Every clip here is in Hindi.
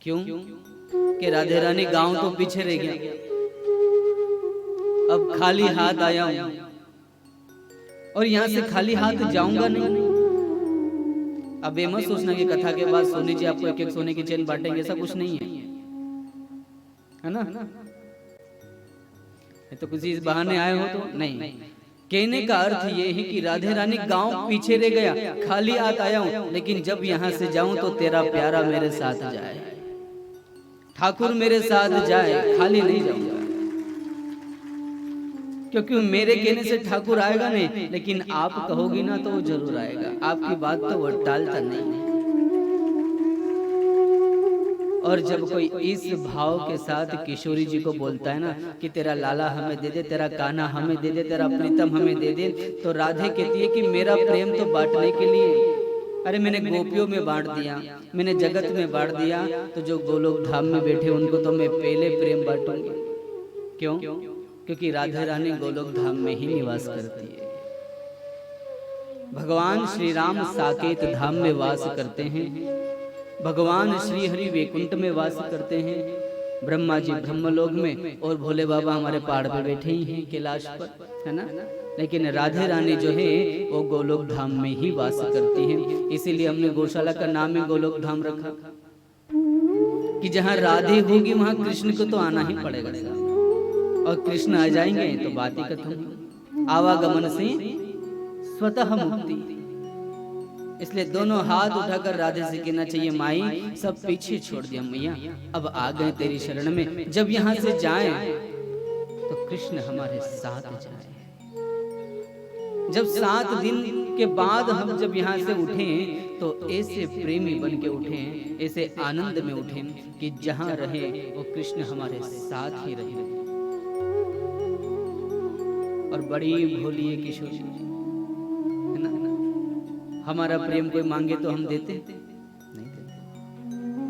क्यों कि राधे रानी गांव तो पीछे रह गया, अब खाली हाथ आया हूं और यहां से खाली हाथ जाऊंगा नहीं। अब ये मत सोचना कि कथा के बाद सोनी जी आपको एक एक सोने की चेन बांटेंगे, ऐसा कुछ नहीं है ना। तो किसी इस बहाने आए हो तो नहीं। कहने का अर्थ ये है कि राधे रानी गांव पीछे रह गया, खाली हाथ आया हूं, लेकिन जब यहां से जाऊं तो तेरा प्यारा मेरे साथ जाए, ठाकुर मेरे साथ जाए, खाली नहीं जाऊंगा। क्योंकि मेरे कहने से ठाकुर आएगा नहीं, लेकिन आप कहोगी ना तो वो जरूर आएगा, आपकी बात तो वो टालता नहीं। और जब कोई इस भाव के साथ किशोरी जी को बोलता है ना कि तेरा लाला हमें दे दे, तेरा कान्हा हमें दे दे, तेरा प्रीतम हमें दे दे, तो राधे कहती है कि मेरा प्रेम तो बांटने के लिए, अरे मैंने गोपियों में बांट दिया, मैंने जगत में बांट दिया, तो जो गोलोक धाम में बैठे उनको तो मैं पहले प्रेम बांटूंगी। क्यों? क्योंकि राधे रानी गोलोक धाम में ही निवास करती है। भगवान श्री राम साकेत धाम में वास करते हैं, भगवान श्री हरि वैकुंठ में वास करते हैं, ब्रह्मा जी ब्रह्मलोक में, और भोले बाबा हमारे पहाड़ पे बैठे ही हैं कैलाश पर, है ना। लेकिन राधे रानी जो है वो गोलोक धाम में ही वास करती है। इसीलिए हमने गौशाला का नाम है गोलोक धाम रखा कि जहां राधे होगी वहां कृष्ण को तो आना ही पड़ेगा, और कृष्ण आ जाएंगे तो बात ही खत्म, आवागमन से स्वतः मुक्ति। इसलिए दोनों हाथ उठाकर राधे से कहना चाहिए, माई सब पीछे छोड़ दिया मैया, अब आ गए तेरी शरण में, जब यहाँ से जाएं तो कृष्ण हमारे साथ जाए। जब 7 दिन के बाद हम जब यहाँ से उठें तो ऐसे प्रेमी बन के उठें, ऐसे आनंद में उठें कि जहाँ रहे वो कृष्ण हमारे साथ ही रहे। और बड़ी भोली है किशोरी, है ना। हमारा प्रेम कोई मांगे तो हम देते नहीं, देते,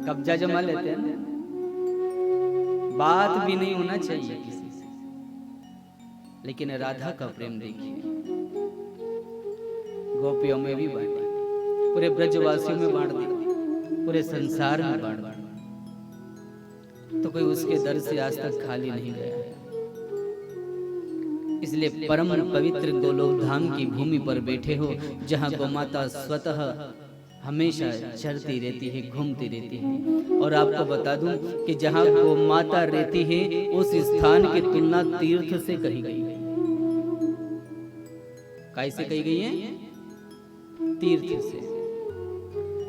कब्जा जमा लेते हैं ना। बात भी नहीं होना चाहिए किसी से, लेकिन राधा का प्रेम देखिए, गोपियों में भी बांटा, पूरे ब्रजवासियों में बांट दिया, पूरे संसार में बांट दिया, तो कोई उसके दर से आज तक खाली नहीं गया है। इसलिए परम पवित्र गोलोक धाम की भूमि पर बैठे हो, जहाँ गोमाता स्वतः हमेशा चलती रहती है, घूमती रहती है। और आपको बता दूं कि जहाँ गोमाता रहती है उस स्थान की तुलना तीर्थ से कही गई है। कैसे कही गई है? तीर्थ से।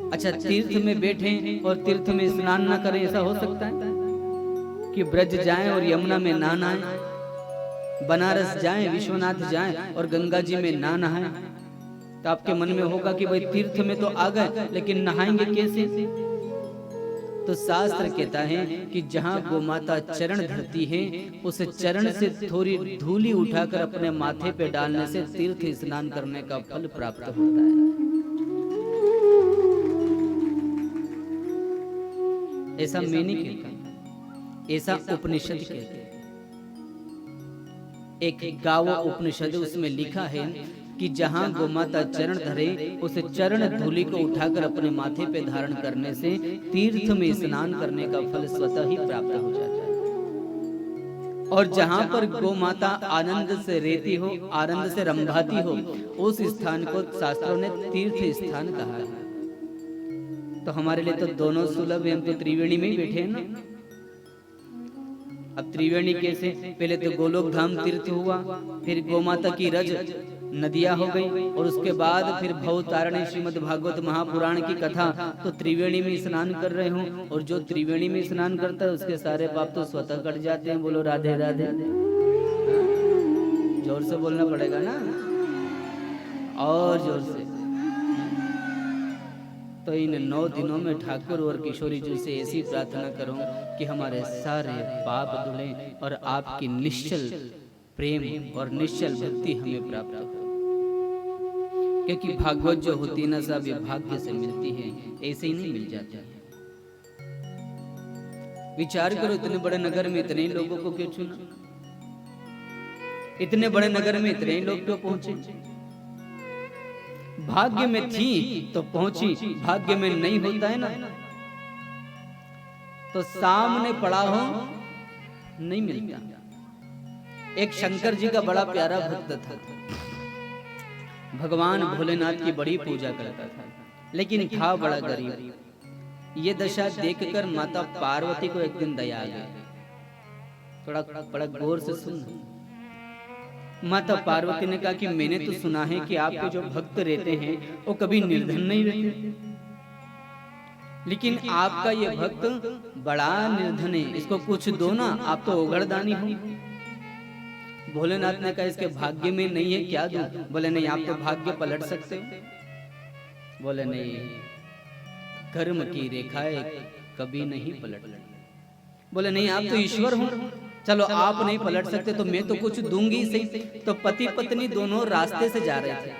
अच्छा, तीर्थ में बैठे और तीर्थ में स्नान ना करें, ऐसा हो सकता है? कि ब्रज जाएं और यमुना में ना नहाएं, बनारस जाएं, विश्वनाथ जाएं और गंगा जी में ना नहाएं, तो आपके मन में होगा कि भाई तीर्थ में तो आ गए, लेकिन नहाएंगे कैसे? तो शास्त्र कहता है कि जहां गोमाता चरण धरती है, उस चरण से थोड़ी धूली उठाकर अपने माथे पे डालने से तीर्थ स्नान करने का फल प्राप्त होता है। ऐसा मैं नहीं कहता, ऐसा उपनिषद कहते हैं। एक गावो उपनिषद, उसमें लिखा है कि जहां गोमाता चरण धरे, उस चरण धूलि को उठाकर अपने माथे पे धारण करने से तीर्थ में स्नान करने का फल स्वतः ही प्राप्त हो जाता है। और जहां पर गोमाता आनंद से रहती हो, आनंद से रंभाती हो, उस स्थान को शास्त्रों ने तीर्थ स्थान कहा है। तो हमारे लिए तो दोनों सुलभ है, हम तो त्रिवेणी में ही बैठे हैं ना। अब त्रिवेणी कैसे? पहले तो गोलोक धाम तीर्थ हुआ, फिर गोमाता की रज नदियां हो गई, और उसके बाद फिर भवतारिणी श्रीमद् भागवत महापुराण की कथा, तो त्रिवेणी में स्नान कर रहे हो। और जो त्रिवेणी में स्नान करता है उसके सारे पाप तो स्वतः कट जाते हैं। बोलो राधे राधे। जोर से बोलना पड़ेगा ना, और जोर से। तो इन 9 दिनों में ठाकुर और किशोरी जी से ऐसी प्रार्थना करो कि हमारे सारे पाप धुले और आपकी निश्चल प्रेम और निश्चल भक्ति हमें प्राप्त हो। क्योंकि भागवत जो होती है ना सब, ये भाग्य से मिलती है, ऐसे ही नहीं मिल जाती है। विचार करो, इतने बड़े नगर में इतने लोगों को क्यों चुना? इतने बड़े नगर में इतने लोग क्यों पहुंचे? भाग्य में थी तो पहुंची, भाग्य में नहीं होता है ना तो सामने पड़ा हो नहीं मिलता। एक शंकर जी का बड़ा प्यारा भक्त था, भगवान भोलेनाथ की बड़ी पूजा करता था, लेकिन था बड़ा गरीब। ये दशा देखकर माता पार्वती को एक दिन दया आ गई। थोड़ा बड़ा गौर से सुन। माता पार्वती ने कहा कि मैंने तो सुना है कि आपके जो भक्त रहते हैं वो कभी निर्धन नहीं रहते, लेकिन आपका ये भक्त बड़ा निर्धन है, इसको कुछ दो ना, आप तो उघड़दानी हो। भोलेनाथ ने कहा इसके भाग्य में नहीं है, क्या दूं? बोले नहीं, आप तो भाग्य पलट सकते हो। बोले नहीं, कर्म की रेखाएं कभी नहीं पलट। बोले नहीं, आप तो ईश्वर हो, चलो आप नहीं पलट सकते तो मैं तो कुछ दूंगी सही। तो पति पत्नी दोनों रास्ते से जा रहे थे।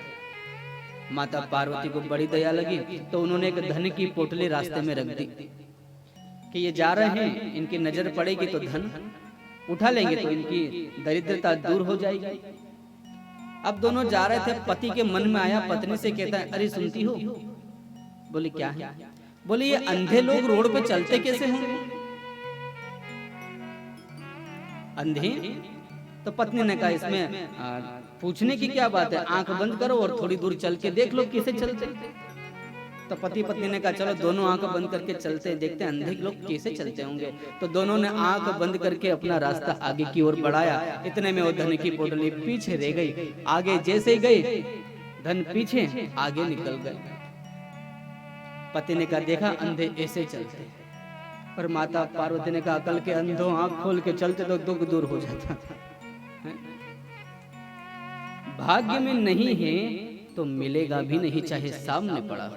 माता पार्वती को बड़ी दया लगी तो उन्होंने एक धन की पोटली रास्ते में रख दी कि ये जा रहे हैं, इनकी नजर पड़ेगी तो धन उठा लेंगे तो इनकी दरिद्रता दूर हो जाएगी। अब दोनों जा रहे थे, पति के मन में आया, पत्नी से कहता है, अरे सुनती हो? बोले क्या है? बोले ये अंधे लोग रोड पे चलते कैसे होंगे? अंधे? तो पत्नी ने कहा इसमें पूछने की क्या बात है, आंख बंद करो और थोड़ी दूर चल के देख लो कैसे चलते। तो पति पत्नी ने कहा चलो दोनों आंख बंद करके चलते, देखते अंधे लोग कैसे चलते होंगे। तो दोनों ने आंख बंद करके अपना रास्ता आगे की ओर बढ़ाया। इतने में वो धन की पोटली पीछे रह गई। आगे जैसे गए धन पीछे आगे निकल गए। पति ने कहा देखा अंधे ऐसे चलते। पर माता पार्वती ने कहा अकल के अंधों, आंख खोल के चलते तो दुख दूर हो जाता। भाग्य में नहीं है तो मिलेगा भी नहीं, चाहे सामने पड़ा हो।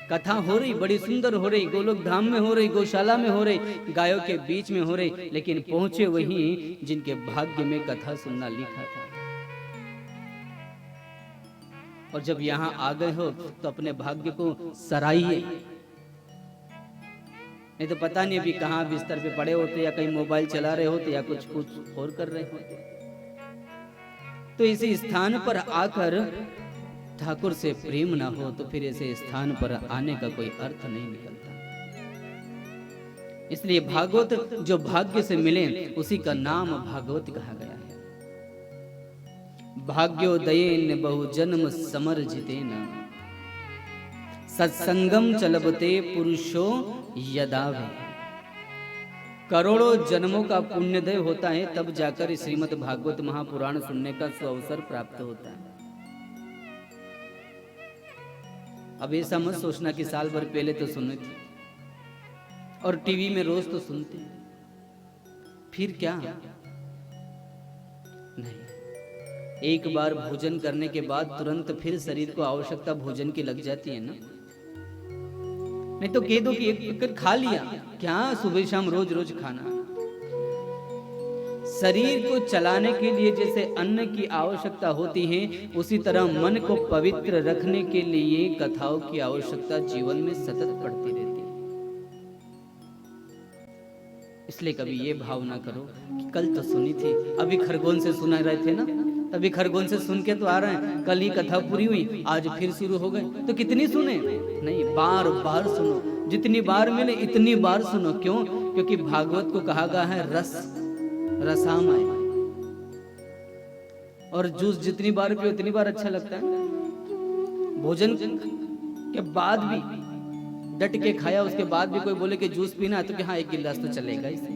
कथा हो रही, बड़ी सुंदर हो रही, गोलोक धाम में हो रही, गौशाला में हो रही, गायों के बीच में हो रही, लेकिन पहुंचे वही जिनके भाग्य में कथा सुनना लिखा था। और जब यहां आ गए हो तो अपने भाग्य को सराहिए, नहीं तो पता नहीं अभी कहां बिस्तर पे पड़े होते, या कहीं मोबाइल चला रहे होते, या कुछ और कर रहे होते। तो इसी स्थान पर आकर ठाकुर से प्रेम ना हो तो फिर ऐसे स्थान पर आने का कोई अर्थ नहीं निकलता। इसलिए भागवत जो भाग्य से मिले उसी का नाम भागवत कहा गया है। भाग्योदयेन बहुजन्म समर्जितेन सत्संगम चलबते पुरुषो यदावे। करोड़ों जन्मों का पुण्योदय होता है तब जाकर श्रीमद् भागवत महापुराण सुनने का अवसर प्राप्त होता है। अब ऐसा मत सोचना कि साल भर पहले तो सुने थे और टीवी में रोज तो सुनते, फिर क्या? नहीं, एक बार भोजन करने के बाद तुरंत फिर शरीर को आवश्यकता भोजन की लग जाती है ना। नहीं तो कह दो कि एक खा लिया, क्या सुबह शाम रोज रोज खाना। शरीर को चलाने के लिए जैसे अन्न की आवश्यकता होती है, उसी तरह मन को पवित्र रखने के लिए कथाओं की आवश्यकता जीवन में सतत पड़ती रहती है। इसलिए कभी ये भावना करो कि कल तो सुनी थी, अभी खरगोन से सुना रहे थे ना, तभी खरगोन से सुन के तो आ रहे हैं, कल ही कथा पूरी हुई, आज फिर शुरू हो गए, तो कितनी सुने? नहीं, बार बार सुनो, जितनी बार मिले इतनी बार सुनो। क्यों? क्योंकि भागवत को कहा गया है रस, रसामय। और जूस जितनी बार पियो उतनी बार अच्छा लगता है। भोजन के बाद भी डट के खाया, उसके बाद भी कोई बोले कि जूस पीना है तो कि हाँ एक गिलास तो चलेगा इसे।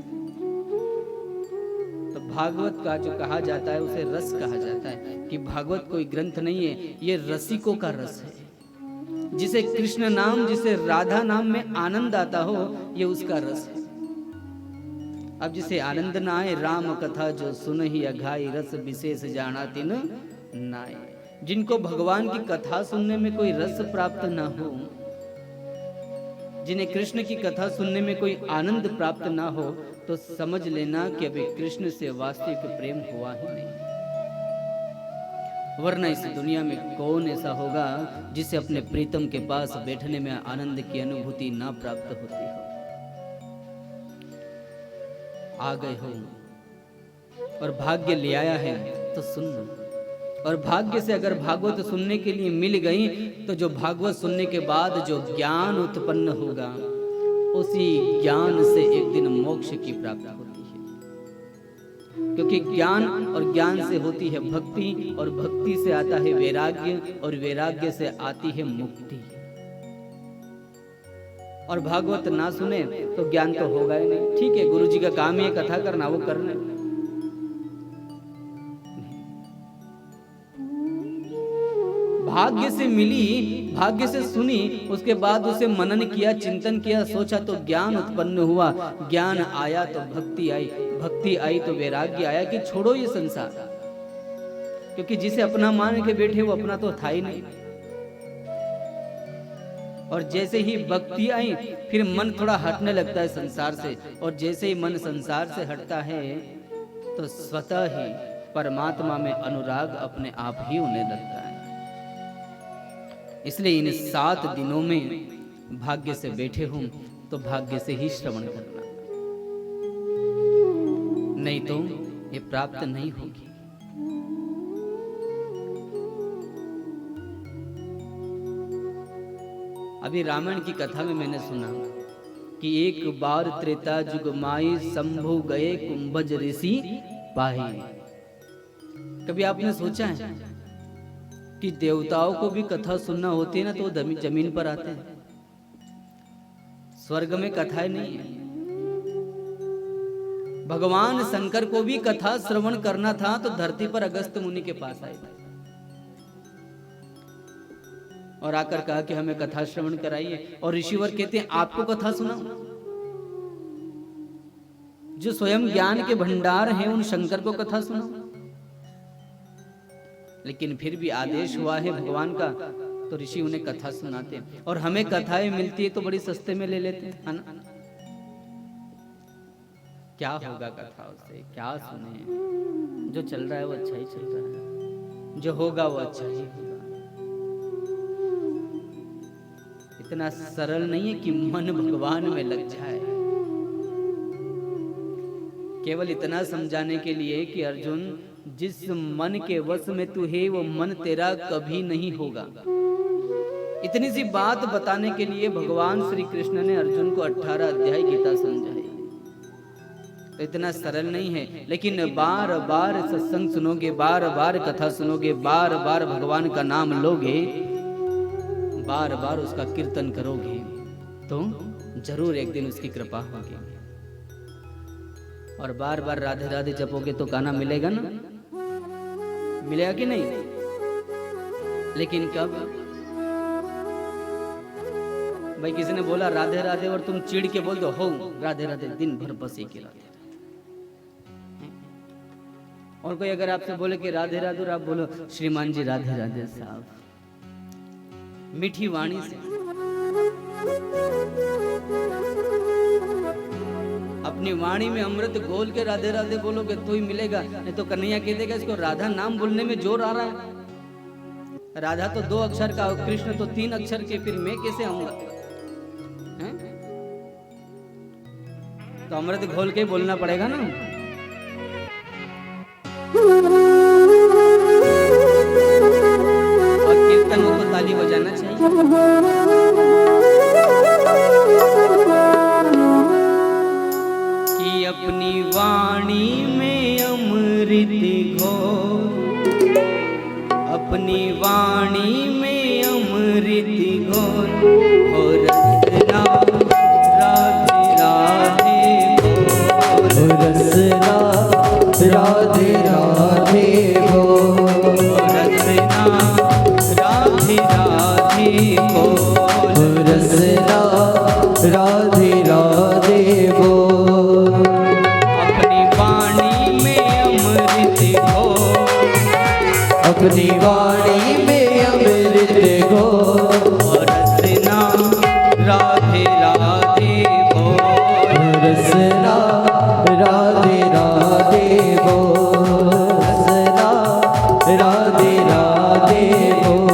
तो भागवत का जो कहा जाता है उसे रस कहा जाता है, कि भागवत कोई ग्रंथ नहीं है, ये रसिकों का रस है। जिसे कृष्ण नाम, जिसे राधा नाम में आनंद आता हो, ये उसका रस है। अब जिसे आनंद ना आए, राम कथा जो सुन ही अघाई, रस विशेष जाना तिन नाय। जिनको भगवान की कथा सुनने में कोई रस प्राप्त ना हो, जिन्हें कृष्ण की कथा सुनने में कोई आनंद प्राप्त ना हो, तो समझ लेना कि अभी कृष्ण से वास्तविक प्रेम हुआ ही नहीं। वरना इस दुनिया में कौन ऐसा होगा जिसे अपने प्रीतम के पास बैठने में आनंद की अनुभूति ना प्राप्त होती हो। आ गए हो और भाग्य ले आया है तो सुन लो। और भाग्य से अगर भागवत सुनने के लिए मिल गई, तो जो भागवत सुनने के बाद जो ज्ञान उत्पन्न होगा उसी ज्ञान से एक दिन मोक्ष की प्राप्ति होती है। क्योंकि ज्ञान और ज्ञान से होती है भक्ति, और भक्ति से आता है वैराग्य, और वैराग्य से आती है मुक्ति। और भागवत ना सुने तो ज्ञान तो होगा ही नहीं। ठीक है, गुरु जी का काम है कथा करना, वो करना। भाग्य से मिली, भाग्य से सुनी, उसके बाद उसे मनन किया, चिंतन किया, सोचा तो ज्ञान उत्पन्न हुआ। ज्ञान आया तो भक्ति आई, भक्ति आई तो वैराग्य आया कि छोड़ो ये संसार। क्योंकि जिसे अपना मान के बैठे वो अपना तो था ही नहीं। और जैसे ही भक्ति आई फिर मन थोड़ा हटने लगता है संसार से, और जैसे ही मन संसार से हटता है तो स्वतः ही परमात्मा में अनुराग अपने आप ही होने लगता है। इसलिए इन 7 दिनों में भाग्य से बैठे हूं तो भाग्य से ही श्रवण करना, नहीं तो ये प्राप्त नहीं होगी। अभी रामायण की कथा में मैंने सुना कि एक बार त्रेता जुग माई शंभु गए कुंभज ऋषि पाही। कभी आपने सोचा है कि देवताओं को भी कथा सुनना होती है ना, तो वो जमीन पर आते हैं। स्वर्ग में कथाएं नहीं है। भगवान शंकर को भी कथा श्रवण करना था तो धरती पर अगस्त्य मुनि के पास आए और आकर कहा कि हमें कथा श्रवण कराइए। और ऋषिवर कहते हैं आपको कथा सुनाओ? जो स्वयं ज्ञान के भंडार हैं उन शंकर को कथा सुनाओ। लेकिन फिर भी आदेश हुआ है भगवान का, तो ऋषि उन्हें कथा सुनाते हैं। और हमें कथाएं मिलती है तो बड़ी सस्ते में ले लेते हैं, है ना? क्या होगा कथा से, क्या सुने? जो चल रहा है वो अच्छा ही चल रहा है, जो होगा वो अच्छा ही होगा। इतना सरल नहीं है कि मन भगवान में लग जाए। केवल इतना समझाने के लिए कि अर्जुन, जिस मन के वश में तू है वो मन तेरा कभी नहीं होगा। इतनी सी बात बताने के लिए भगवान श्री कृष्ण ने अर्जुन को 18 अध्याय गीता समझाई। तो इतना सरल नहीं है, लेकिन बार बार सत्संग सुनोगे, बार बार कथा सुनोगे, बार बार भगवान का नाम लोगे, बार बार उसका कीर्तन करोगे, तो जरूर एक दिन उसकी कृपा होगी। और बार बार राधे राधे जपोगे तो गाना मिलेगा ना? मिलेगा कि नहीं? लेकिन कब? भाई किसी ने बोला राधे राधे और तुम चिढ़ के बोल दो हो राधे राधे, दिन भर बस एक ही राधे। और कोई अगर आपसे बोले कि राधे राधे और आप बोलो श्रीमान जी राधे राधे साहब, मीठी वाणी से अपनी वाणी में अमृत घोल के राधे राधे बोलोगे तो ही मिलेगा। नहीं तो कन्हैया कह देगा इसको राधा नाम बोलने में जोर आ रहा है। राधा तो 2 अक्षर का, कृष्ण तो 3 अक्षर के, फिर मैं कैसे आऊंगा? तो अमृत घोल के बोलना पड़ेगा ना। और कीर्तन हो तो ताली बजाना चाहिए। कि अपनी वाणी में अमृत घोल, अपनी वाणी में अमृत घोल, और रसना राधे राधे बोल, रसना राधे राधे बोल, रसना राधे राधे बोल, रसना राधे राधे बोल। अपनी वाणी में अमृत घोल, अपनी वाणी में अमृत घोल, और रसना राधे राधे बोल, रसना राधे राधे बोल, रसना राधे राधे बोल।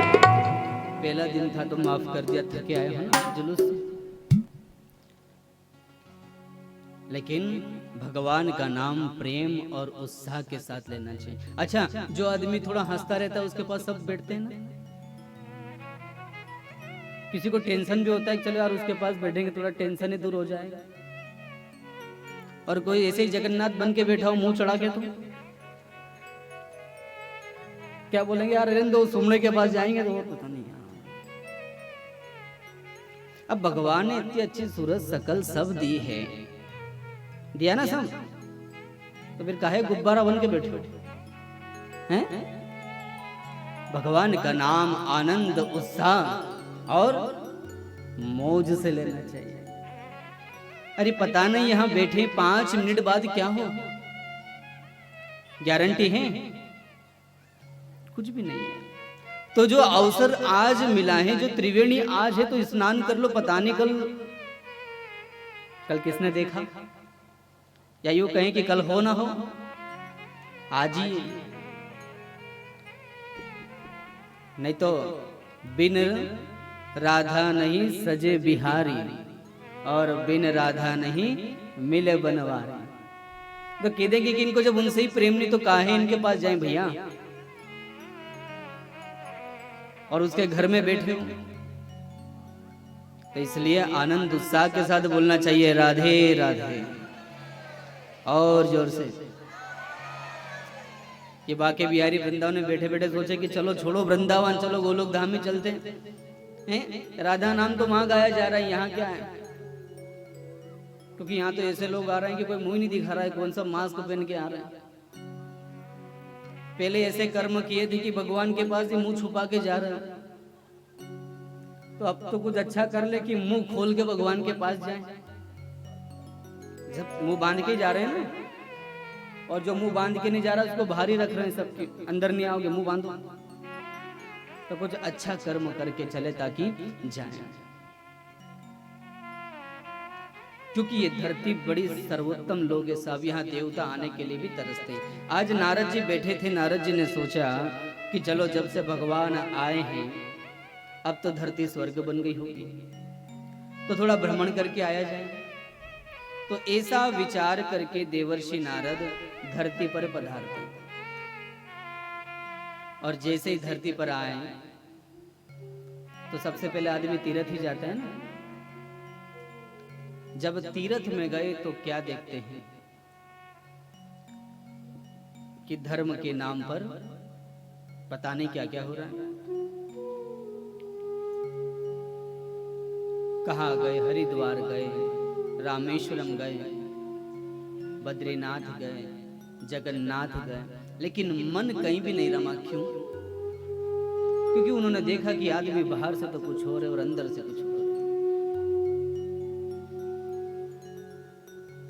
दिन था तो माफ कर दिया, थके आए हो ना जुलूस से। लेकिन भगवान का नाम प्रेम और उत्साह के साथ लेना चाहिए। अच्छा, जो आदमी थोड़ा हंसता रहता है उसके पास सब बैठते हैं ना। किसी को टेंशन भी होता है, चलो यार उसके पास बैठेंगे थोड़ा टेंशन ही दूर हो जाएगा। और कोई ऐसे ही जगन्नाथ बन के बैठा हो मुंह चढ़ा के, तो क्या बोलेंगे यार अरे दो सुमने के पास जाएंगे तो वो पता नहीं यार। अब भगवान ने इतनी अच्छी सूरत शकल सब दी है, दिया ना सब, तो फिर काहे गुब्बारा बन के बैठे हैं? भगवान का नाम आनंद उत्साह और मौज से लेना चाहिए। अरे पता नहीं यहां बैठे 5 मिनट बाद क्या हो, गारंटी है? कुछ भी नहीं है। तो जो अवसर आज मिला है, जो त्रिवेणी आज है, तो स्नान कर लो। पता नहीं कल किसने देखा, या यूं कहें कि कल हो ना हो, आज ही। नहीं तो बिन राधा नहीं सजे बिहारी, और बिन राधा नहीं मिले बनवारी। तो कह देंगे कि इनको जब उनसे ही प्रेम नहीं तो काहे इनके पास जाएं भैया, और उसके घर में बैठे हो। तो इसलिए आनंद उत्साह के साथ बोलना चाहिए राधे राधे, और जोर से। ये बाके बिहारी वृंदावन में बैठे बैठे सोचे कि चलो छोड़ो वृंदावन, चलो गोलोक धाम में चलते हैं। राधा नाम तो वहां गाया जा रहा है, यहाँ क्या है? क्योंकि यहाँ तो ऐसे लोग आ रहे हैं कि कोई मुंह नहीं दिखा रहा है, कौन सा मास्क पहन के आ रहे हैं। पहले ऐसे कर्म किए थे कि भगवान के पास ही मुंह छुपा के जा रहे हैं, तो अब तो कुछ अच्छा कर ले कि मुंह खोल के भगवान के पास जाए। जब मुंह बांध के जा रहे हैं ना, और जो मुंह बांध के नहीं जा रहा उसको बाहर ही रख रहे हैं, सबके अंदर नहीं आओगे, मुंह बांधो। तो कुछ अच्छा कर्म करके चले ताकि जाए, क्योंकि ये धरती बड़ी सर्वोत्तम लोग है सब, यहाँ देवता आने के लिए भी तरसते हैं। आज नारद जी बैठे थे, नारद जी ने सोचा कि चलो जब से भगवान आए हैं अब तो धरती स्वर्ग बन गई होगी, तो थोड़ा भ्रमण करके आया जाए। तो ऐसा विचार करके देवर्षि नारद धरती पर पधारते, और जैसे ही धरती पर आए तो सबसे पहले आदमी तीर्थ ही जाता है ना। जब तीर्थ में गए तो क्या देखते हैं कि धर्म के नाम पर पता नहीं क्या क्या हो रहा है। कहाँ गए? हरिद्वार गए, रामेश्वरम गए, बद्रीनाथ गए, जगन्नाथ गए, लेकिन मन कहीं भी नहीं रमा। क्यों? क्योंकि उन्होंने देखा कि आदमी बाहर से तो कुछ हो रहे और अंदर से कुछ हो रहे।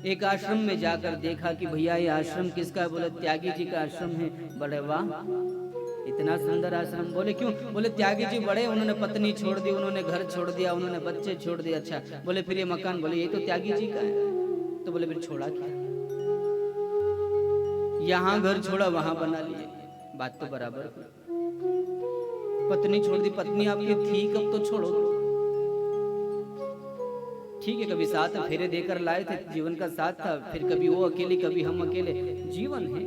एक आश्रम में जाकर देखा कि भैया ये आश्रम किसका है? बोले त्यागी जी का आश्रम है। बड़े वाह, इतना सुंदर आश्रम। बोले क्यों? बोले त्यागी जी बड़े, उन्होंने पत्नी छोड़ दी, उन्होंने घर छोड़ दिया, उन्होंने बच्चे छोड़ दिए। अच्छा, बोले फिर ये मकान? बोले ये तो त्यागी जी का है। तो बोले फिर छोड़ा क्या? यहाँ घर छोड़ा वहां बना लिए, बात तो बराबर। पत्नी छोड़ दी, पत्नी आपकी थी कब तो छोड़ो। ठीक है, कभी साथ फेरे देकर लाए थे, जीवन का साथ था, फिर कभी वो अकेली कभी हम अकेले, जीवन है।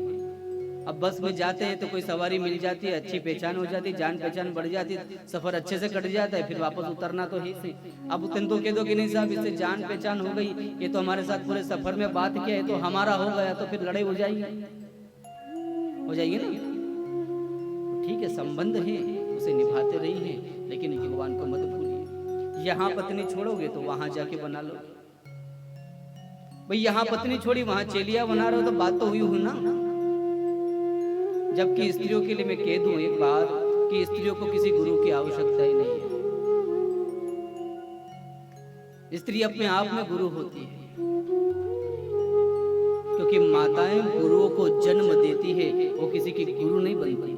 अब बस में जाते हैं तो कोई सवारी मिल जाती है, अच्छी पहचान हो जाती है, जान पहचान बढ़ जाती है, सफर अच्छे से कट जाता है, फिर वापस उतरना तो ही से। अब उतन तो कह दो कि नहीं साहब इससे जान पहचान हो गई, ये तो हमारे साथ पूरे सफर में बात किया है, तो हमारा हो गया, तो फिर लड़ाई हो जाएगी ना। ठीक है, संबंध है, उसे निभाते रही है, लेकिन भगवान को मत भूलिए। यहाँ पत्नी छोड़ोगे तो वहां जाके बना लो। भाई यहाँ पत्नी छोड़ी वहां चेलिया बना रहे हो, तो बात तो हुई ना। जबकि स्त्रियों के लिए मैं कह दूं एक बात कि स्त्रियों को किसी गुरु की आवश्यकता ही नहीं है। स्त्री अपने आप में गुरु होती है, क्योंकि माताएं गुरुओं को जन्म देती है, वो किसी की गुरु नहीं बनती।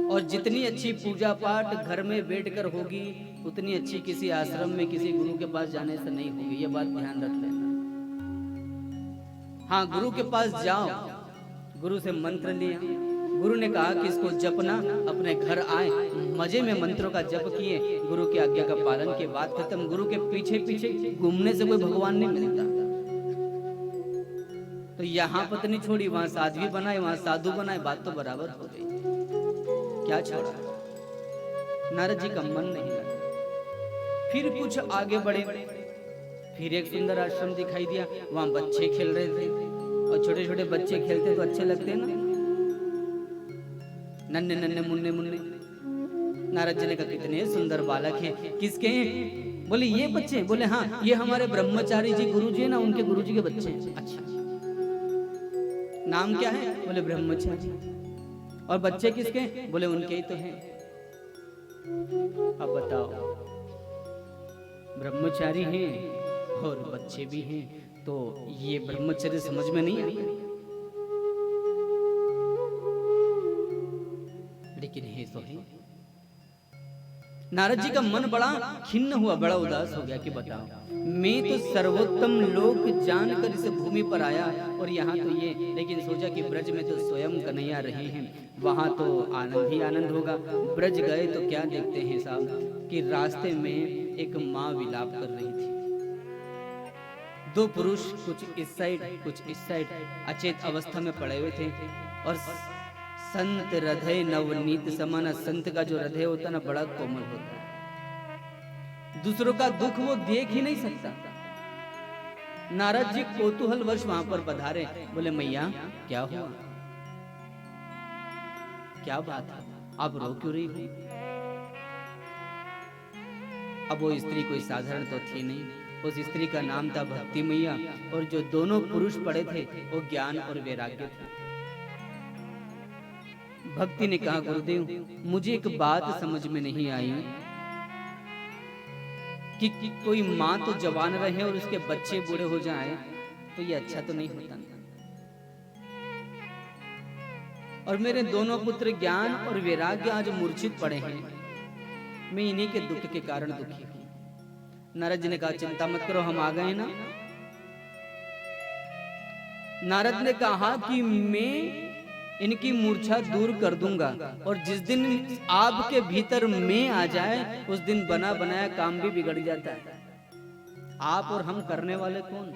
और जितनी अच्छी पूजा पाठ घर में बैठकर होगी, उतनी अच्छी किसी आश्रम में किसी गुरु के पास जाने से नहीं होगी। ये बात ध्यान रख लेना। हाँ, गुरु के पास जाओ, गुरु से मंत्र लिया, गुरु ने कहा कि इसको जपना, अपने घर आए, मजे में मंत्रों का जप किए, गुरु की आज्ञा का पालन के बाद खत्म। गुरु के पीछे पीछे घूमने से कोई भगवान नहीं मिलता। तो यहाँ पत्नी छोड़ी, वहां साध्वी बनाए, वहां साधु बनाए, बात तो बराबर हो गई। क्या छोड़ा? नारद जी का मन नहीं लगा। फिर कुछ आगे बढ़े, फिर एक सुंदर आश्रम दिखाई दिया, वहां बच्चे खेल रहे थे, और छोटे छोटे बच्चे खेलते तो अच्छे लगते हैं ना, नन्हे नन्हे मुन्ने मुन्ने। नारद जी ने कहा कितने सुंदर बालक हैं, किसके हैं? बोले ये बच्चे। बोले हाँ, ये हमारे ब्रह्मचारी जी गुरु जी है ना, उनके गुरु जी के बच्चे हैं। अच्छा, नाम क्या है? बोले ब्रह्मचारी। और बच्चे किसके? बोले उनके ही तो हैं। अब बताओ, ब्रह्मचारी हैं और बच्चे भी हैं, तो ये ब्रह्मचर्य समझ में नहीं आता, लेकिन है तो है। नारद जी का मन बड़ा खिन्न हुआ, बड़ा उदास हो गया कि बताओ, मैं तो सर्वोत्तम लोक जानकर इस भूमि पर आया और यहाँ तो ये, लेकिन सोचा कि ब्रज में तो स्वयं कन्हैया रहे हैं, वहां तो आनंद ही आनंद होगा। ब्रज गए तो क्या देखते हैं साहब कि रास्ते में एक माँ विलाप कर रही थी। दो पुरुष, कुछ इस साइड कुछ इस साइड, अचेत अवस्था में पड़े हुए थे। और संत हृदय नवनीत समाना, संत का जो हृदय होता है ना, बड़ा कोमल होता है, दूसरों का दुख वो देख ही नहीं सकता। नारद जी कौतूहल वर्ष वहां पर पधारे। बोले मैया क्या हुआ, क्या बात है, आप रो क्यों रही हो? अब वो स्त्री कोई साधारण तो थी नहीं, उस स्त्री का नाम था भक्ति मैया, और जो दोनों पुरुष पड़े थे वो ज्ञान और वैराग्य थे। भक्ति ने कहा गुरुदेव, मुझे एक बात समझ में नहीं आई कि कोई माँ तो जवान रहे और उसके बच्चे बूढ़े हो जाएं, तो ये अच्छा तो नहीं होता। और मेरे दोनों पुत्र ज्ञान और वैराग्य आज मूर्छित पड़े हैं, मैं इन्हीं के दुख के कारण दुखी हूं। नारद जी ने कहा चिंता मत करो, हम आ गए ना। नारद ने कहा कि मैं इनकी मूर्छा दूर कर दूंगा, और जिस दिन आपके भीतर मैं आ जाए उस दिन बना बनाया काम भी बिगड़ जाता है। आप और हम करने वाले कौन?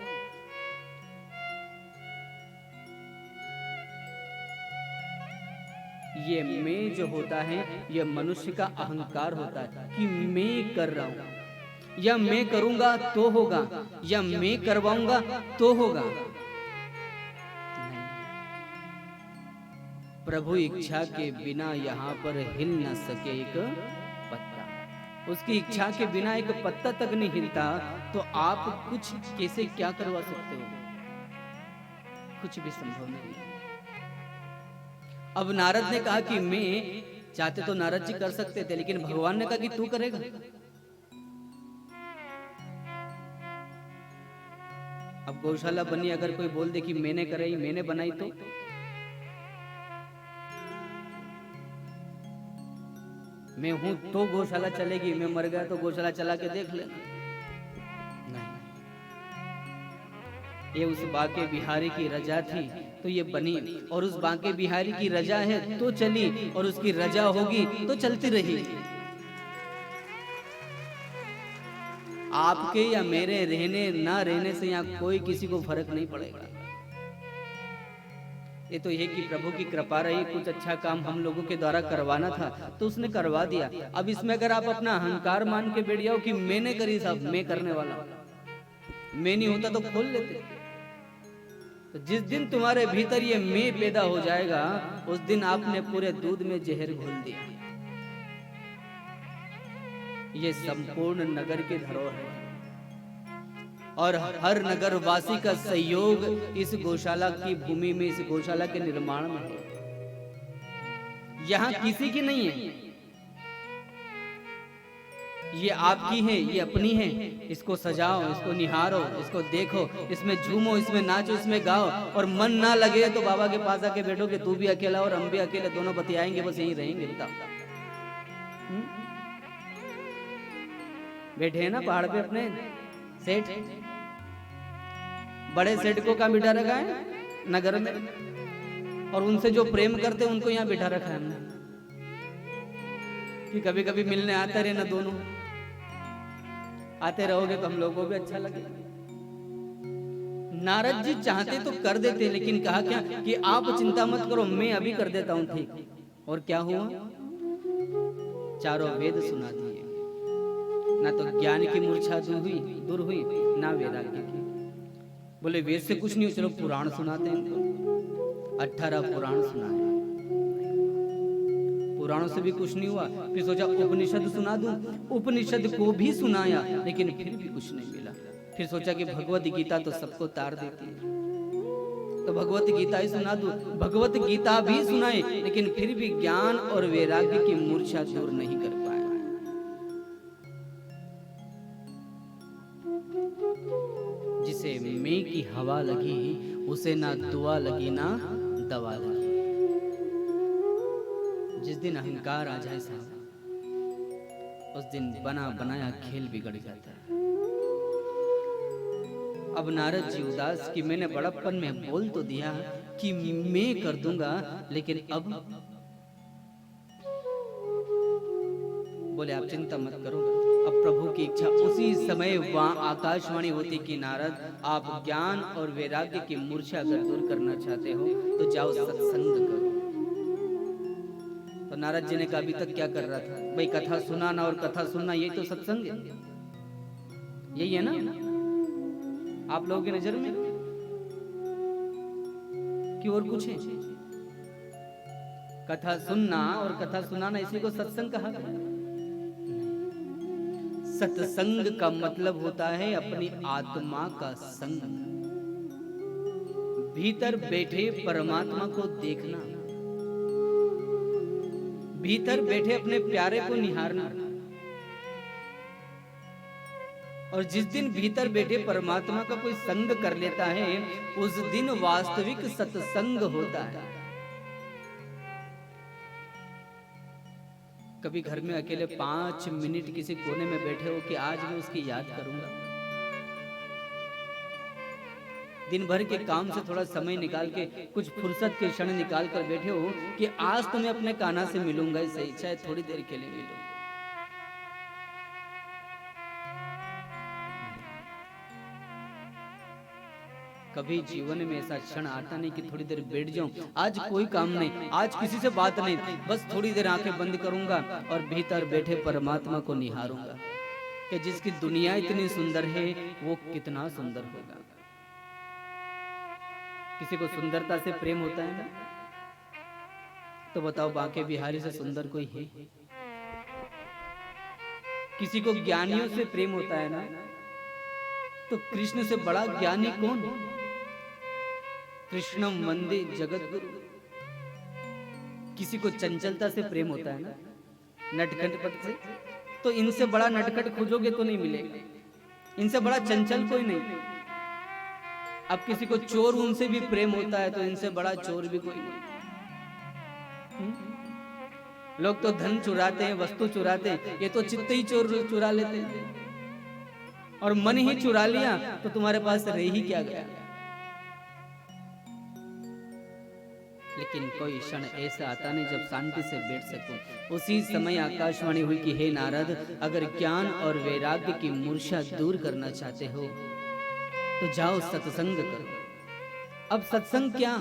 ये मैं जो होता है, ये मनुष्य का अहंकार होता है कि मैं कर रहा हूं, या मैं करूंगा तो होगा, या मैं करवाऊंगा तो होगा। प्रभु इच्छा के बिना यहाँ पर हिल न सके एक पत्ता, उसकी इच्छा के बिना एक पत्ता तक नहीं हिलता, तो आप कुछ कैसे क्या करवा सकते हो? कुछ भी संभव नहीं। अब नारद ने कहा कि मैं, चाहते तो नारद जी कर सकते थे, लेकिन भगवान ने कहा कि तू करेगा। अब गौशाला बनी, अगर कोई बोल दे कि मैंने कराई, मैंने बनाई, तो मैं हूं तो गौशाला चलेगी, मैं मर गया तो गौशाला चला के देख लेना। नहीं, ये उस बांके बिहारी की रजा थी तो ये बनी, और उस बांके बिहारी की रजा है तो चली, और उसकी रजा होगी तो चलती रही। आपके या मेरे रहने ना रहने से यहाँ कोई किसी को फर्क नहीं पड़ेगा। ये तो ये कि प्रभु की कृपा रही, कुछ अच्छा काम हम लोगों के द्वारा करवाना था तो उसने करवा दिया। अब इसमें अगर आप अपना अहंकार मान के बैठ जाओ कि मैंने करी साहब, मैं करने वाला, मैं नहीं होता तो खोल लेते। तो जिस दिन तुम्हारे भीतर ये मैं पैदा हो जाएगा, उस दिन आपने पूरे दूध में जहर घोल दिया। ये संपूर्ण नगर की धरोहर है, और हर नगर वासी का सहयोग इस गौशाला की भूमि में, इस गौशाला के निर्माण में है। यहाँ किसी की नहीं है, ये आपकी है, ये अपनी है। इसको सजाओ, इसको निहारो, इसको देखो, इसमें झूमो, इसमें नाचो, इसमें गाओ, और मन ना लगे तो बाबा के पास आके बैठो कि तू भी अकेला और हम भी अकेले, दोनों बतियाएंगे, बस यहीं रहेंगे। बताओ, बैठे हैं ना पहाड़ पे अपने सेठ, बड़े सेठ को कहाँ बिठा रखा है नगर में? और उनसे जो प्रेम करते हैं उनको यहाँ बिठा रखा है हमने कि कभी कभी मिलने आते रहे ना, दोनों आते रहोगे तो हम लोगों को भी अच्छा लगेगा। नारद जी चाहते तो कर देते, लेकिन कहा क्या कि आप चिंता मत करो, मैं अभी कर देता हूं ठीक। और क्या हुआ? चारों वेद सुना दिए। ना तो ज्ञान की मूर्छा दूर हुई ना वैराग्य की। बोले वेद से कुछ नहीं हो, चलो पुराण सुनाते हैं इनको। 18 पुराण सुनाए, पुराणों से भी कुछ नहीं हुआ। फिर सोचा उपनिषद सुना दूं, उपनिषद को भी सुनाया लेकिन फिर भी कुछ नहीं मिला। फिर सोचा कि भगवत गीता तो सबको तार देती है, तो भगवत गीता ही सुना दूं। भगवत गीता भी सुनाए लेकिन फिर भी ज्ञान और वैराग्य की मूर्छा दूर नहीं कर पाया। जिसे मैं की हवा लगी उसे ना दुआ लगी ना दवा लगी। जिस दिन अहंकार आ जाए साहब, उस दिन बना बनाया खेल बिगड़ जाता है। अब नारद जी उदास कि मैंने बड़प्पन में बोल तो दिया कि मैं कर दूंगा, लेकिन अब बोले आप चिंता मत करो, अब प्रभु की इच्छा। उसी समय वहां आकाशवाणी होती कि नारद आप ज्ञान और वैराग्य की मूर्छा अगर दूर करना चाहते हो तो जाओ सत्संग करो। तो नारद जी ने कहा अभी तक क्या कर रहा था भाई? कथा सुनाना और कथा सुनना यही तो सत्संग है, यही है ना आप लोगों की नजर में, कि और कुछ है? कथा सुनना और कथा सुनाना इसी को सत्संग कहा गया। सत्संग का मतलब होता है अपनी आत्मा का संग, भीतर बैठे परमात्मा को देखना, भीतर बैठे अपने प्यारे को निहारना। और जिस दिन भीतर बैठे परमात्मा का कोई संग कर लेता है उस दिन वास्तविक सत्संग होता है। कभी घर में अकेले 5 मिनट किसी कोने में बैठे हो कि आज मैं उसकी याद करूंगा। दिन भर के काम से थोड़ा समय निकाल के कुछ फुर्सत के क्षण निकाल कर बैठे हो कि आज तो मैं अपने कान्हा से मिलूंगा ही सही, चाहे थोड़ी देर के लिए मिलूंगा। कभी जीवन में ऐसा क्षण आता नहीं कि थोड़ी देर बैठ जाऊं, आज कोई काम नहीं, आज किसी से बात नहीं, बस थोड़ी देर आंखें बंद करूंगा और भीतर बैठे परमात्मा को निहारूंगा कि जिसकी दुनिया इतनी सुंदर है वो कितना सुंदर होगा। किसी को सुंदरता से प्रेम होता है ना, तो बताओ बांके बिहारी से सुंदर कोई है? किसी को ज्ञानियों से प्रेम होता है ना, तो कृष्ण से बड़ा ज्ञानी कौन? कृष्णम वंदे जगत गुरु। किसी को चंचलता से प्रेम होता है ना, नटखट से, तो इनसे बड़ा नटखट खोजोगे तो नहीं मिलेगा, इनसे बड़ा चंचल कोई नहीं। अब किसी को चोर उनसे भी प्रेम होता है तो इनसे बड़ा चोर भी कोई नहीं। लोग तो धन चुराते हैं, वस्तु चुराते हैं, ये तो चित्त ही चुरा लेते हैं। और मन ही चुरा लिया तो तुम्हारे पास रह ही क्या गया। लेकिन कोई क्षण ऐसा आता नहीं जब शांति से बैठ सकूं। उसी समय आकाशवाणी हुई कि हे नारद, अगर ज्ञान और वैराग्य की मूर्छा दूर करना चाहते हो तो जाओ सत्संग करो। अब सत्संग क्या?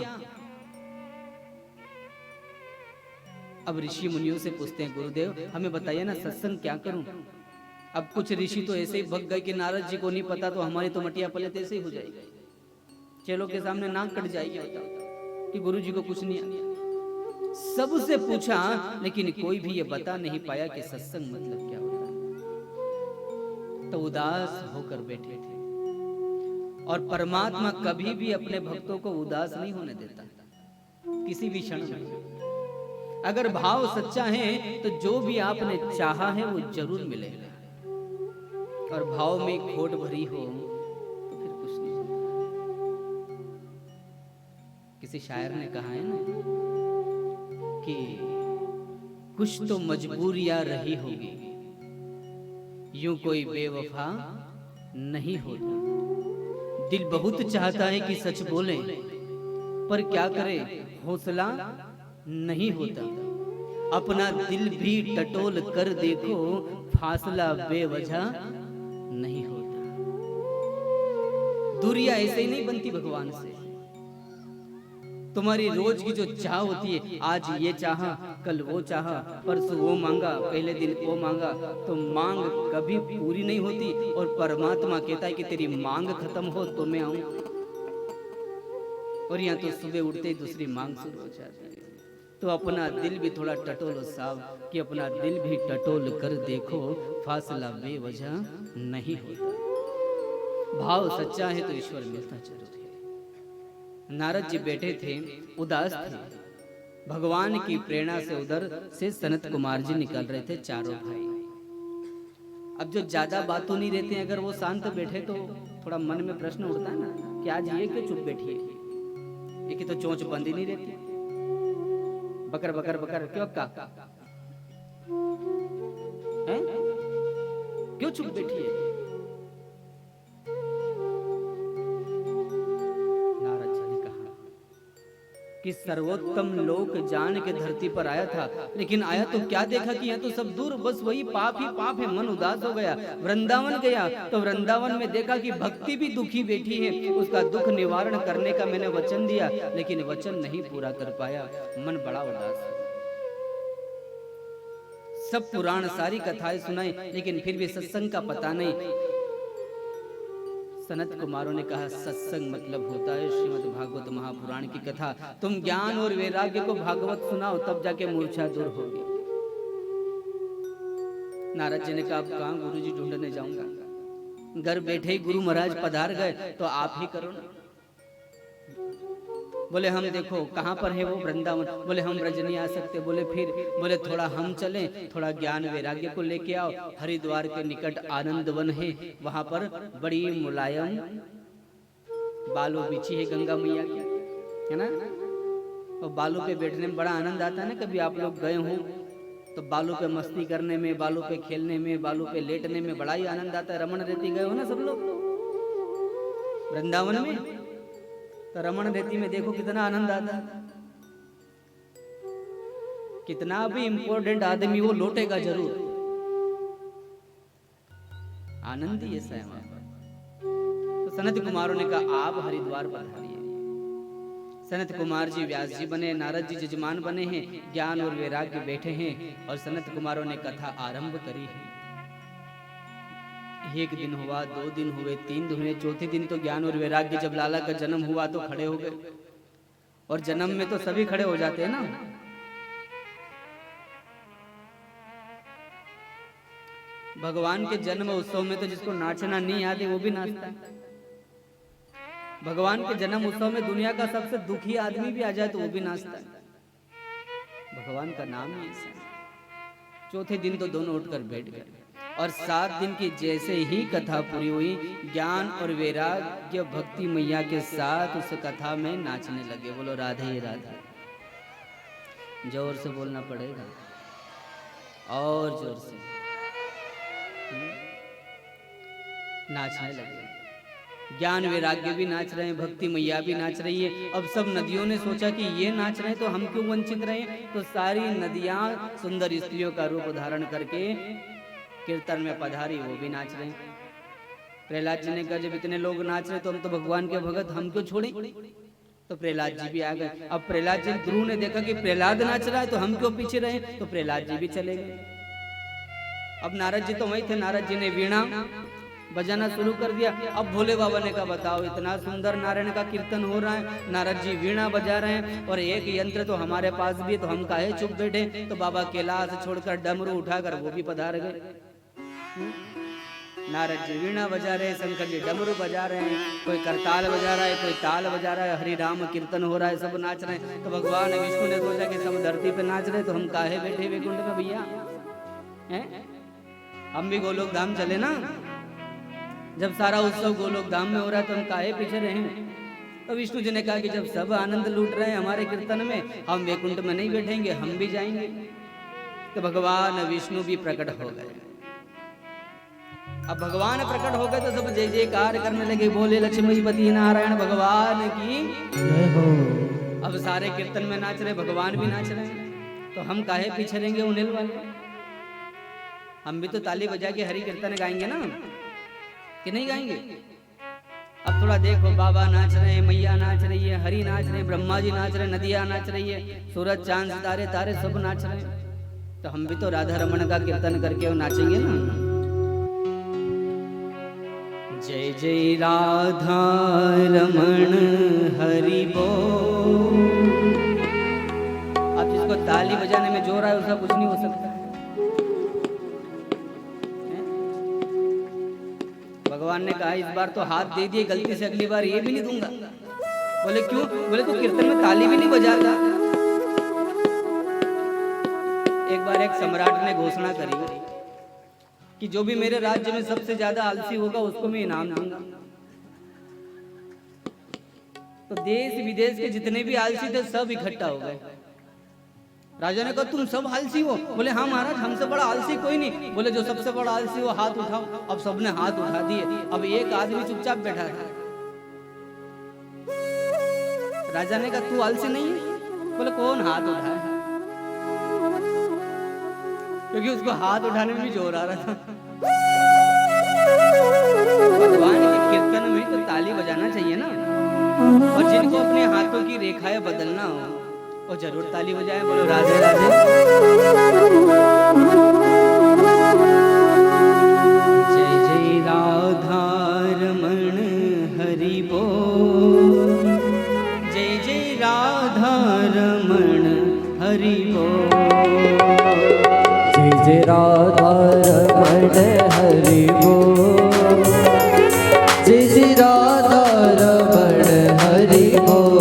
अब ऋषि मुनियों से पूछते हैं, गुरुदेव हमें बताइए ना सत्संग क्या करूं? अब कुछ ऋषि तो ऐसे ही भग गए कि नारद जी को नहीं पता तो हमारी तो मटिया पलट ऐसे ही हो जाएगी, चेलों के सामने नाक कट जाएगी कि गुरु जी को कुछ नहीं आता। सबसे पूछा लेकिन कोई भी ये बता नहीं पाया कि सत्संग मतलब क्या होता है। तो उदास होकर बैठे थे। और परमात्मा कभी भी अपने भक्तों को उदास नहीं होने देता किसी भी क्षण में। अगर भाव सच्चा है तो जो भी आपने चाहा है वो जरूर मिलेगा, और भाव में खोट भरी हो तो फिर कुछ नहीं होता। किसी शायर ने कहा है ना कि कुछ तो मजबूरियां रही होगी, यूं कोई बेवफा नहीं होता। दिल बहुत चाहता है कि सच बोले, पर क्या करे हौसला नहीं होता। अपना दिल भी टटोल कर देखो, फासला बेवजह नहीं होता। दूरियां ऐसे ही नहीं बनती भगवान से। तुम्हारी रोज की जो चाह होती है, आज ये चाहा, कल वो चाहा, परसों वो मांगा, पहले दिन वो मांगा, तो मांग कभी पूरी नहीं होती। और परमात्मा कहता है कि तेरी मांग खत्म हो तो मैं आऊं। और यहाँ तो सुबह उठते ही दूसरी मांग शुरू हो जाती है। तो अपना दिल भी थोड़ा टटोलो साहब, कि अपना दिल भी टटोल कर देखो, फासला बेवजह नहीं होता। भाव सच्चा है तो ईश्वर मिलता जरूर है। नारद जी बैठे थे, उदास थे। भगवान की प्रेरणा से उधर से सनत कुमार जी निकल रहे थे, चारों भाई। अब जो ज्यादा बातों नहीं रहते हैं, अगर वो शांत बैठे तो थोड़ा मन में प्रश्न उठता है ना कि आज ये क्यों चुप बैठी है, ये की तो चोंच बंद ही नहीं रहती, बकर बकर बकर क्यों अक्का है, क्यों चुप बैठी है। नारद जी ने कहा कि सर्वोत्तम लोक जान के धरती पर आया था, लेकिन आया तो क्या देखा कि यहाँ तो सब दूर बस वही पाप ही पाप है। मन उदास हो गया। वृंदावन गया तो वृंदावन में देखा कि भक्ति भी दुखी बैठी है। उसका दुख निवारण करने का मैंने वचन दिया, लेकिन वचन नहीं पूरा कर पाया। मन बड़ा उदास है। सब पुराण सारी कथाएं सुनाई, लेकिन फिर भी सत्संग का पता नहीं। सनत कुमारों ने कहा सत्संग मतलब होता है श्रीमद् भागवत महापुराण की कथा। तुम ज्ञान और वैराग्य को भागवत सुनाओ, तब जाके मूर्छा दूर होगी। नारद जी ने कहा कहाँ गुरु जी ढूंढने जाऊंगा, घर बैठे ही गुरु महाराज पधार गए तो आप ही करो ना। बोले हम देखो कहाँ पर है वो वृंदावन। बोले हम ब्रज नहीं आ सकते। बोले फिर, बोले थोड़ा हम चलें, थोड़ा ज्ञान वैराग्य को लेके आओ। हरिद्वार के निकट आनंद वन है, वहां पर बड़ी मुलायम बालू बिछी है गंगा मैया की, है ना। और बालू पे बैठने में बड़ा आनंद आता है ना। कभी आप लोग गए हो तो बालू पे मस्ती करने में, बालू पे खेलने में, बालू पे लेटने में बड़ा ही आनंद आता है। रमन रेती गए हो ना सब लोग वृंदावन में, तो रमन रेती में देखो कितना आनंद आता है। कितना भी इंपॉर्टेंट आदमी वो लौटेगा जरूर। आनंद ही ऐसा है वहां पर। तो सनत कुमारों ने कहा आप हरिद्वार पधारिए। सनत कुमार जी व्यास जी बने, नारद जी जजमान बने हैं, ज्ञान और वैराग्य बैठे हैं और सनत कुमारों ने कथा आरंभ करी है। एक दिन हुआ, 2 दिन हुए, 3 दिन हुए, चौथे दिन तो ज्ञान और वैराग्य जब लाला का जन्म हुआ तो खड़े हो गए। और जन्म में तो सभी खड़े हो जाते हैं ना। भगवान के जन्म उत्सव में तो जिसको नाचना नहीं आते वो भी नाचता है। भगवान के जन्म उत्सव में दुनिया का सबसे दुखी आदमी भी आ जाए तो वो भी नाचता है। भगवान का नाम ही ऐसा है। चौथे दिन तो दोनों उठकर बैठ गए और 7 दिन की जैसे ही कथा पूरी हुई, ज्ञान और वैराग्य भक्ति मैया के साथ उस कथा में नाचने लगे। बोलो राधे राधे। जोर से बोलना पड़ेगा और जोर से। नाचने लगे। ज्ञान वैराग्य भी नाच रहे हैं, भक्ति मैया भी नाच रही है। अब सब नदियों ने सोचा कि ये नाच रहे हैं तो हम क्यों वंचित रहे। तो सारी नदियां सुंदर स्त्रियों का रूप धारण करके कीर्तन में पधारी, वो भी नाच रहे हैं। प्रहलाद जी ने कहा जब इतने लोग नाच रहे तो हम तो भगवान के भगत, हम क्यों छोड़े। तो प्रहलाद जी भी आ गए। अब प्रहलाद जी, ध्रुव ने देखा कि प्रहलाद नाच रहा है तो हम क्यों पीछे रहे, तो प्रहलाद जी भी चले गए। अब नारद जी तो वही थे। नारद जी ने वीणा बजाना शुरू कर दिया। अब भोले बाबा ने कहा बताओ इतना सुंदर नारायण का कीर्तन हो रहा है, नारद जी वीणा बजा रहे हैं और एक यंत्र तो हमारे पास भी है, तो हम काहे चुप बैठे। तो बाबा कैलाश छोड़कर डमरू उठाकर वो भी पधार गए। नारद जी वीणा बजा रहे हैं, शंकर जी डमरू बजा रहे हैं, कोई करताल बजा रहा है, कोई ताल बजा रहा है, हरि राम कीर्तन हो रहा है, सब नाच रहे हैं। तो भगवान विष्णु ने सोचा कि सब धरती पे नाच रहे तो हम काहे बैठे वैकुंठ में भैया हैं। हम भी गोलोक धाम चले ना। जब सारा उत्सव गोलोक धाम में हो रहा है तो हम काहे पीछे रहे। तो विष्णु जी ने कहा कि जब सब आनंद लूट रहे हैं हमारे कीर्तन में, हम वैकुंठ में नहीं बैठेंगे, हम भी जाएंगे। तो भगवान विष्णु भी प्रकट हो गए। अब भगवान प्रकट हो गए तो सब जय जयकार करने लगे, बोले लक्ष्मीपति नारायण भगवान की जय हो। अब सारे कीर्तन में नाच रहे, भगवान भी नाच रहे हैं, तो हम काहे पीछे रहेंगे उन्हें वाले? हम भी तो ताली बजा के हरि कीर्तन गाएंगे ना, कि नहीं गाएंगे? अब थोड़ा देखो, बाबा नाच रहे हैं, मैया नाच रही है, हरि नाच रहे हैं, ब्रह्मा जी नाच रहे हैं, नदियाँ नाच रही है, सूरज चांद सितारे तारे सब नाच रहे हैं, तो हम भी तो राधा रमन का कीर्तन करके नाचेंगे ना। जय जय राधा रमन हरि बोल। अब जिसको ताली बजाने में जोर है उसका कुछ नहीं हो सकता। भगवान ने कहा इस बार तो हाथ दे दिए गलती से, अगली बार ये भी नहीं दूंगा। बोले क्यों? बोले तो कीर्तन में ताली भी नहीं बजाता। एक बार एक सम्राट ने घोषणा करी कि जो भी मेरे राज्य में सबसे ज्यादा आलसी होगा उसको मैं इनाम दूंगा। तो देश विदेश के जितने भी आलसी थे सब इकट्ठा हो गए। राजा ने कहा तुम सब आलसी हो? बोले हाँ महाराज, हमसे बड़ा आलसी कोई नहीं। बोले जो सबसे बड़ा आलसी हो हाथ उठाओ। अब सबने हाथ उठा दिए। अब एक आदमी चुपचाप बैठा था। राजा ने कहा तू आलसी नहीं है? बोले कौन हाथ उठाए? क्योंकि उसको हाथ उठाने में भी जोर आ रहा था। भगवान के कीर्तन में तो ताली बजाना चाहिए ना, और जिनको अपने हाथों की रेखाएं बदलना हो वो जरूर ताली बजाए। बोलो राधे राधे। जय जय राधा रमण हरि बोल। जय जय राधा रमण हरि बोल। जय जय राधा रमण हरि बोल। जय जय राधा रमण हरि बोल।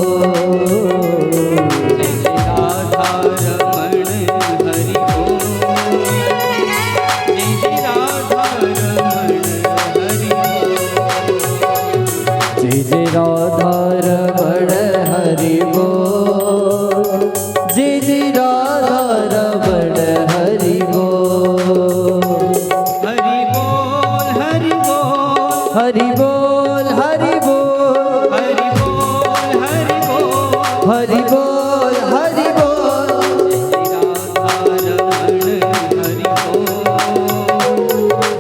जय जय राधा रमण हरि बोल। जय जय राधा रमण हरि बोल। हरि बोल हरि बोल हरि बोल हरि बोल हरि बोल हरि बोल हरि बोल हरि बोल।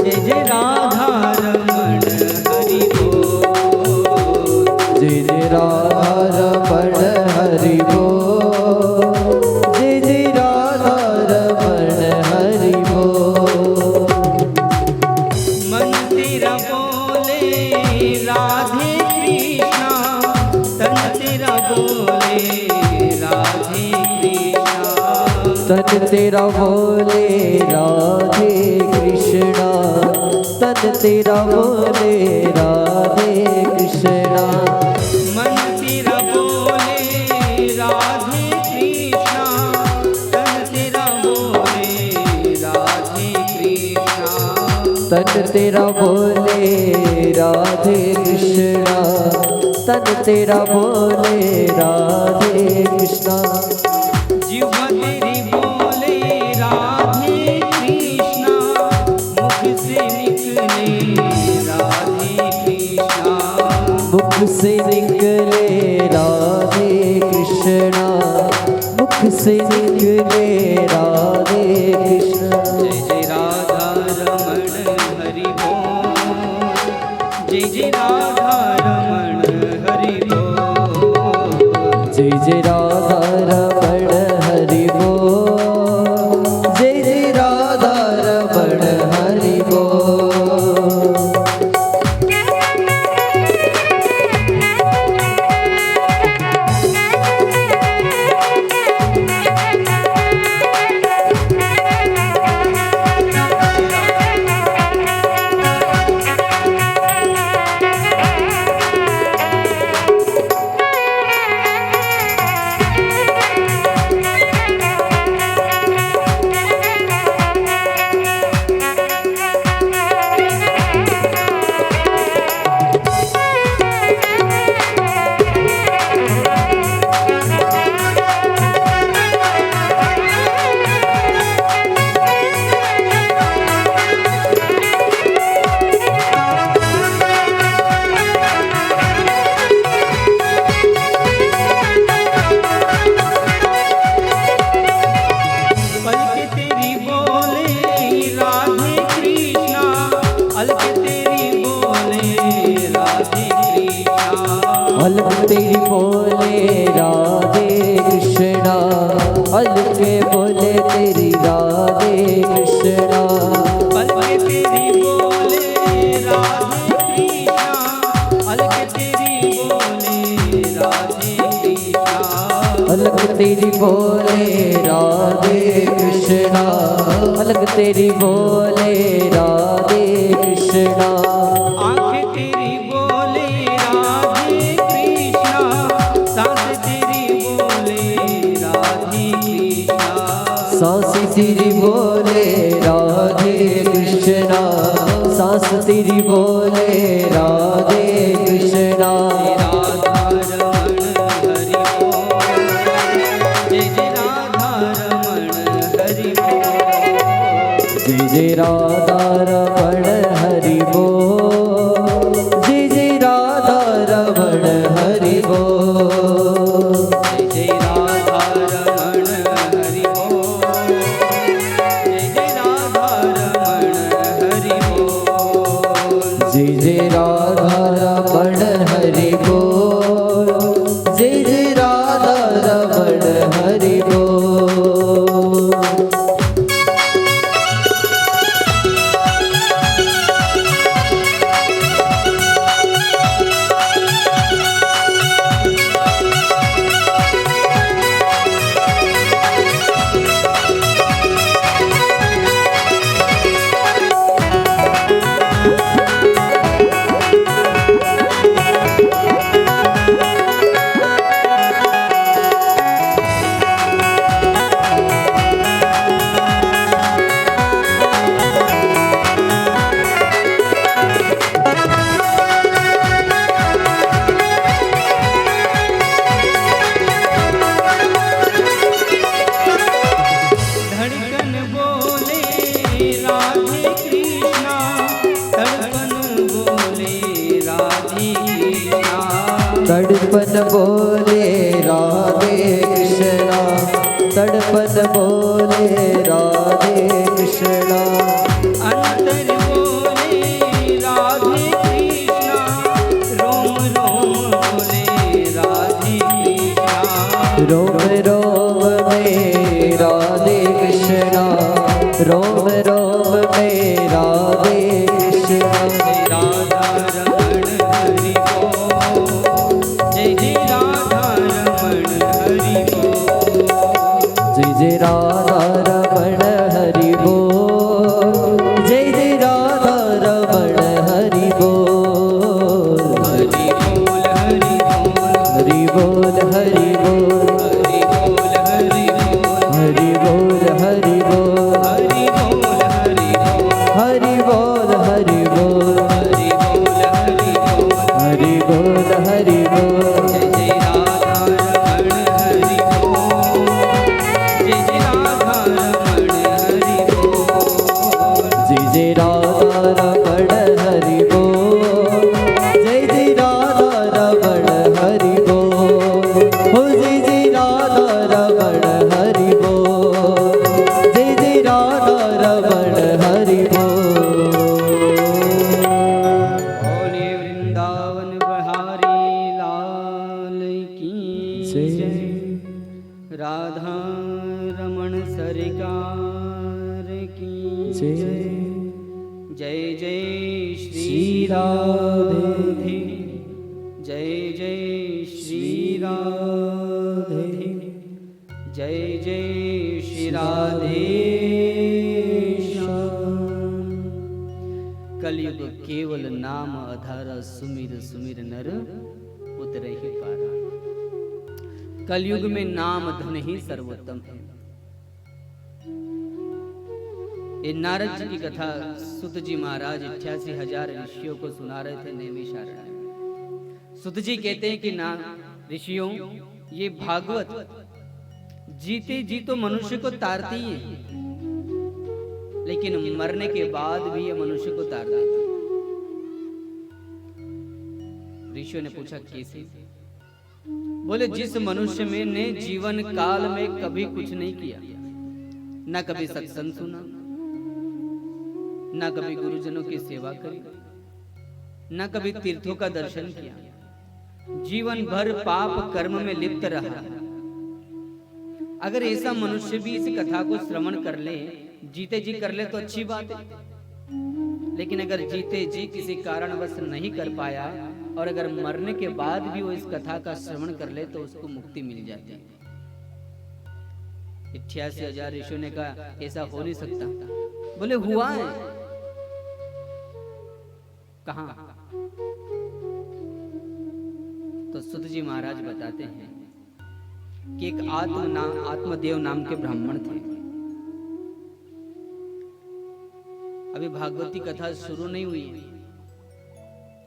जय जय राधा रमण हरि बोल। जय जय राधा रमण हरि बोल। जय जय राधा रमण हरि बोल। मन तेरा बोले राधे कृष्णा, तन तेरा बोले राधे कृष्णा। तन तेरा बोले राधे कृष्णा। तन तेरा बोले राधे कृष्णा। मन तेरा बोले राधे कृष्णा, तन तेरा बोले राधे कृष्णा। तन तेरा बोले राधे कृष्णा। तन तेरा बोले राधे कृष्णा। जिह्वा तेरी बोले राधे कृष्णा, मुख से निकले राधे कृष्णा। मुख से निकले राधे कृष्णा। मुख से निकले राधे कृष्णा। जय जय राधा रमण हरि बोल। जय जय राधा रमण हरि बोल। जय जय राधा रमण अलग तेरी बोले राधे कृष्णा, अलग बोले तेरी राधे कृष्णा, अलग तेरी बोले राधे कृष्णा, अलग तेरी बोले राधे कृष्णा, अलग तेरी बोले राधे कृष्णा, अलग तेरी बोले राधे कृष्णा, आंखें तेरी बोले राधे कृष्णा, सांस तेरी बोले राधे कृष्णा, सांस तेरी बोले राधे कृष्णा, सांस तेरी बोले राधे कृष्णा, राधा रमण हरि बोल, जय जय राधा रमण हरि बोल, जय जय राधा रमण हरि बोल, जय जय राधा रमण हरि बोल, जय जय राधा रमण हरि बोल, जय जय राधा रमण हरि बोल, जय जय राधा रमण हरि बोल, जय जय राधा रमण हरि बोल। धड़कन बोले राधे कृष्णा, धड़कन बोले राधे कृष्णा, तड़पन बोले राधे कृष्णा, तड़पन बोले राधे कृष्णा, अंतर बोले राधे कृष्णा, रोम रोम बोले राधे कृष्णा, रोम रोम में राधे कृष्णा, रोम रोम में राधे कृष्णा, राधा रमण हरि बोल, जय जय राधा रमण हरि बोल, जय जय राधा रमण हरि बोल, जय जय राधा रमण हरि बोल, हरि बोल हरि हरि बोल, बोल हरि बोल, हरि बोल हरि बोल, हरि बोल हरि बोल, हरि बोल हरि बोल, हरि बोल हरि बोल, हरि बोल हरि हरि बोल, बोल हरि बोल, जय जय राधा रमण हरि बोल, जय जय राधा रमण हरि बोल, जय जय राधा रमण हरि बोल, जय जय राधा रमण हरि बोल, हो जय जय राधा रमण हरि बोल, जय जय राधा रमण हरि बोल। बोले वृंदावन बिहारी लाल की जय, राधा रमण सरकार की जय, जय जय श्री राधे, जय जय श्री राधे, जय जय श्री राधे श्याम। कलयुग केवल नाम आधार, सुमिर सुमिर नर उतरे ही पारा। कलयुग में नाम धन ही सर्वोत्तम है। ये नारद जी की कथा सुत जी महाराज 88,000 ऋषियों को सुना रहे थे नैमिषारण्य में। सुत जी कहते हैं कि ना ऋषियों, ये भागवत जीते जी तो मनुष्य को तारती है, लेकिन मरने के बाद भी ये मनुष्य को तार देती है। ऋषियों ने पूछा कैसे? बोले जिस मनुष्य में ने जीवन काल में कभी कुछ नहीं किया, ना कभी सत्संग सुना, ना कभी गुरुजनों की सेवा करी, ना कभी तीर्थों का दर्शन किया, जीवन भर पाप कर्म में लिप्त रहा। अगर ऐसा मनुष्य भी इस कथा को श्रवण कर ले, जीते जी कर ले तो अच्छी बात है, लेकिन अगर जीते जी किसी कारणवश नहीं कर पाया और अगर मरने के बाद भी वो इस कथा का श्रवण कर ले तो उसको मुक्ति मिल जाती है। 88,000 ऋषियों ने कहा ऐसा हो नहीं सकता। बोले हुआ है। कहां? तो सुत जी महाराज बताते हैं कि एक आत्मदेव नाम के ब्राह्मण थे। अभी भागवती कथा शुरू नहीं हुई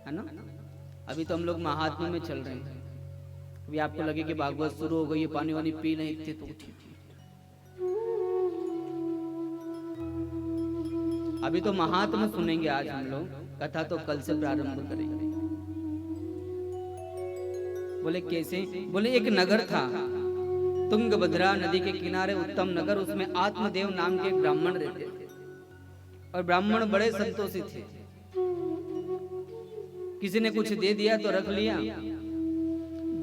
है ना, अभी तो हम लोग महात्मा में चल रहे हैं। अभी आपको लगे कि भागवत शुरू हो गई, पानी वानी पी नहीं थे तो ठीक। अभी तो महात्मा सुनेंगे आज हम लोग, कथा तो कल से प्रारंभ करेंगे। बोले कैसे? बोले एक नगर था, तुंगभद्रा नदी के किनारे उत्तम नगर, उसमें आत्मदेव नाम के ब्राह्मण रहते थे और ब्राह्मण बड़े संतोषी थे। किसी ने कुछ दे दिया तो रख लिया,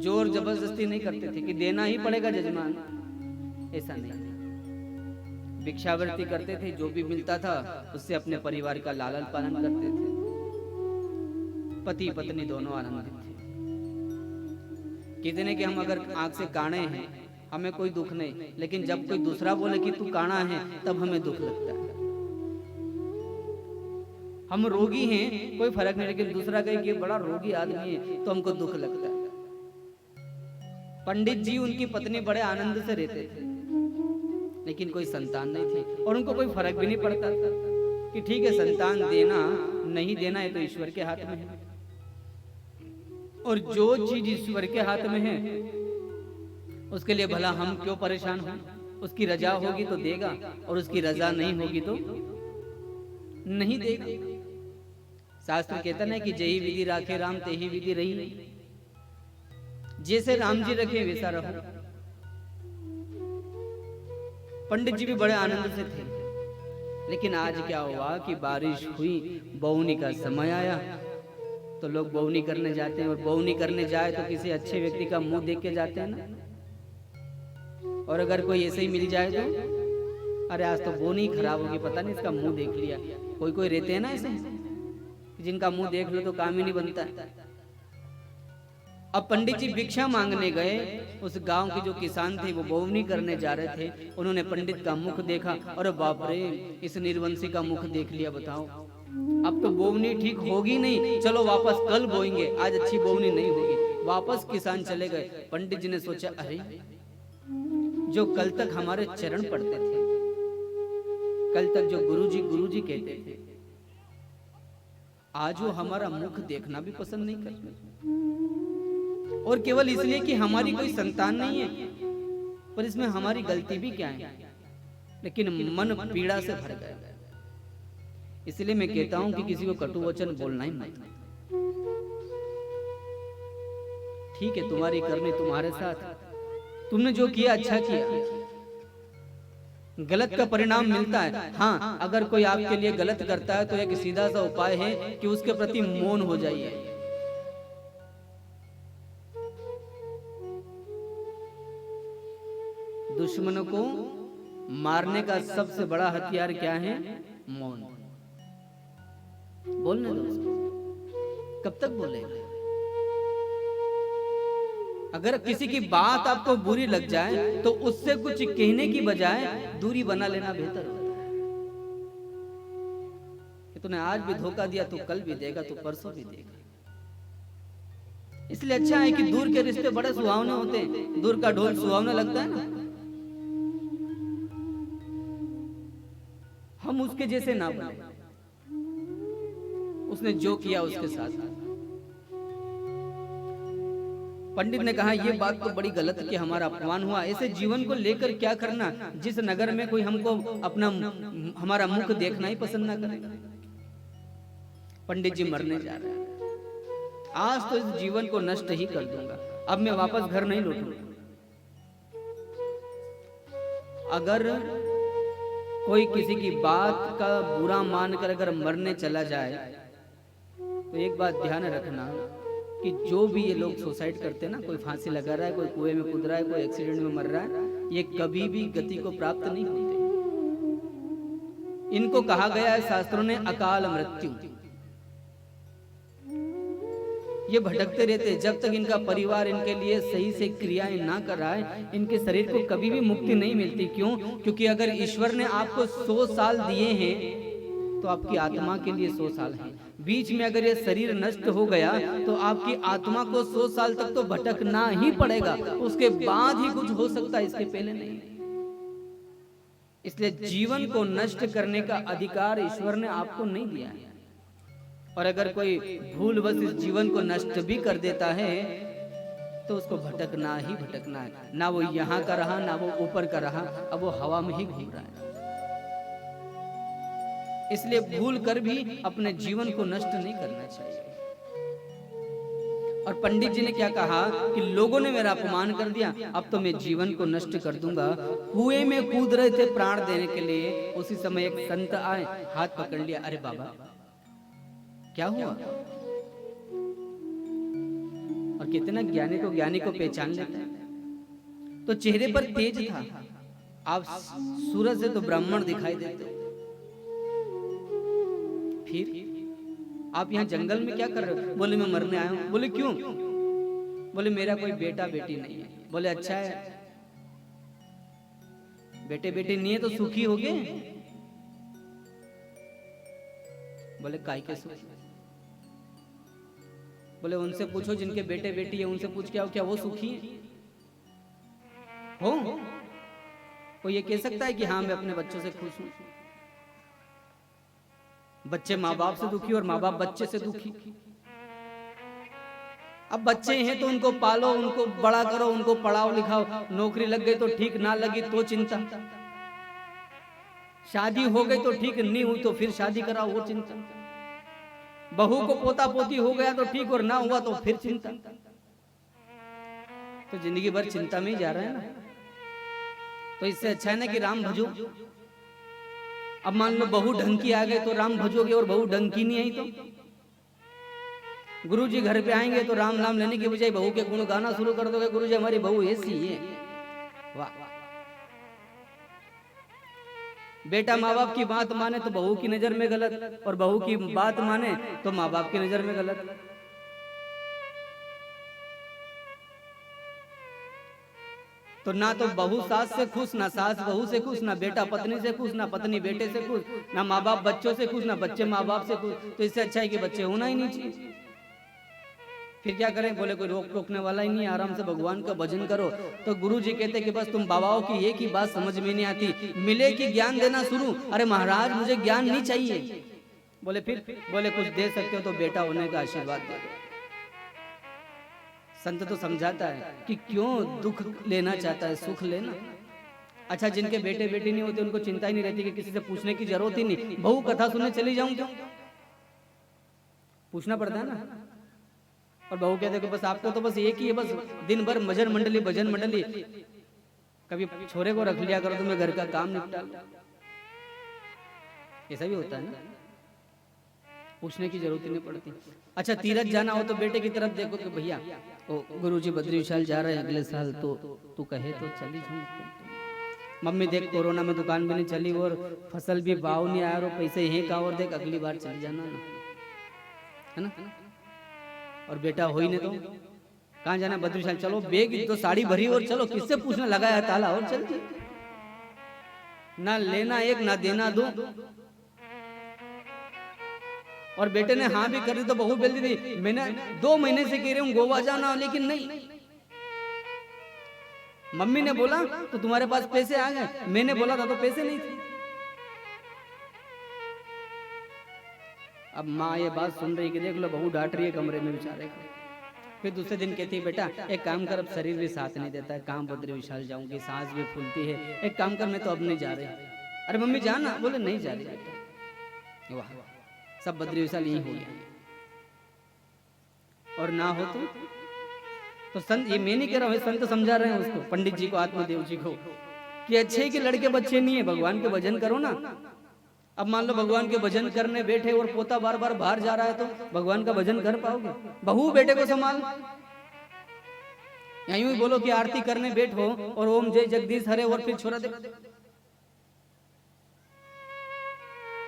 जोर जबरदस्ती नहीं करते थे कि देना ही पड़ेगा जजमान, ऐसा नहीं। भिक्षावृत्ति करते थे, जो भी मिलता था उससे अपने परिवार का लालन पालन करते थे। पति पत्नी दोनों आनंदित थे। कहते हैं कि हम अगर आंख से काणे हैं हमें कोई दुख नहीं, लेकिन जब कोई दूसरा बोले कि तू काना है तब हमें दुख लगता है। हम रोगी हैं कोई फर्क नहीं, लेकिन दूसरा कहे कि बड़ा रोगी आदमी है तो हमको दुख लगता है। पंडित जी उनकी पत्नी बड़े आनंद से रहते थे, लेकिन कोई संतान नहीं थी और उनको कोई फर्क भी नहीं पड़ता था कि ठीक है संतान देना नहीं देना है तो ईश्वर के हाथ में है, और जो चीज ईश्वर के हाथ में है उसके लिए भला हम क्यों परेशान हो। उसकी रजा होगी तो देगा और उसकी रजा नहीं होगी तो नहीं देगा। शास्त्र कहता है कि जही विधि राखे राम तेही विधि रही, जैसे राम जी रखे वैसा रहो। पंडित जी भी बड़े आनंद से थे, लेकिन आज क्या हुआ कि बारिश हुई, बौनी का समय आया तो लोग बौनी करने जाते हैं, और बौनी करने जाए तो किसी अच्छे व्यक्ति का मुंह देख के जाते हैं ना। और अगर कोई ऐसे ही मिल जाए तो अरे आज तो बौनी खराब होगी, पता नहीं इसका मुंह देख लिया। कोई कोई रहते हैं ना ऐसे जिनका मुंह देख लो तो काम ही नहीं बनता है। अब पंडित जी भिक्षा मांगने गए, उस गांव के जो किसान थे वो बौनी करने जा रहे थे, उन्होंने पंडित का मुख देखा और बाप रे इस निर्वंशी का मुख देख लिया। बताओ अब तो बोवनी ठीक होगी नहीं, चलो वापस कल बोएंगे, आज अच्छी बोवनी नहीं होगी। वापस किसान चले गए। पंडित जी ने सोचा अरे जो कल तक हमारे चरण पढ़ते थे, कल तक जो गुरुजी कहते थे, आज वो हमारा मुख देखना भी पसंद नहीं करते, और केवल इसलिए कि हमारी कोई संतान नहीं है। पर इसमें हमारी गलती भी क्या है, लेकिन मन पीड़ा से भर गया। इसलिए मैं कहता हूं कि किसी को कटु वचन बोलना ही मत। ठीक है तुम्हारी करनी तुम्हारे साथ, तुमने जो किया अच्छा किया, गलत का परिणाम मिलता है। हाँ अगर कोई आपके लिए गलत करता है तो एक सीधा सा उपाय है कि उसके प्रति मौन हो जाइए। दुश्मनों को मारने का सबसे बड़ा हथियार क्या है? मौन। बोलने दो उसको, कब तक बोलेगा? अगर किसी की बात आपको बुरी लग जाए तो उससे कुछ कहने की बजाय दूरी बना लेना बेहतर होता है। कि तूने आज भी धोखा दिया तो कल भी देगा, तो परसों भी देगा। इसलिए अच्छा है कि दूर के रिश्ते बड़े सुहावने होते हैं। दूर का ढोल सुहावना लगता है ना, हम उसके जैसे ना बने। उसने जो किया उसके साथ। पंडित ने कहा ये बात तो बड़ी गलत है कि हमारा अपमान हुआ। ऐसे जीवन को लेकर क्या करना जिस नगर में कोई हमको अपना हमारा मुख देखना ही पसंद ना करे। पंडित जी मरने जा रहे हैं। आज तो इस जीवन को नष्ट ही कर दूंगा, अब मैं वापस घर नहीं लौटूंगा। अगर कोई किसी की बात का बुरा मानकर अगर मरने चला जाए तो एक बात ध्यान रखना कि कि जो भी ये लोग सुसाइड करते हैं ना, कोई फांसी लगा रहा है, कोई कुएं में कूद रहा है, कोई एक्सीडेंट में मर रहा है, ये कभी भी गति को प्राप्त नहीं होते। इनको कहा गया है शास्त्रों ने अकाल मृत्यु। ये भटकते रहते हैं जब तक इनका परिवार इनके लिए सही से क्रियाएं ना कर रहा है, इनके शरीर को कभी भी मुक्ति नहीं मिलती। क्यों? क्योंकि अगर ईश्वर ने आपको 100 साल दिए हैं तो आपकी आत्मा के लिए 100 साल है। बीच में अगर ये शरीर नष्ट हो गया तो आपकी आत्मा को 100 साल तक तो भटकना ही पड़ेगा, उसके बाद ही कुछ हो सकता है, इसके पहले नहीं। इसलिए जीवन को नष्ट करने का अधिकार ईश्वर ने आपको नहीं दिया है। और अगर कोई भूलवश इस जीवन को नष्ट भी कर देता है तो उसको भटकना ही भटकना है। ना वो यहाँ का रहा, ना वो ऊपर का रहा, अब वो हवा में ही घूम रहा है। इसलिए भूल कर भी अपने जीवन को नष्ट नहीं करना चाहिए। और पंडित जी ने क्या कहा कि लोगों ने मेरा अपमान कर दिया, अब तो मैं जीवन को नष्ट कर दूंगा। कुएं में कूद रहे थे प्राण देने के लिए, उसी समय एक संत आए, हाथ पकड़ लिया। अरे बाबा क्या हुआ? और कितना ज्ञानी को पहचान लेता है। तो चेहरे पर तेज था, आप सूरज से तो ब्राह्मण दिखाई देते। फिर आप यहाँ जंगल में क्या कर रहे हो? बोले मैं मरने आया हूं। बोले क्यों? बोले मेरा कोई बेटा बेटी नहीं है। बोले अच्छा है, बेटे बेटी नहीं है तो सुखी हो गए? बोले काय के सुख? बोले उनसे पूछो जिनके बेटे बेटी है, उनसे पूछ के आओ क्या वो सुखी हो? कोई ये कह सकता है कि हाँ मैं अपने बच्चों से खुश हूं? बच्चे माँ बाप से दुखी और माँ बाप बच्चे से दुखी। अब बच्चे हैं तो उनको पालो, उनको बड़ा करो, उनको पढ़ाओ लिखाओ, नौकरी लग गई तो ठीक, ना लगी तो चिंता, शादी हो गई तो ठीक, नहीं हुई तो फिर शादी कराओ वो चिंता, बहू को पोता पोती हो गया तो ठीक और ना हुआ तो फिर चिंता। तो जिंदगी भर चिंता में ही जा रहे हैं ना। तो इससे अच्छा है ना कि राम भजो। अब मान लो बहू ढंग की आ गए तो राम भजोगे, और बहू ढंग की नहीं आई तो गुरुजी घर पे आएंगे तो राम नाम लेने की बजाय बहू के गुण गाना शुरू कर दोगे। गुरुजी हमारी बहू ऐसी है, वाह। बेटा माँ बाप की बात माने तो बहू की नजर में गलत, और बहू की बात माने तो माँ बाप की नजर में गलत। तो ना तो बहू सास से खुश, ना सास बहू से खुश, ना बेटा पत्नी से खुश, ना पत्नी बेटे से खुश, ना माँ बाप बच्चों से खुश, ना बच्चे माँ बाप से खुश। तो इससे अच्छा है कि बच्चे होना ही नहीं चाहिए। फिर क्या करें? बोले कोई रोक टोकने वाला ही नहीं, आराम से भगवान का भजन करो। तो गुरु जी कहते कि बस तुम बाबाओं की एक ही बात समझ में नहीं आती, मिले कि ज्ञान देना शुरू। अरे महाराज मुझे ज्ञान नहीं चाहिए। बोले फिर? बोले कुछ दे सकते हो तो बेटा होने का आशीर्वाद दे दो। संत तो समझाता है कि क्यों दुख लेना चाहता है, सुख लेना। अच्छा जिनके बेटे बेटी नहीं होते उनको चिंता ही नहीं रहती कि किसी से पूछने की जरूरत ही नहीं। बहू कथा सुनने चली जाऊं क्यों? पूछना पड़ता है ना। और बहू कहते कि बस आपको तो बस एक ही है, बस दिन भर भजन मंडली भजन मंडली, कभी छोरे को रख लिया करो तो मैं घर का काम निपटा। ऐसा भी होता है ना, पूछने की जरूरत ही नहीं पड़ती। अच्छा तीरथ जाना हो तो बेटे की तरफ देखो कि भैया गुरुजी बद्री विशाल जा रहे हैं अगले साल, तो तू कहे तो चली जाऊं। मम्मी देख कोरोना में दुकान भी नहीं चली और फसल भी भाव नहीं आया और पैसे हैं का, और देख अगली बार चली जाना ना, है ना। और बेटा हो ही नहीं तो कहाँ जाना? बद्री विशाल चलो, बेग तो साड़ी भरी और चलो, किससे पूछना, लगाया ताला और चल। ना लेना एक ना देना दो। और बेटे ने हाँ भी कर दी तो बहू बोल दी थी मैंने 2 महीने से कह रही हूँ गोवा जाना, लेकिन नहीं। मम्मी ने बोला तो तुम्हारे पास पैसे आ गए, मैंने बोला था तो पैसे नहीं थे। अब माँ ये बात सुन रही कि देख लो बहू डांट रही है कमरे में बेचारे को। फिर दूसरे दिन कहती है बेटा एक काम कर, अब शरीर भी साथ नहीं देता है, काम बद्री विशाल जाऊंगी, सांस भी फूलती है, एक काम कर मैं तो अब नहीं जा रही। अरे मम्मी जाना। बोले नहीं जा रही बेटा। वाह, सब बद्री विशाल यही हो गया। और ना हो तो संत, ये मैं नहीं कह रहा हूँ, संत समझा रहे हैं उसको, पंडित जी को, आत्मदेव जी को, कि अच्छे कि लड़के बच्चे नहीं है, भगवान के भजन करो ना। अब मान लो भगवान के भजन करने बैठे और पोता बार बार बाहर जा रहा है, तो भगवान का भजन कर पाओगे? बहू बेटे को संभाल। यहीं भी बोलो कि आरती करने बैठो और ओम जय जगदीश हरे और फिर छोड़ा दे।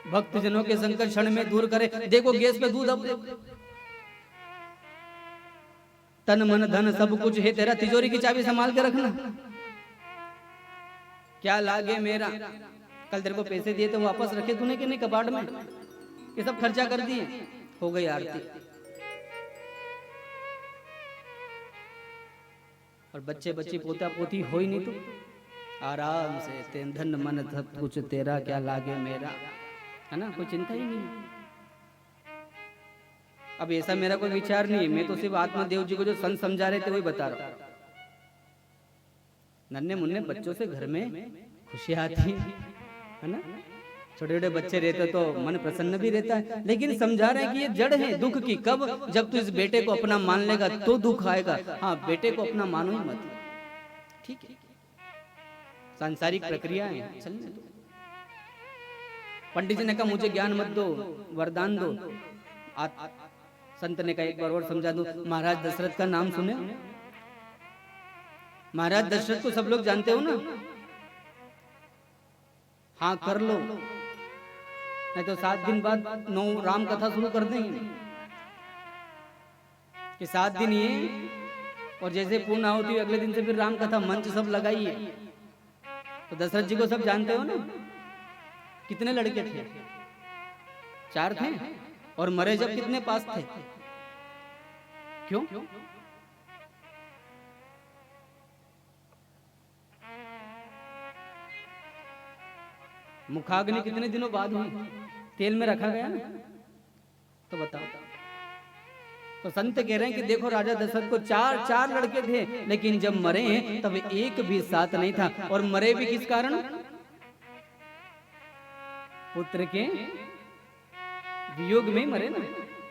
भक्त जनों के संकट क्षण में दूर करे। देखो गैस पे दूध, अब तन मन धन सब कुछ है तेरा, तिजोरी की चाबी संभाल के रखना। क्या लागे मेरा, कल तेरे को पैसे दिए तो वापस रखे तूने कि नहीं कबाड़ में? ये सब खर्चा कर दिए। हो गई आरती। और बच्चे बच्ची पोता पोती हो ही नहीं तो आराम से तेन धन मन सब कुछ तेरा, क्या लागे मेरा, है ना? कोई चिंता ही नहीं। अब ऐसा मेरा कोई विचार नहीं है, मैं तो सिर्फ आत्मदेव जी को जो संत समझा रहे थे वही बता रहा हूं। नन्हे मुन्ने बच्चों से घर में खुशी आती है ना? छोटे छोटे बच्चे रहते तो मन प्रसन्न भी रहता है, लेकिन समझा रहे हैं कि ये जड़ है दुख की। कब? जब तू इस बेटे को अपना मान लेगा तो दुख आएगा। हाँ, बेटे को अपना मानो ही मत, ठीक है? सांसारिक प्रक्रिया है, चलने दो। पंडित जी ने कहा मुझे ज्ञान मत दो, वरदान दो। संत ने कहा एक बार और समझा दो। महाराज दशरथ का नाम सुने? महाराज दशरथ को सब लोग जानते हो ना? हाँ कर लो, नहीं तो 7 दिन बाद 9 राम कथा शुरू कर देंगे कि 7 दिन ये, और जैसे पूर्ण होती है अगले दिन से फिर राम कथा मंच सब लगाइए। तो दशरथ जी को सब जानते हो ना? कितने लड़के थे? 4 थे, और मरे जब कितने पास थे? क्यों? मुखाग्नि कितने दिनों बाद हुई? तेल में रखा गया ना? तो बताओ। तो संत कह रहे हैं कि देखो राजा दशरथ को 4 लड़के थे, लेकिन जब मरे हैं तब एक भी साथ नहीं था। और मरे भी किस कारण? पुत्र के वियोग में मरे ना।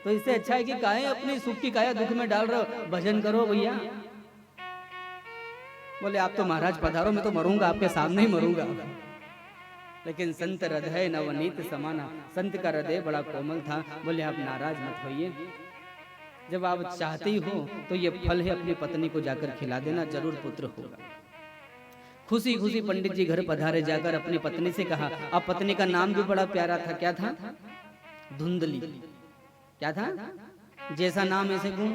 तो इससे अच्छा है कि काहे अपनी सुख की काया दुख में डाल रहे हो, भजन करो भैया। बोले आप तो महाराज पधारो, मैं तो मरूंगा, आपके सामने ही मरूंगा। लेकिन संत हृदय नवनीत समाना, संत का हृदय बड़ा कोमल था। बोले आप नाराज मत होइए, जब आप चाहते ही हो तो ये फल है, अपनी पत्नी को जाकर खिला देना, जरूर पुत्र होगा। खुशी खुशी पंडित जी घर पधारे, जाकर अपनी पत्नी से कहा। अब पत्नी का नाम भी बड़ा प्यारा था। क्या था? धुंधली। क्या था? जैसा नाम ऐसे गुण।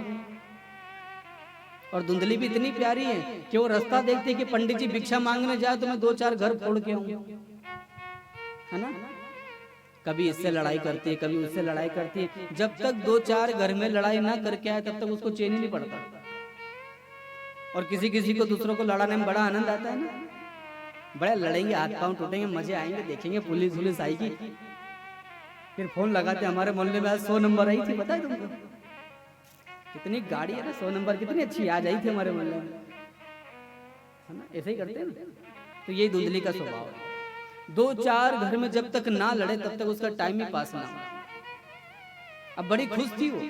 और धुंधली भी इतनी प्यारी है कि वो रास्ता देखते कि पंडित जी भिक्षा मांगने जाए तो मैं 2-4 घर फोड़ के आऊं, है ना? कभी इससे लड़ाई करती है, कभी उससे लड़ाई करती है। जब तक 2-4 घर में लड़ाई ना करके आए तब तक उसको चैन ही नहीं पड़ता। और किसी किसी को दूसरों को लड़ाने में बड़ा आनंद आता है ना? बड़ा लड़ेंगे, हाथ पांव टूटेंगे, मजे आएंगे, देखेंगे पुलिस आएगी, फिर फोन लगाते हमारे मोहल्ले में आज 100 नंबर आई थी, पता है तुमको? कितनी गाड़ी है ना, 100 नंबर कितनी अच्छी आज आई थी हमारे मोहल्ले में, है ना? ऐसे ही करते हैं ना। तो यही धुंधली का स्वभाव है। 2-4 घर में जब तक ना लड़े तब तक उसका टाइम ही पास ना हो। अब बड़ी खुश थी वो।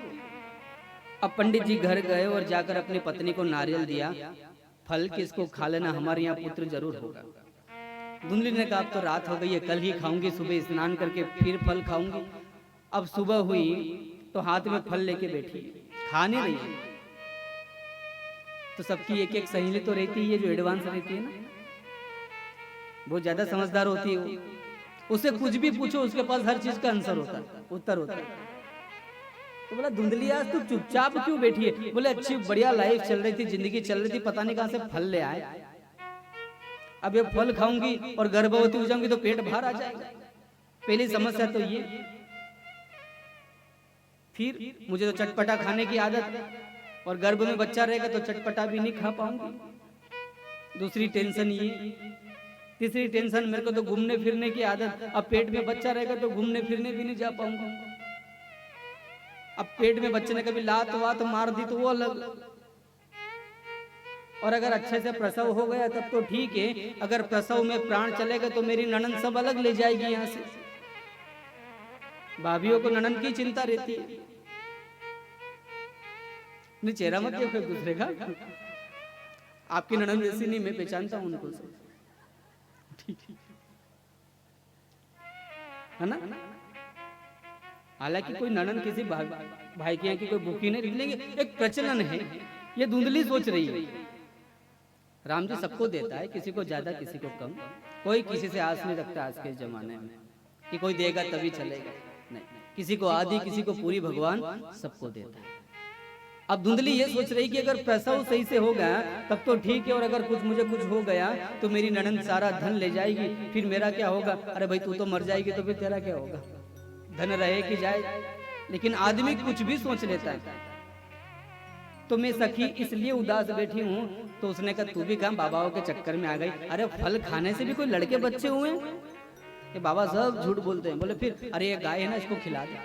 अब पंडित जी घर गए और जाकर अपनी पत्नी को नारियल दिया, फल किसको खा लेना, हमारे यहाँ पुत्र जरूर होगा। धुंधली ने कहा अब तो रात हो गई है, कल ही खाऊंगी, सुबह स्नान करके फिर फल खाऊंगी। अब सुबह हुई तो हाथ में फल लेके बैठी, खा नहीं रही है। तो सबकी एक एक सहेली तो रहती है जो एडवांस रहती है ना, बहुत ज्यादा समझदार होती है। उससे कुछ भी पूछो उसके पास हर चीज का आंसर होता है, उत्तर होता है। तो बोला धुंधली आज तू चुपचाप क्यों बैठी है? बोले अच्छी बढ़िया लाइफ चल रही थी, जिंदगी चल रही थी, पता नहीं कहां से फल ले आए। अब ये फल खाऊंगी और गर्भवती हो जाऊंगी तो पेट बाहर आ जाएगा, पहली समस्या तो ये। फिर मुझे तो चटपटा खाने की आदत है, और गर्भ में बच्चा रहेगा तो चटपटा भी नहीं खा पाऊंगी, दूसरी टेंशन ये। तीसरी टेंशन मेरे को तो घूमने फिरने की आदत, अब पेट में बच्चा रहेगा तो घूमने फिरने भी नहीं जा पाऊंगा। अब पेट में बच्चे ने कभी लात वात मार दी तो वो अलग। और अगर अच्छे से प्रसव हो गया तब तो ठीक है, अगर प्रसव में प्राण चलेगा तो मेरी ननद सब अलग ले जाएगी यहाँ से। भाभियों को ननद की चिंता रहती है। नहीं, चेहरा मत देखो एक दूसरे का, आपकी ननद जैसी नहीं, मैं पहचानता हूं उनको। ठीक, है ना। हालांकि कोई ननद किसी भाई के यहाँ की कोई भूखी नहीं, लेकिन एक प्रचलन है, ये धुंधली सोच रही है। राम जी सबको देता है, किसी को ज्यादा किसी को कम, कोई किसी से आस नहीं रखता आज के जमाने में कि कोई देगा तभी चलेगा, नहीं, किसी को आधी किसी को पूरी, भगवान सबको देता है। अब धुंधली ये सोच रही कि अगर प्रसव सही से हो गया तब तो ठीक है, और अगर मुझे कुछ हो गया तो मेरी ननद सारा धन ले जाएगी, फिर मेरा क्या होगा। अरे भाई तू तो मर जाएगी तो फिर तेरा क्या होगा, धन रहे कि जाए। लेकिन आदमी कुछ भी सोच लेता है। तो मैं सखी इसलिए उदास बैठी हूँ, तो उसने कहा तू भी कहा बाबाओं के चक्कर में आ गई। अरे फल खाने से भी कोई लड़के बच्चे हुए ये बाबा सब झूठ बोलते हैं। बोले फिर अरे ये गाय है ना, इसको खिला दे।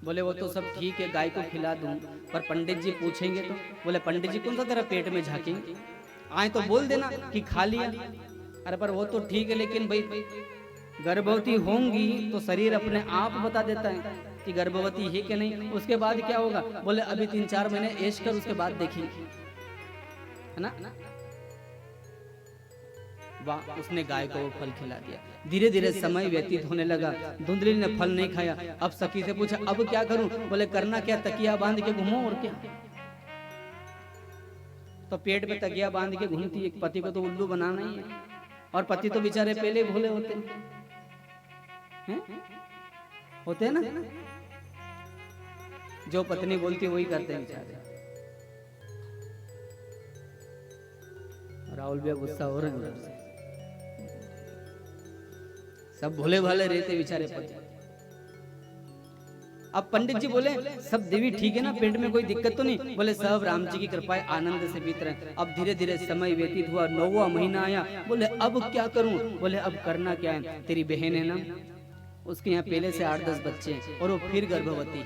बोले वो तो सब ठीक है, गाय को खिला दूं, पर पंडित जी पूछेंगे तो। बोले पंडित जी कौन सा तेरा पेट में झांकेंगे, आए तो बोल देना कि खा लिया। अरे पर वो तो ठीक है, लेकिन भाई गर्भवती होंगी तो शरीर अपने आप बता देता है कि गर्भवती है कि नहीं, उसके बाद क्या होगा। बोले अभी 3-4 महीने ऐश कर, उसके बाद देखेंगे, है ना। वाह, उसने गाय को फल खिला दिया। धीरे धीरे समय व्यतीत होने लगा, धुंधली ने फल नहीं खाया। अब सखी से पूछा अब क्या करूं। बोले करना क्या, तकिया बांध के घूमो, और क्या। तो पेट पे तकिया बांध के घूमती। एक पति को तो उल्लू बनाना ही है, और पति तो बेचारे पहले भोले होते हैं, होते हैं ना, जो पत्नी बोलती है वही करते हैं बेचारे। राहुल भैया गुस्सा हो रहे हैं उधर से, सब भोले भाले रहते बेचारे पति। अब पंडित जी बोले सब देवी ठीक है ना, पेट में कोई दिक्कत तो नहीं। बोले सब राम जी की कृपा है, आनंद से बीत रहे। अब धीरे धीरे समय व्यतीत हुआ, 9वां महीना आया। बोले अब क्या करूं। बोले अब करना क्या है, तेरी बहन है ना, उसके यहाँ पहले से 8-10 बच्चे हैं, और वो फिर गर्भवती है।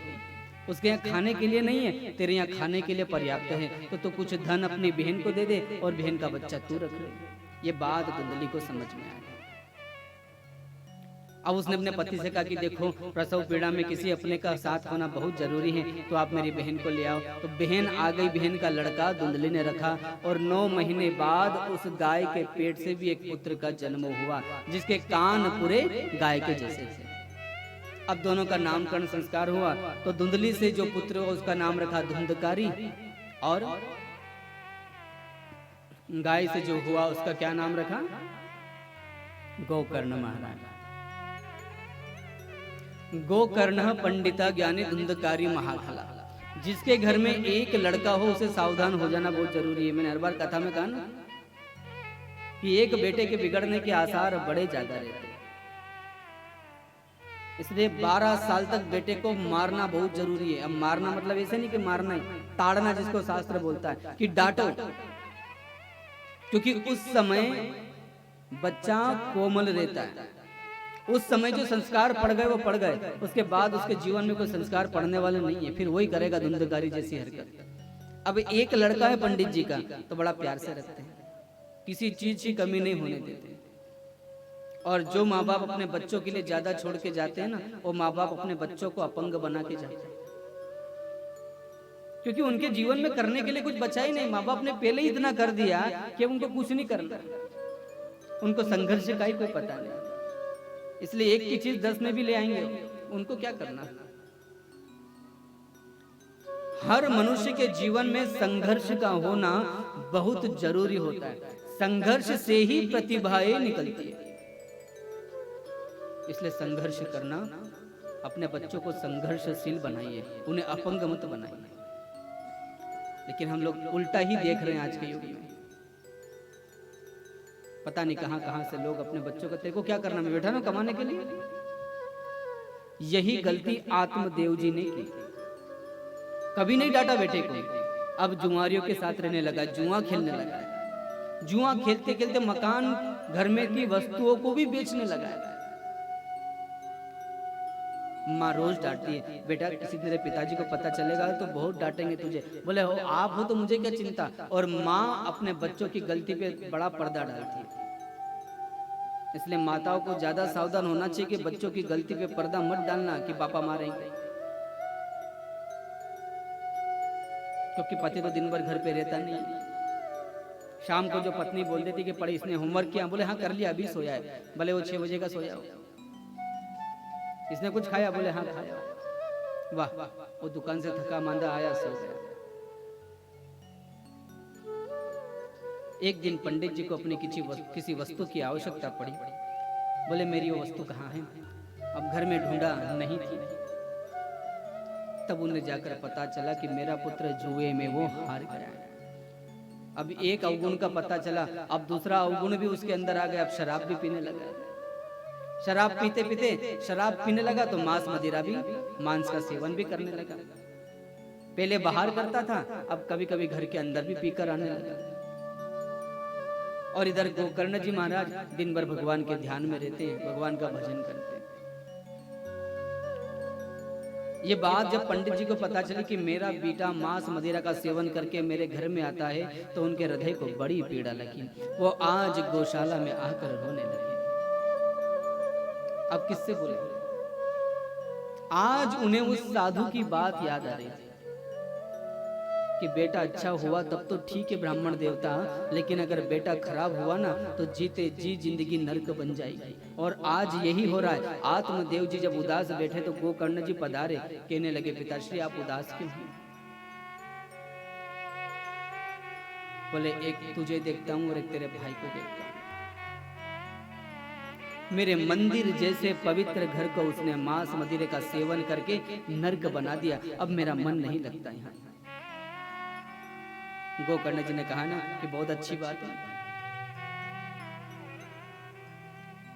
उसके यहाँ खाने के लिए नहीं है, तेरे यहाँ खाने के लिए पर्याप्त है, तो तू कुछ धन अपनी बहन को दे दे, और बहन का बच्चा तू रख ले। ये बात धुंधली को समझ में आया। अब उसने अपने पति से कहा कि देखो प्रसव पीड़ा में किसी अपने का साथ होना बहुत जरूरी है, तो आप मेरी बहन को ले आओ। तो बहन आ गई, बहन का लड़का धुंधली ने रखा, और 9 महीने बाद उस गाय के पेट से भी एक पुत्र का जन्म हुआ, जिसके कान पूरे गाय के जैसे थे। अब दोनों का नामकरण संस्कार हुआ, तो धुंधली से जो पुत्र हुआ उसका नाम रखा धुंधकारी, और गाय से जो हुआ उसका क्या नाम रखा, गोकर्ण महाराज। गोकर्ण पंडिता ज्ञानी धुंधकारी महाखला। जिसके घर में एक लड़का हो उसे सावधान हो जाना बहुत जरूरी है। मैंने हर बार कथा में कहा ना कि एक बेटे के बिगड़ने के आसार बड़े ज्यादा रहते हैं, इसलिए 12 साल तक बेटे को मारना बहुत जरूरी है। अब मारना मतलब ऐसे नहीं कि मारना ही, ताड़ना जिसको शास्त्र बोलता है कि डांटो, क्योंकि उस समय बच्चा कोमल रहता है। उस समय जो संस्कार पड़ गए वो पड़ गए, उसके बाद उसके जीवन में कोई संस्कार पड़ने वाले नहीं है, फिर वही करेगा धुंधकारी जैसी हरकत। अब एक लड़का है पंडित जी का, तो बड़ा प्यार से रखते हैं, किसी चीज की कमी नहीं होने देते। और जो माँ बाप अपने बच्चों के लिए ज्यादा छोड़ के जाते हैं ना, वो माँ बाप अपने बच्चों को अपंग बना के जाते हैं, क्योंकि उनके जीवन में करने के लिए कुछ बचा ही नहीं। माँ बाप ने पहले ही इतना कर दिया कि उनको कुछ नहीं करना, उनको संघर्ष का ही कोई पता नहीं। इसलिए एक की चीज 10 में भी ले आएंगे, उनको क्या करना। हर मनुष्य के जीवन में संघर्ष का होना बहुत जरूरी होता है। संघर्ष से ही प्रतिभाएं निकलती है। इसलिए संघर्ष करना, अपने बच्चों को संघर्षशील बनाइए, उन्हें अपंग मत बनाइए। लेकिन हम लोग उल्टा ही देख रहे हैं आज के युग में। पता नहीं कहां कहां से लोग अपने बच्चों को, तेरे को क्या करना, मैं बैठा ना कमाने के लिए। यही गलती आत्मदेव जी ने की, कभी नहीं डांटा बेटे को। अब जुआरियों के साथ रहने लगा, जुआ खेलने लगा, जुआ खेलते खेलते मकान घर में की वस्तुओं को भी बेचने लगा। माँ रोज डांटती है, बेटा किसी तेरे पिताजी को पता चलेगा तो बहुत डांटेंगे तुझे। बोले हो आप हो तो मुझे क्या चिंता। और माँ अपने बच्चों की गलती पे बड़ा पर्दा डालती है। इसलिए माताओं को ज्यादा सावधान होना चाहिए कि बच्चों की गलती पे पर्दा मत डालना कि पापा मारेंगे, क्योंकि पति तो दिन भर घर पे रहता नहीं, शाम को जो पत्नी बोल देती कि पढ़ी, इसने होमवर्क किया, बोले हाँ कर लिया, अभी सोया है, भले वो 6 बजे का सोया हो। इसने कुछ खाया, बोले हाँ खाया। वाह, वो दुकान से थका मांदा आया, सो गया। एक दिन पंडित जी को अपनी किसी वस्तु की आवश्यकता पड़ी। बोले मेरी वो वस्तु कहाँ है? अब घर में ढूंढा, नहीं थी। तब उन्हें जाकर पता चला कि मेरा पुत्र जुए में वो हार गया है। अब एक अवगुण का पता चला, अब दूसरा अवगुण भी उसके अंदर आ गया। अब शराब भी पीने लगा। शराब पीते पीते शराब पीने लगा तो मांस मदिरा भी, मांस का सेवन भी करने लगा। पहले बाहर करता था, अब कभी कभी घर के अंदर भी पीकर आने लगा। और इधर गोकर्ण जी महाराज दिन भर भगवान के ध्यान में रहते हैं, भगवान का भजन करते हैं। ये बात जब पंडित जी को पता चली कि मेरा बेटा मांस मदिरा का सेवन करके मेरे घर में आता है, तो उनके हृदय को बड़ी पीड़ा लगी। वो आज गौशाला में आकर रोने लगे। अब किससे बोले? आज उन्हें उस साधु की बात याद आ रही थी कि बेटा अच्छा हुआ तब तो ठीक है ब्राह्मण देवता, लेकिन अगर बेटा खराब हुआ ना तो जीते जी जिंदगी नरक बन जाएगी। और आज यही हो रहा है। आत्मदेव जी जब उदास बैठे तो गोकर्ण जी पधारे, कहने लगे पिताश्री आप उदास क्यों हैं? बोले एक तुझे देखता हूं और एक तेरे भाई को देखता हूं। मेरे मंदिर जैसे पवित्र घर को उसने मांस मदिरे का सेवन करके नरक बना दिया। अब मेरा मन नहीं लगता यहाँ। गोकर्ण जी ने कहा ना कि बहुत अच्छी बात है।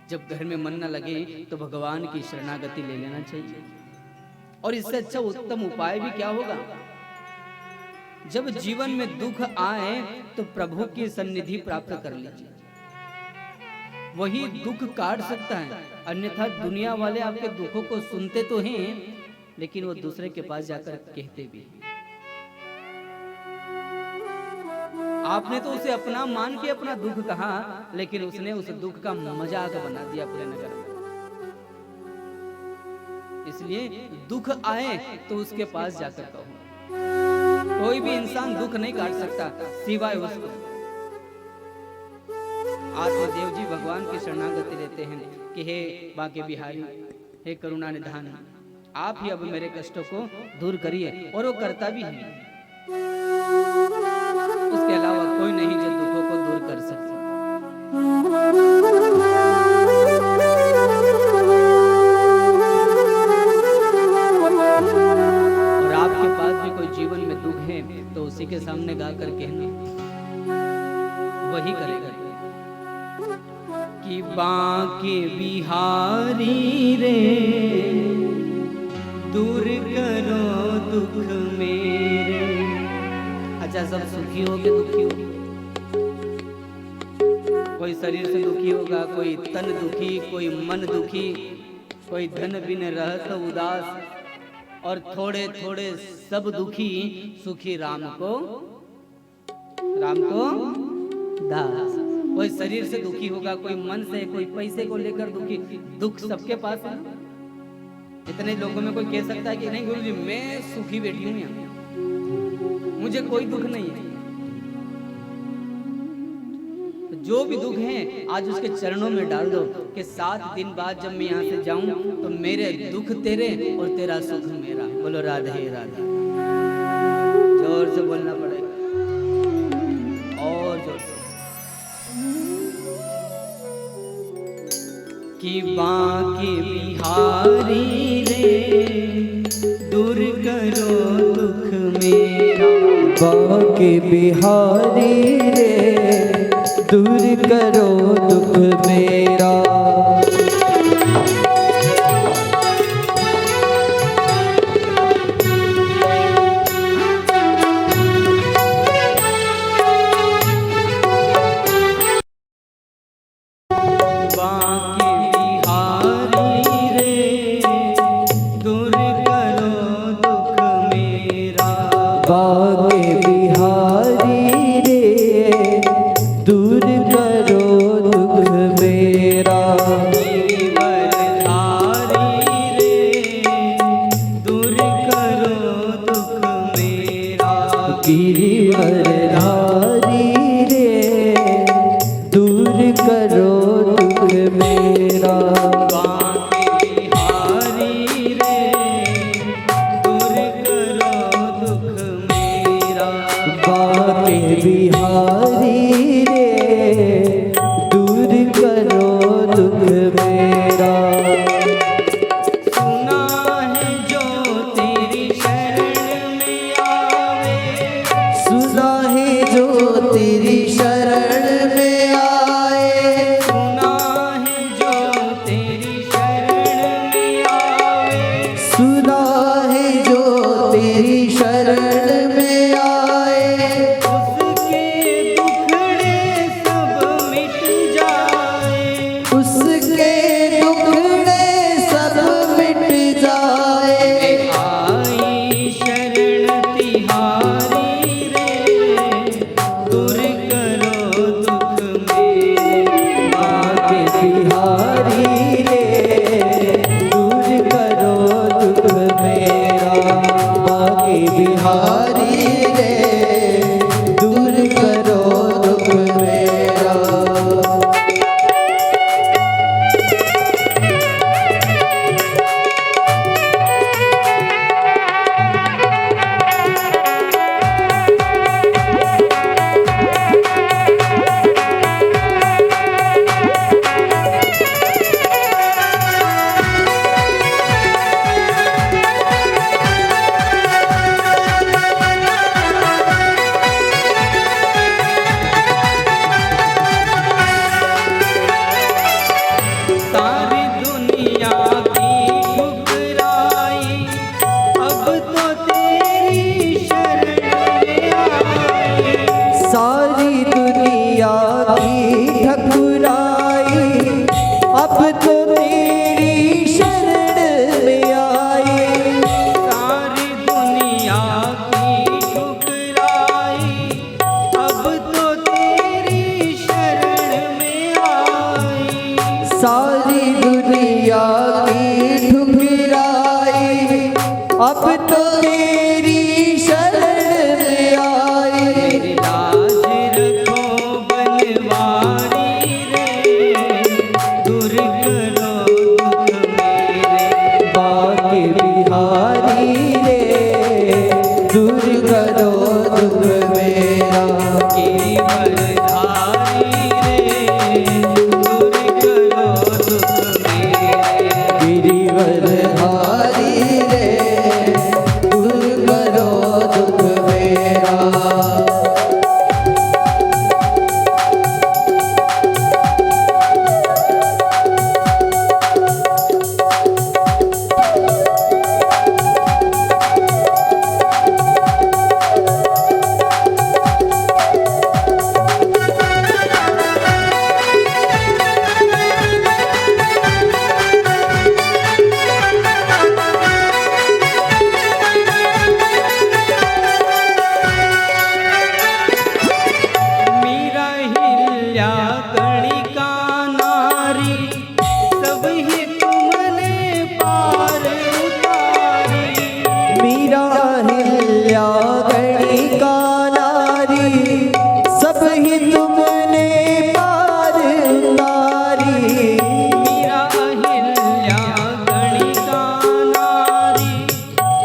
जब घर में मन न लगे तो भगवान की शरणागति ले लेना चाहिए। और इससे अच्छा उत्तम उपाय भी क्या होगा? जब जीवन में दुख आए तो प्रभु की सन्निधि प्राप्त कर लीजिए, वही दुख काट सकता है। अन्यथा दुनिया वाले आपके दुखों को सुनते तो हैं, लेकिन वो दूसरे के पास जाकर कहते भी हैं। आपने तो उसे अपना मान के अपना दुख कहा, लेकिन उसने उस दुख का मजाक बना दिया पूरे नगर में। इसलिए दुख आए तो उसके पास जाकर कहो। कोई भी इंसान दुख नहीं काट सकता सिवाय उसको। आत्मदेव जी भगवान की शरणागति लेते हैं कि हे बांके बिहारी, हे करुणा निधान, आप ही अब मेरे कष्टों को दूर करिए। और वो करता भी है। उसके अलावा कोई नहीं जो दुखों को दूर कर सके। और आपके पास भी कोई जीवन में दुख है तो उसी के सामने गा कर कहना, वही करेगा कि बांके बिहारी रे दूर करो दुख मेरे। अच्छा, सब सुखी हो के दुखी हो? कोई शरीर से दुखी होगा, कोई तन दुखी, कोई मन दुखी, कोई धन बिन रहत उदास, और थोड़े थोड़े सब दुखी, सुखी राम को दास। कोई शरीर से दुखी होगा, कोई मन से, कोई पैसे को लेकर दुखी। दुख सबके पास है। इतने लोगों में कोई कह सकता है कि नहीं गुरुजी मैं सुखी बैठी हूं यहाँ, मुझे कोई दुख नहीं है। जो भी दुख है आज उसके चरणों में डाल दो कि 7 दिन बाद जब मैं यहाँ से जाऊं तो मेरे दुख तेरे और तेरा सुख मेरा। बोलो राधे राधे। जोर से बोलना पड़ेगा, और जोर से। कि बांके बिहारी रे दूर करो दुख मेरा। बांके बिहारी रे दूर करो दुख मेरा। बांके बिहारी रे दूर करो दुख मेरा। अब तो तेरी शरण में आए। मेरी लाज रखो बनवारी रे, दूर करो दुख मेरे। बाके बिहारी रे, दूर करो दुख मेरा। गिरिवरधारी रे, दूर करो दुख मेरे। गिरिवरधारी रे, दूर करो दुख मेरा। मीरा हिल्या गणिका नारी, सब ही तुमने पार उतारी। मीरा हिल्या गणिका नारी, सब ही तुमने पार उतारी। मीरा हिल्या गणिका नारी,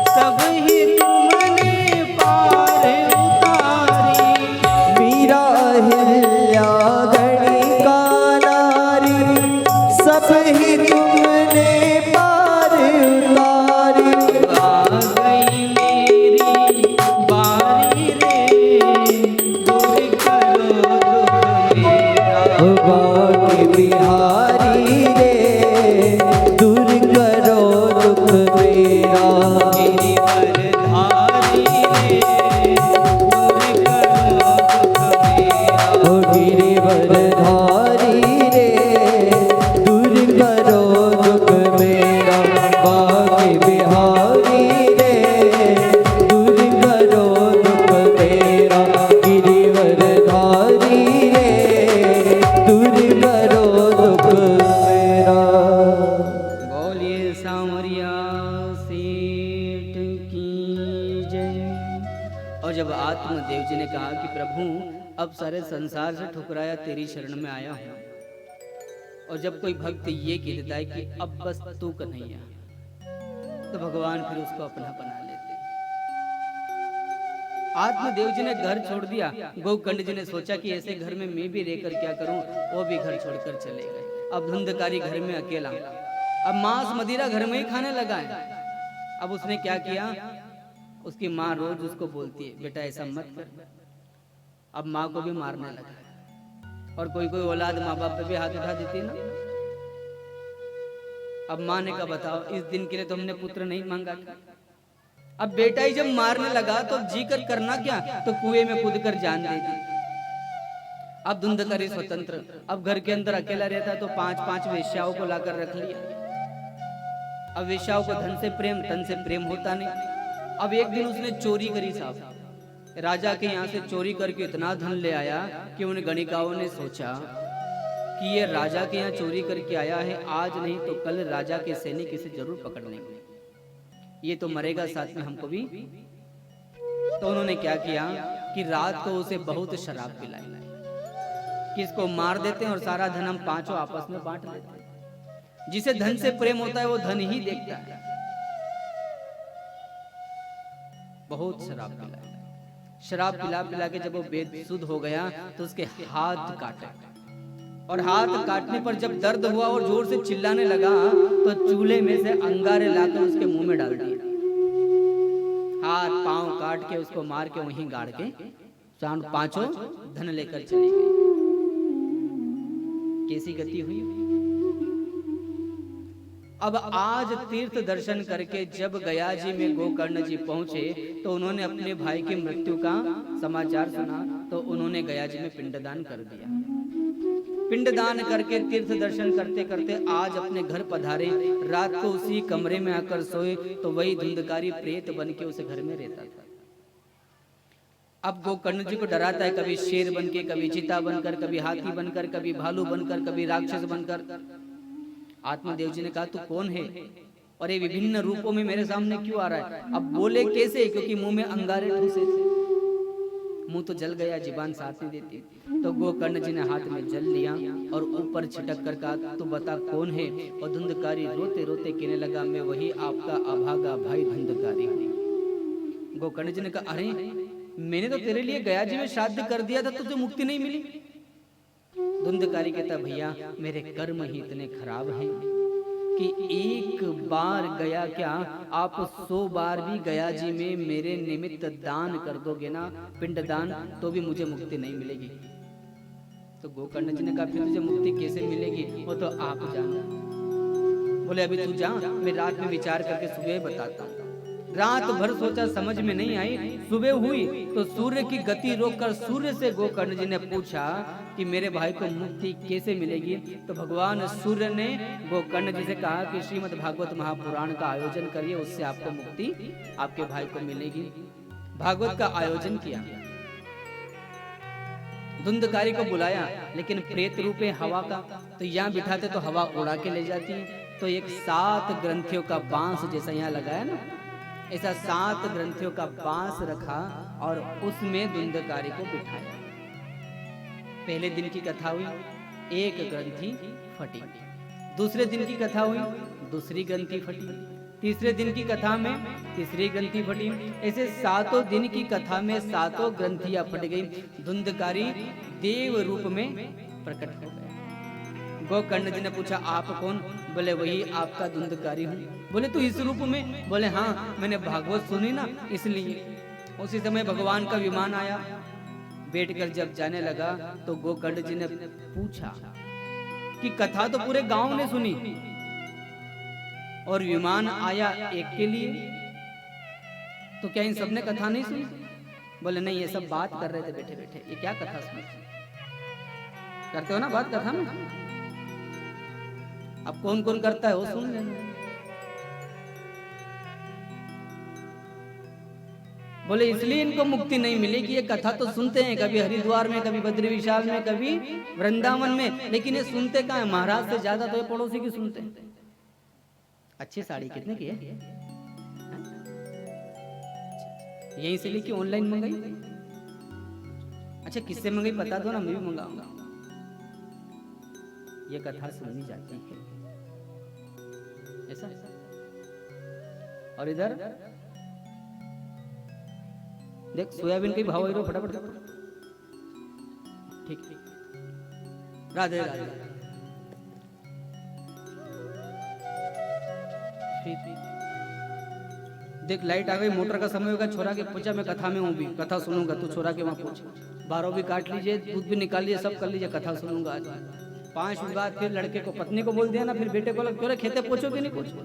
सब ही तुमने पार उतारी। मीरा हिल्या गणिका नारी, सब ही तुमने पार उतारी। आ गई मेरी बारी रे, दूर करो दुख मेरा। बाके बिहारी रे, दूर करो दुख मेरा। गिरिवरधारी रे, दूर करो दुख मेरा। ओ गिरिवरधारी रे, दूर करो दुख मेरा। बाके बिहारी रे, दूर करो दुख मेरा। गिरिवरधारी रे, दूर करो दुख मेरा। बोलिए सांवरिया सेठ की जय। और जब आत्मदेव जी ने कहा कि प्रभु अब सारे संसार से ठुकराया तेरी शरण में आया हूँ, और जब कोई भक्त ये कह देता है कि अब बस तू कन्हैया, तो भगवान फिर उसको अपना बना लेते। आत्मदेव जी ने घर छोड़ दिया। गोकर्ण जी ने सोचा कि ऐसे घर में मैं भी रहकर क्या करूं, वो भी घर छोड़कर चले गए। अब धुंधकारी घर में अकेला, अब मांस मदिरा घर में ही खाने लगा है। अब उसने क्या किया, उसकी माँ रोज उसको बोलती है बेटा ऐसा मत कर। अब माँ को भी मारने लगा, और कोई कोई औलाद माँ बाप पे भी हाथ उठा देती है ना। अब माँ ने कहा बताओ, इस दिन के लिए तो हमने पुत्र नहीं मांगा था। अब बेटा ही जब मारने लगा तो जी कर करना क्या, तो कुएं में कूद कर जान दे दी। अब धुंधकारी स्वतंत्र, अब घर के अंदर अकेला रहता तो 5-5 वेश्याओं को लाकर रख लिया। अब वेश्याओं को धन से प्रेम, तन से प्रेम होता नहीं। अब एक दिन उसने चोरी करी साहब, राजा के यहाँ से चोरी करके इतना धन ले आया कि उन गणिकाओं ने सोचा कि ये राजा के यहाँ चोरी करके आया है, आज नहीं तो कल राजा के सैनिक इसे जरूर पकड़ लेंगे, ये तो मरेगा साथ में हमको भी। तो उन्होंने क्या किया कि रात को उसे बहुत शराब पिलाई कि इसको मार देते हैं और सारा धन हम पांचों आपस में बांट लेते हैं। जिसे धन से प्रेम होता है वो धन ही देखता है। बहुत शराब पिलाई, शराब पिला पिला के जब वो बेसुध हो गया तो उसके हाथ काटे, और हाथ काटने पर जब दर्द हुआ और जोर से चिल्लाने लगा तो चूल्हे में से अंगारे लाकर उसके मुंह में डाल दिए। हाथ पांव काट के उसको मार के वहीं गाड़ के पांचों धन लेकर चली गई। कैसी गति हुई। अब आज तीर्थ दर्शन करके जब गया जी में गोकर्ण जी पहुंचे तो उन्होंने अपने भाई की मृत्यु का समाचार सुना, तो उन्होंने गया जी में पिंडदान कर दिया। पिंडदान करके तीर्थ दर्शन करते करते आज अपने घर पधारे। रात को उसी कमरे में आकर सोए तो वही धुंधकारी प्रेत बन के उस घर में रहता था। अब गोकर्ण जी को डराता है, कभी शेर बन के, कभी चीता बनकर, कभी हाथी बनकर, कभी भालू बनकर, कभी राक्षस बनकर। आत्मदेव जी ने कहा तू कौन है और ये विभिन्न रूपों में मेरे सामने क्यों आ रहा है? अब बोले कैसे? क्योंकि मुंह में अंगारे ठूसे थे, मुंह तो जल गया, जीवान साथ नहीं देती। तो गोकर्ण जी ने हाथ में जल लिया और ऊपर छिटक कर कहा, तू बता कौन है? और धुंधकारी रोते रोते कहने लगा, मैं वही आपका अभागा भाई धुंधकारी हूं। गोकर्ण जी ने कहा, अरे मैंने तो तेरे लिए गया जी में श्राद्ध कर दिया था, तुझे मुक्ति नहीं मिली। धुंधकारी कहता, भैया मेरे कर्म ही इतने खराब हैं कि एक बार गया क्या, आप 100 बार भी गया जी में मेरे निमित्त दान कर दोगे ना, पिंडदान, तो भी मुझे मुक्ति नहीं मिलेगी। तो गोकर्ण जी ने कहा, फिर तुझे मुक्ति कैसे मिलेगी? वो तो आप जाना। बोले अभी तू जा, मैं रात में विचार करके सुबह बताता हूँ। रात भर सोचा, समझ में नहीं आई। सुबह हुई तो सूर्य की गति रोककर सूर्य से गोकर्ण जी ने पूछा कि मेरे भाई को मुक्ति कैसे मिलेगी? तो भगवान सूर्य ने गोकर्ण जी से कहा कि श्रीमद् भागवत महापुराण का आयोजन करिए, उससे आपको मुक्ति आपके भाई को मिलेगी। भागवत का आयोजन किया, धुंधकारी को बुलाया, लेकिन प्रेत रूप है हवा का, तो यहाँ बिठाते तो हवा उड़ा के ले जाती है। तो एक 7 ग्रंथियों का बांस जैसा यहाँ लगाया ना, ऐसा 7 ग्रंथियों का बांस रखा और उसमें धुंधकारी को बिठाया। पहले दिन की कथा हुई, एक ग्रंथि फटी। दूसरे दिन की कथा हुई, दूसरी ग्रंथि फटी। तीसरे दिन की कथा में तीसरी ग्रंथि फटी। ऐसे 7 दिन की कथा में 7 ग्रंथियां फट गई। धुंधकारी देव रूप में प्रकट हो गया। गोकर्ण जी ने पूछा, आप कौन? बोले वही आपका धुंधकारी हूँ। बोले तू इस रूप में? बोले हाँ, मैंने भागवत सुनी ना इसलिए। उसी समय भगवान का विमान आया, बैठकर जब जाने लगा तो गोकर्ण जी ने पूछा कि कथा तो पूरे गांव ने सुनी और विमान आया एक के लिए, तो क्या इन सबने कथा नहीं सुनी? बोले नहीं, ये सब बात कर रहे थे बैठे बैठे। ये क्या कथा सुनी? करते हो ना बात कथा में? अब कौन कौन करता है वो सुन लेना। बोले इसलिए इनको मुक्ति नहीं मिली कि ये कथा तो सुनते हैं, कभी हरिद्वार में, कभी बद्री विशाल में, कभी वृंदावन में, लेकिन ये सुनते कहाँ है? महाराज से ज्यादा तो ये पड़ोसी की सुनते हैं। अच्छी साड़ी कितने की है? यहीं से लेके ऑनलाइन मंगाई? अच्छा किससे मंगाई बता दो ना, मैं भी मंगाऊंगा। ये कथा सुननी जाती है ऐसा। और इधर देख, सोयाबीन के भाव हीरो फटाफट। ठीक, राधे राधे। देख लाइट आ गई, मोटर का समय होगा। छोरा के पूछा, मैं कथा में हूँ, भी कथा सुनूंगा, तू छोरा के वहां पूछ। 12 भी काट लीजिए, दूध भी निकाल लीजिए, सब कर लीजिए, कथा सुनूंगा आज। 5 मिनट बाद फिर लड़के को, पत्नी को बोल दिया ना, फिर बेटे को लग, क्यों रे खेते पूछो कि नहीं पूछो?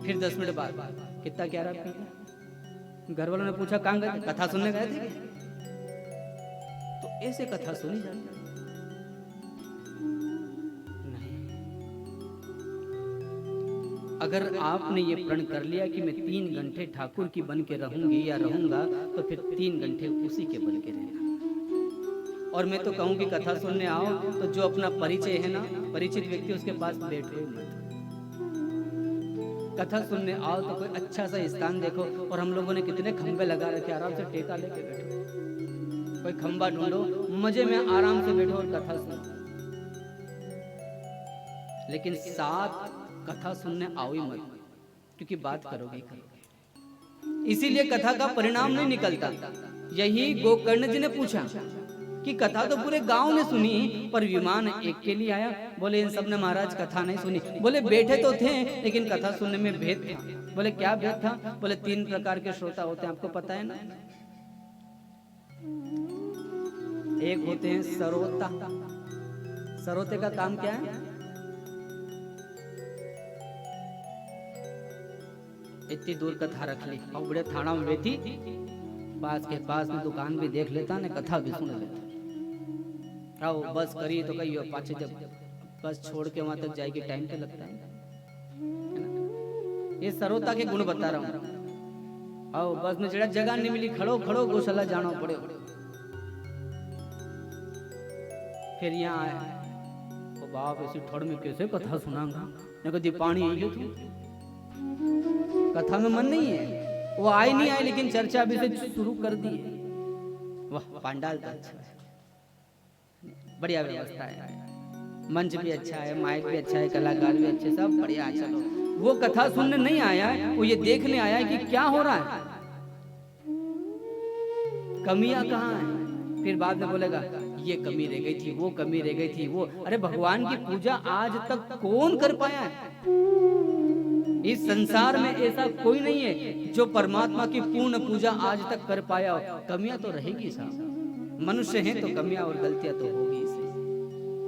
फिर 10 मिनट बाद कितना क्या रहा, घर वालों ने पूछा कहाँ गए? कथा सुनने गए थे। तो ऐसे कथा सुनी जाती नहीं। अगर आपने ये प्रण कर लिया कि मैं 3 घंटे ठाकुर की बन के रहूंगी या रहूंगा, तो फिर 3 घंटे उसी के बन के रहना। और मैं तो कहूँ कि कथा सुनने आओ तो जो अपना परिचय है ना, परिचित व्यक्ति, उसके पास बैठो मत। कथा सुनने आओ तो कोई अच्छा सा स्थान देखो। और हम लोगों ने कितने खंबे लगा रखे, आराम से टेका लेके बैठो। कोई खंबा ढूंढो, मजे में आराम से बैठो और कथा सुनो। लेकिन साथ कथा सुनने आओ ही मत, क्योंकि बात करोगे करोगे। इसीलिए कथा का परिणाम नहीं निकलता। यही गोकर्ण जी ने पूछा कि कथा तो पूरे गांव ने सुनी, पर विमान एक के लिए आया। बोले इन सब ने महाराज कथा नहीं सुनी। बोले बैठे तो थे, लेकिन कथा सुनने में भेद था। बोले क्या भेद था? बोले 3 प्रकार के श्रोता होते हैं, आपको पता है ना। एक होते हैं सरोता। सरोते का काम क्या है? इतनी दूर कथा रख ली और बड़े थाना में बैठी, पास के पास में दुकान भी देख लेता ने, कथा भी सुन लेता। आओ बस करी तो कही, पाछे जब बस छोड़ के वहां तक जाएगी टाइम तो लगता है ना। ये सरोता के गुण बता रहा हूँ। आओ बस में जड़ा जगह नहीं मिली, खड़ो खड़ो गौशाला जाना पड़े। फिर यहाँ आए, ओ बाप ऐसी ठोड़ में कैसे कथा सुनाऊंगा, मेरे को दीपावली यही थी, कथा में मन नहीं है, वो आए नहीं आए लेकिन चर्चा अभी से शुरू कर दी है। वाह पंडाल तो अच्छा है, बढ़िया व्यवस्था है, मंच भी अच्छा है, माइक भी अच्छा है, कलाकार भी अच्छे, सब बढ़िया। चलो वो कथा सुनने नहीं आया, वो ये देखने आया कि क्या हो रहा है, कमियां कहाँ है। फिर बाद में बोलेगा ये कमी रह गई थी, वो कमी रह गई थी, वो। अरे भगवान की पूजा आज तक कौन कर पाया है? इस संसार में ऐसा कोई नहीं है जो परमात्मा की पूर्ण पूजा आज तक कर पाया हो। कमियां तो रहेगी साहब, मनुष्य हैं तो कमियां और गलतियां तो होगी इसे,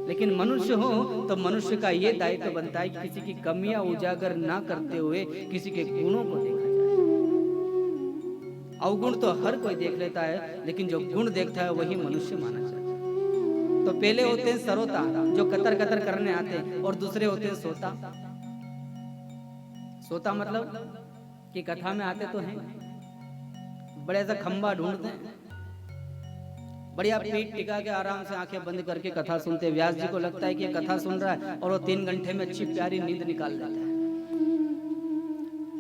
लेकिन मनुष्य हो तो मनुष्य का ये दायित्व बनता है कि किसी की कमियां उजागर ना करते हुए किसी के गुणों को देखा जाए। अवगुण तो हर कोई देख लेता है, लेकिन जो गुण देखता है वही मनुष्य माना जाता है। तो पहले होते हैं सरोता जो कतर कतर करने आते हैं, और दूसरे होते हैं सोता। सोता मतलब कि कथा में आते तो हैं, बड़े सा खंबा ढूंढते हैं, बढ़िया पीठ टिका के आराम से आंखें बंद करके कथा सुनते हैं। व्यास जी को लगता है कि ये कथा सुन रहा है और वो 3 घंटे में अच्छी प्यारी नींद निकाल लेता है।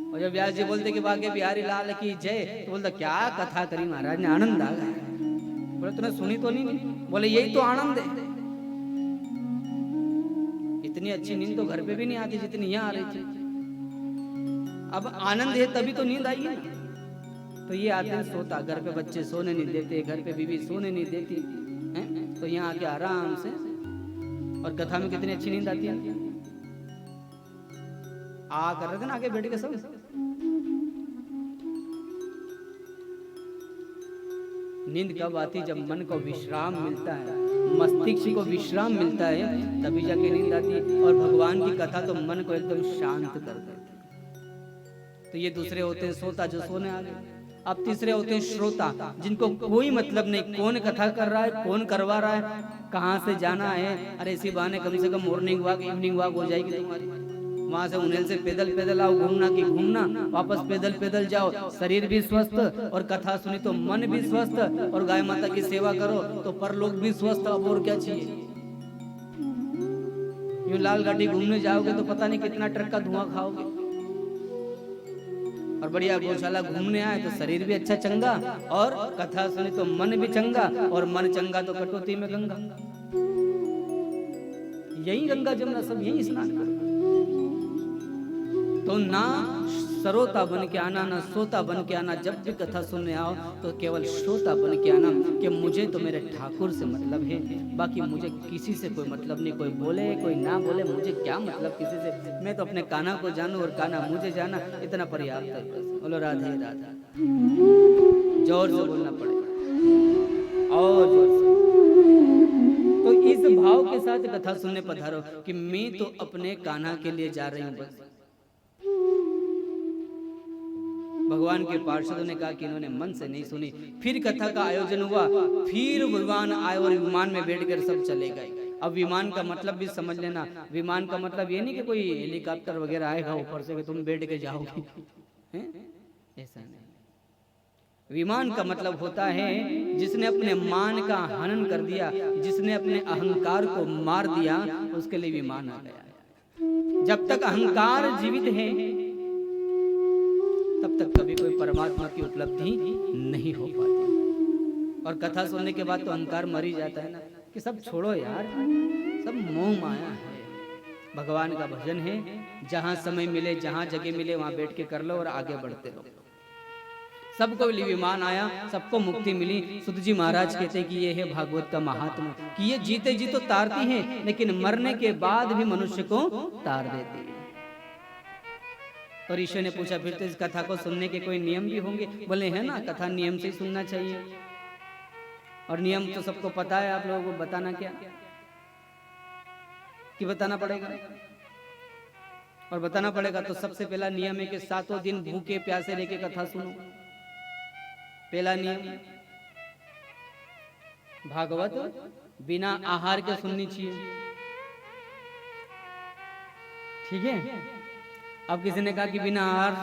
और जब व्यास जी बोलते कि बाके बिहारी लाल की जय, तो बोलता क्या कथा करी महाराज ने, आनंद आ गया। बोले तूने सुनी तो नहीं? बोले यही तो आनंद है, इतनी अच्छी नींद तो घर पे भी नहीं आती जितनी यहाँ आ रही थी। अब आनंद है तभी तो नींद आई है। तो ये आते हैं सोता, घर पे बच्चे सोने नहीं देते, घर पे बीवी सोने नहीं देती हैं, तो यहाँ आके आराम से, और कथा में कितनी अच्छी नींद आती है। आ कर रहे थे ना आगे बैठ के सब। नींद कब आती? जब मन को विश्राम मिलता है, मस्तिष्क को विश्राम मिलता है, तभी जाके नींद आती है। और भगवान की कथा तो मन को एकदम शांत कर देती है। तो ये दूसरे होते हैं सोता जो सोने आ गए। अब तीसरे होते हैं श्रोता, जिनको कोई मतलब नहीं कौन कथा कर रहा है, कौन करवा रहा है, कहाँ से जाना है। अरे इसी बहाने कम से कम मॉर्निंग वॉक इवनिंग वॉक हो जाएगी तुम्हारी। वहां से उन्हें से पैदल पैदल आओ, घूमना की घूमना, वापस पैदल पैदल जाओ, शरीर भी स्वस्थ, और कथा सुनी तो मन भी स्वस्थ, और गाय माता की सेवा करो तो परलोक भी स्वस्थ। अब और क्या चाहिए? यूं लाल गाड़ी घूमने जाओगे तो पता नहीं कितना ट्रक का धुआं खाओगे, और बढ़िया गौशाला घूमने आए तो शरीर भी अच्छा चंगा, और कथा सुनी तो मन भी चंगा, और मन चंगा तो कटौती में गंगा। यही गंगा जमुना सब यही स्नान करो। तो ना सरोता बन के आना, ना सोता बन के आना। जब भी कथा सुनने आओ तो केवल श्रोता बन के आना कि मुझे तो मेरे ठाकुर से मतलब है, बाकी मुझे किसी से कोई मतलब नहीं। कोई बोले कोई ना बोले, मुझे क्या मतलब किसी से। मैं तो अपने कान्हा को जानूं और कान्हा मुझे जाना, इतना पर्याप्त है। बोलो राधे राधा। जोर से बोलना पड़ेगा, और जोर से। तो इस भाव के साथ कथा सुनने पधारो कि मैं तो अपने कान्हा के लिए जा रही हूँ बस। भगवान के पार्षदों ने कहा कि इन्होंने मन से नहीं सुनी। फिर कथा का आयोजन हुआ, फिर भगवान आए और विमान में बैठकर सब चले गए। अब विमान का मतलब भी समझ लेना। विमान का मतलब ये नहीं कि कोई हेलीकॉप्टर वगैरह आएगा ऊपर से कि तुम बैठ के जाओगे, ऐसा नहीं। विमान का मतलब होता है जिसने अपने मान का हनन कर दिया, जिसने अपने अहंकार को मार दिया, उसके लिए विमान आ गया। जब तक अहंकार जीवित है तब तक कभी कोई परमात्मा की उपलब्धि नहीं हो पाती। और कथा सुनने के बाद तो अहंकार मर ही जाता है ना, कि सब छोड़ो यार, सब मोह माया है। भगवान का भजन है, जहां समय मिले, जहां जगह मिले, वहां बैठ के कर लो और आगे बढ़ते रहो। सबको विमान आया, सबको मुक्ति मिली। सुध जी महाराज कहते कि ये है भागवत का महात्मा, कि ये जीते जी तो तारती है, लेकिन मरने के बाद भी मनुष्य को तार देती है। और ईश्वर ने पूछा फिर तो इस कथा को सुनने के कोई नियम भी होंगे? बोले है ना, कथा नियम से ही सुनना चाहिए। और नियम तो सबको पता है, आप लोगों को बताना क्या कि बताना पड़ेगा? और बताना पड़ेगा तो सबसे पहला नियम है कि 7 दिन भूखे प्यासे रह के कथा सुनो। पहला नियम, भागवत बिना आहार के सुननी चाहिए, ठीक है? अब किसी ने कहा कि बिना आहार,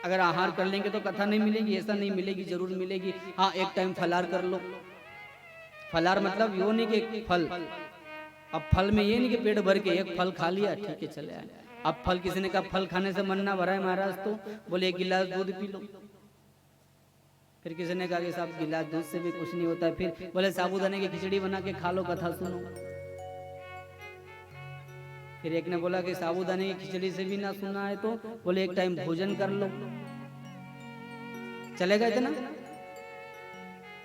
अगर आहार कर लेंगे तो कथा नहीं मिलेगी, ऐसा नहीं मिलेगी, जरूर मिलेगी। हाँ, एक टाइम फलार कर लो। फलार मतलब यो नहीं कि फल, अब फल में ये नहीं कि पेट भर के एक फल खा लिया ठीक है चले आए। अब फल किसी ने कहा फल खाने से मन ना भरा है महाराज तो बोले एक गिलास दूध पी लो। फिर किसी ने कहा कि साहब गिलास दूध से भी कुछ नहीं होता है। फिर बोले साबूदाने की खिचड़ी बना के खा लो कथा सुनो। फिर एक ने बोला कि साबूदाने की खिचड़ी से भी ना सुना है तो बोले एक टाइम भोजन कर लो। चलेगा इतना?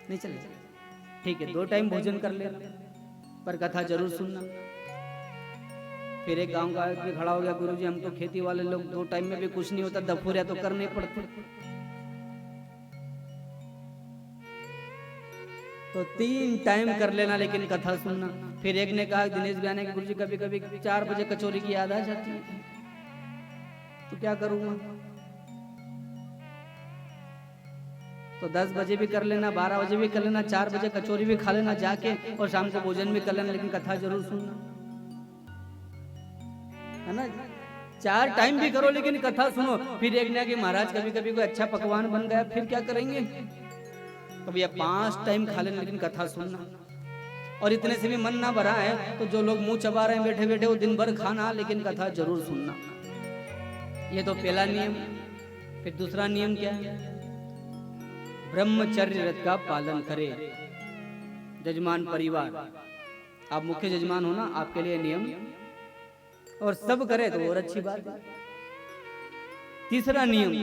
नहीं चलेगा, ठीक है 2 टाइम भोजन कर लेना पर कथा जरूर सुनना। फिर एक गांव का आदमी खड़ा हो गया, गुरुजी हम तो खेती वाले लोग 2 टाइम में भी कुछ नहीं होता, दफूरिया तो करने पड़ते। तो 3 टाइम कर लेना लेकिन कथा सुनना। फिर एक ने कहा दिनेश भैया ने गुरुजी कभी कभी 4 बजे कचौरी की याद आ जाती है तो क्या करूंगा। तो 10 बजे भी कर लेना, 12 बजे भी कर लेना, 4 बजे कचौरी भी खा लेना जाके और शाम को भोजन भी कर लेना लेकिन कथा जरूर सुनना, है ना। 4 टाइम भी करो लेकिन कथा सुनो। फिर एक ने कि महाराज कभी कभी कोई अच्छा पकवान बन गया फिर क्या करेंगे। तो भैया 5 टाइम खा लेना लेकिन कथा सुनना। और इतने से भी मन ना भरा है तो जो लोग मुंह चबा रहे हैं बैठे बैठे वो दिन भर खाना लेकिन कथा जरूर सुनना। ये तो पहला नियम। फिर दूसरा नियम क्या है? ब्रह्मचर्य व्रत का पालन करे। जजमान परिवार, आप मुख्य जजमान हो ना, आपके लिए नियम और सब करे तो और अच्छी बात है। तीसरा नियम,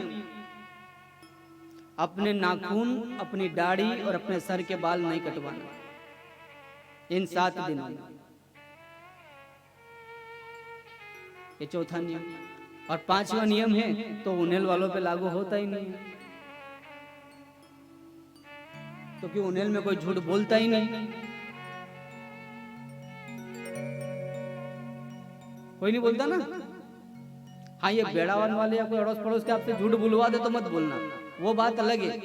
अपने नाखून, अपनी दाढ़ी और अपने सर के बाल नहीं कटवाना इन 7 दिनों में। ये चौथा नियम। और 5वां नियम है तो उन्हेल वालों पे लागू होता ही नहीं है क्योंकि उन्हेल में कोई झूठ बोलता ही नहीं, कोई नहीं बोलता ना। हाँ ये बेड़ावन वाले या कोई अड़ोस पड़ोस के आपसे झूठ बुलवा दे तो मत बोलना, वो बात अलग है।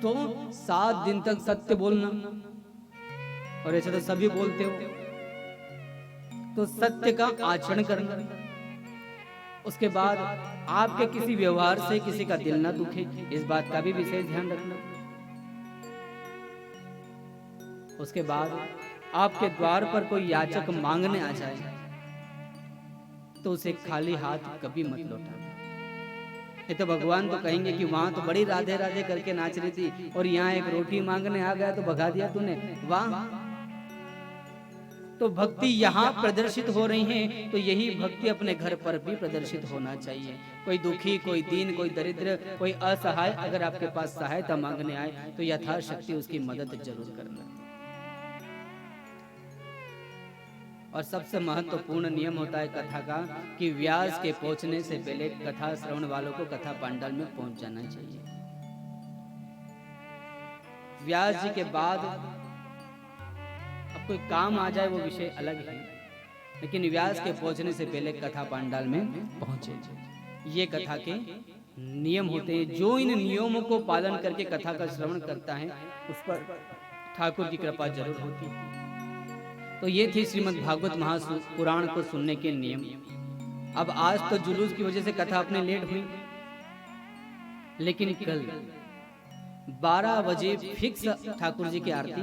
तो 7 दिन तक सत्य बोलना, और ऐसे तो सभी बोलते हो, तो सत्य का आचरण करना। उसके बाद आपके किसी व्यवहार से किसी का दिल ना दुखे, इस बात का भी विशेष ध्यान रखना। उसके बाद आपके द्वार पर कोई याचक मांगने आ जाए तो उसे खाली हाथ कभी मत लौटाना। ये तो भगवान तो कहेंगे कि वहां तो बड़ी राधे राधे करके नाच रही थी और यहाँ एक रोटी मांगने आ गया तो भगा दिया तूने, वाह। तो भक्ति यहाँ प्रदर्शित हो रही है तो यही भक्ति अपने घर पर भी प्रदर्शित होना चाहिए। कोई दुखी, कोई दीन, कोई दरिद्र, कोई असहाय अगर आपके पास सहायता मांगने आए तो यथाशक्ति उसकी मदद जरूर करना। और सबसे महत्वपूर्ण नियम होता है कथा का कि व्यास के पहुंचने से पहले कथा श्रवण वालों को कथा पांडाल में पहुंच जाना चाहिए। व्यास जी के बाद अब कोई काम आ जाए वो विषय अलग है, लेकिन व्यास के पहुंचने से पहले कथा पांडाल में पहुंचे। ये कथा के नियम होते हैं। जो इन नियमों को पालन करके कथा का श्रवण करता है उस पर ठाकुर की कृपा जरूर होती है। तो ये थी श्रीमद् भागवत महापुराण को सुनने के नियम। अब आज तो जुलूस की वजह से कथा अपने लेट हुई, लेकिन कल 12 बजे फिक्स ठाकुर जी की आरती,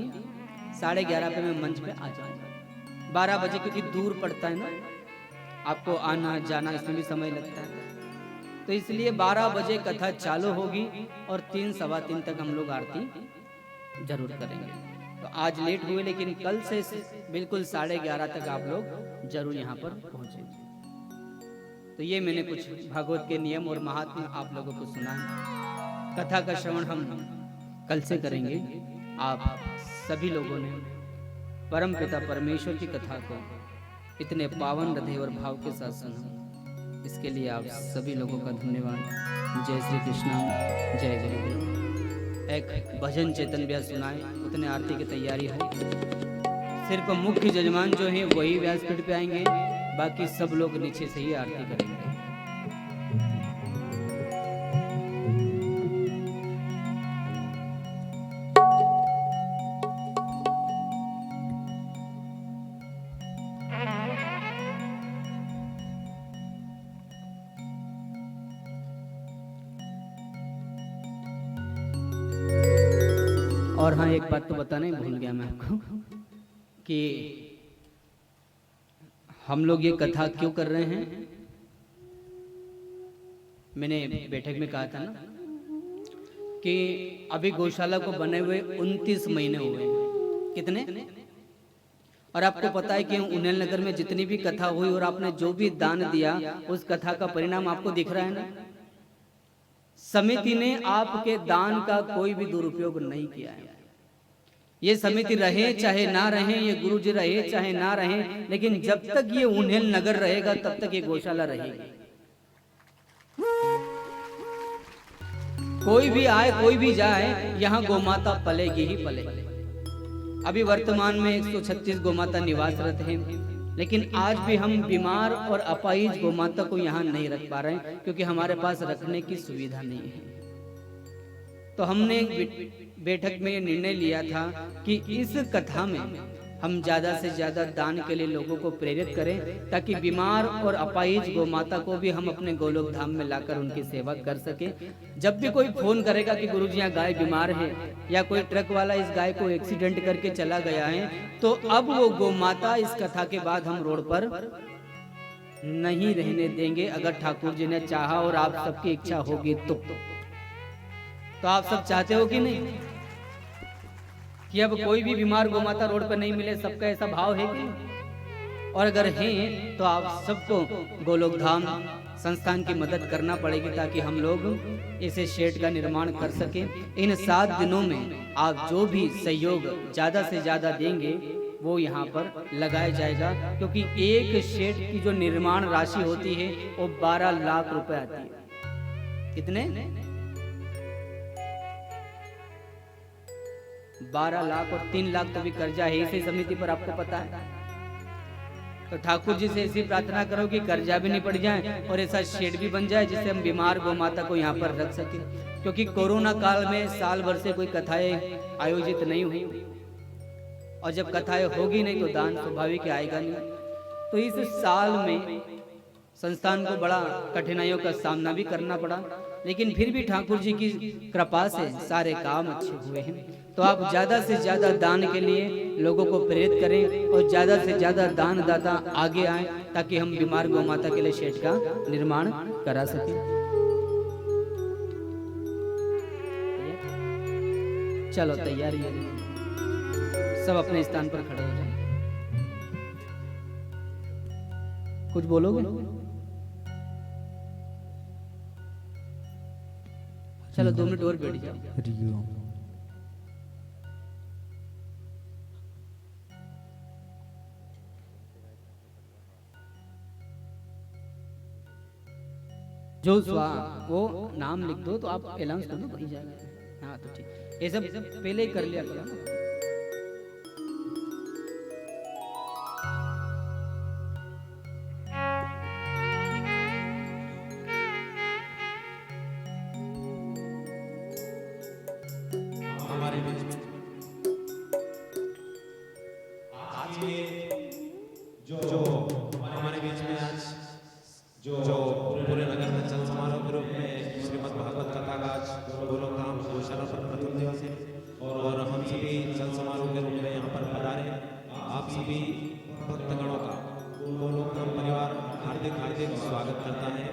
11:30 पे मैं मंच पे आ जाऊंगा। 12 बजे क्योंकि दूर पड़ता है ना, आपको आना जाना इसमें भी समय लगता है, तो इसलिए 12 बजे कथा चालू होगी और 3 सवा 3 तक हम लोग आरती जरूर करेंगे। तो आज लेट हुए लेकिन कल से बिल्कुल 11:30 तक आप लोग जरूर यहाँ पर पहुंचे। तो ये मैंने कुछ भागवत के नियम और महात्मा आप लोगों को सुनाया। कथा का श्रवण हम कल से करेंगे। आप सभी लोगों ने परम पिता परमेश्वर की कथा को इतने पावन हृदय और भाव के साथ सुना, इसके लिए आप सभी लोगों का धन्यवाद। जय श्री कृष्ण, जय गुरुदेव। एक भजन चेतन व्यास सुनाए, उतने आरती की तैयारी हो। सिर्फ मुख्य जजमान जो है वही व्यासपीठ पे आएंगे, बाकी सब लोग नीचे से ही आरती करेंगे। और हाँ, एक बात तो बताना ही भूल गया मैं आपको, कि हम लोग ये कथा क्यों कर रहे हैं। मैंने बैठक में कहा था ना कि अभी गौशाला को बने हुए 29 महीने हुए हैं। कितने? और आपको पता है कि उन्हेल नगर में जितनी भी कथा हुई और आपने जो भी दान दिया उस कथा का परिणाम आपको दिख रहा है ना। समिति ने आपके दान का कोई भी दुरुपयोग नहीं किया है। ये समिति रहे चाहे ना रहे, ये गुरु जी रहे चाहे ना रहे, लेकिन जब तक ये उन्हेल नगर रहेगा तब तक ये गौशाला रहेगी। कोई भी आए कोई भी जाए, यहाँ गौमाता पलेगी ही पलेगी। अभी वर्तमान में 136 गौमाता निवासरत हैं, लेकिन आज भी हम बीमार और अपाहिज गौमाता को यहाँ नहीं रख पा रहे हैं क्योंकि हमारे पास रखने की सुविधा नहीं है। तो हमने बैठक में ये निर्णय लिया था कि इस कथा में हम ज्यादा से ज्यादा दान के लिए लोगों को प्रेरित करें ताकि बीमार और अपाहिज गौमाता को भी हम अपने गोलोक धाम में लाकर उनकी सेवा कर सके। जब भी कोई फोन करेगा कि गुरुजी यहाँ गाय बीमार है या कोई ट्रक वाला इस गाय को एक्सीडेंट करके चला गया है, तो अब वो गौमाता इस कथा के बाद हम रोड पर नहीं रहने देंगे। अगर ठाकुर जी ने चाहा और आप सबकी इच्छा होगी तो आप सब चाहते हो कि नहीं कि अब कोई भी बीमार गौमाता रोड पर नहीं मिले? सबका ऐसा भाव है कि? और अगर है तो आप सबको गोलोक धाम संस्थान की मदद करना पड़ेगी ताकि हम लोग इसे शेड का निर्माण कर सके। इन 7 दिनों में आप जो भी सहयोग ज्यादा से ज्यादा देंगे वो यहाँ पर लगाया जाएगा, क्योंकि एक शेड की जो निर्माण राशि होती है वो 12 लाख रुपए आती है। कितने? 12 लाख और 3 लाख तो भी कर्जा है इसी समिति पर, आपको पता है। तो ठाकुर जी से ऐसी प्रार्थना करो कि कर्जा भी नहीं पड़ जाए और ऐसा शेड भी बन जाए जिससे हम बीमार गौमाता को यहाँ पर रख सके। क्योंकि कोरोना काल में साल भर से कोई कथाएं आयोजित नहीं हुई और जब कथाएं होगी नहीं तो दान स्वाभाविक आएगा नहीं। तो इस साल में संस्थान को बड़ा कठिनाइयों का सामना भी करना पड़ा, लेकिन फिर भी ठाकुर जी की कृपा से सारे काम अच्छे हुए हैं। तो आप ज्यादा से ज्यादा दान के लिए लोगों को प्रेरित करें और ज्यादा से ज्यादा दान दाता आगे आए ताकि हम बीमार गौमाता के लिए शेड का निर्माण करा सकें। चलो तैयारी है, सब अपने स्थान पर खड़े हो जाए। कुछ बोलोगे? चलो 2 मिनट और बैठ जाओ। जो वो नाम लिख दो तो आप अनाउंस कर दो, बन जाएगा। हाँ तो ठीक, ये सब पहले ही कर लिया करो ना। हमारे बीच में आज के जो हमारे बीच में आज जो पूरे नगर में चल समारोह के रूप में श्रीमद् भागवत कथा का आज गोलोक धाम गौशाला पर प्रथम दिवस है और हम सभी चल समारोह के रूप में यहाँ पर पधारे। आप सभी भक्तगणों का गोलोक धाम परिवार हार्दिक हार्दिक स्वागत करता है।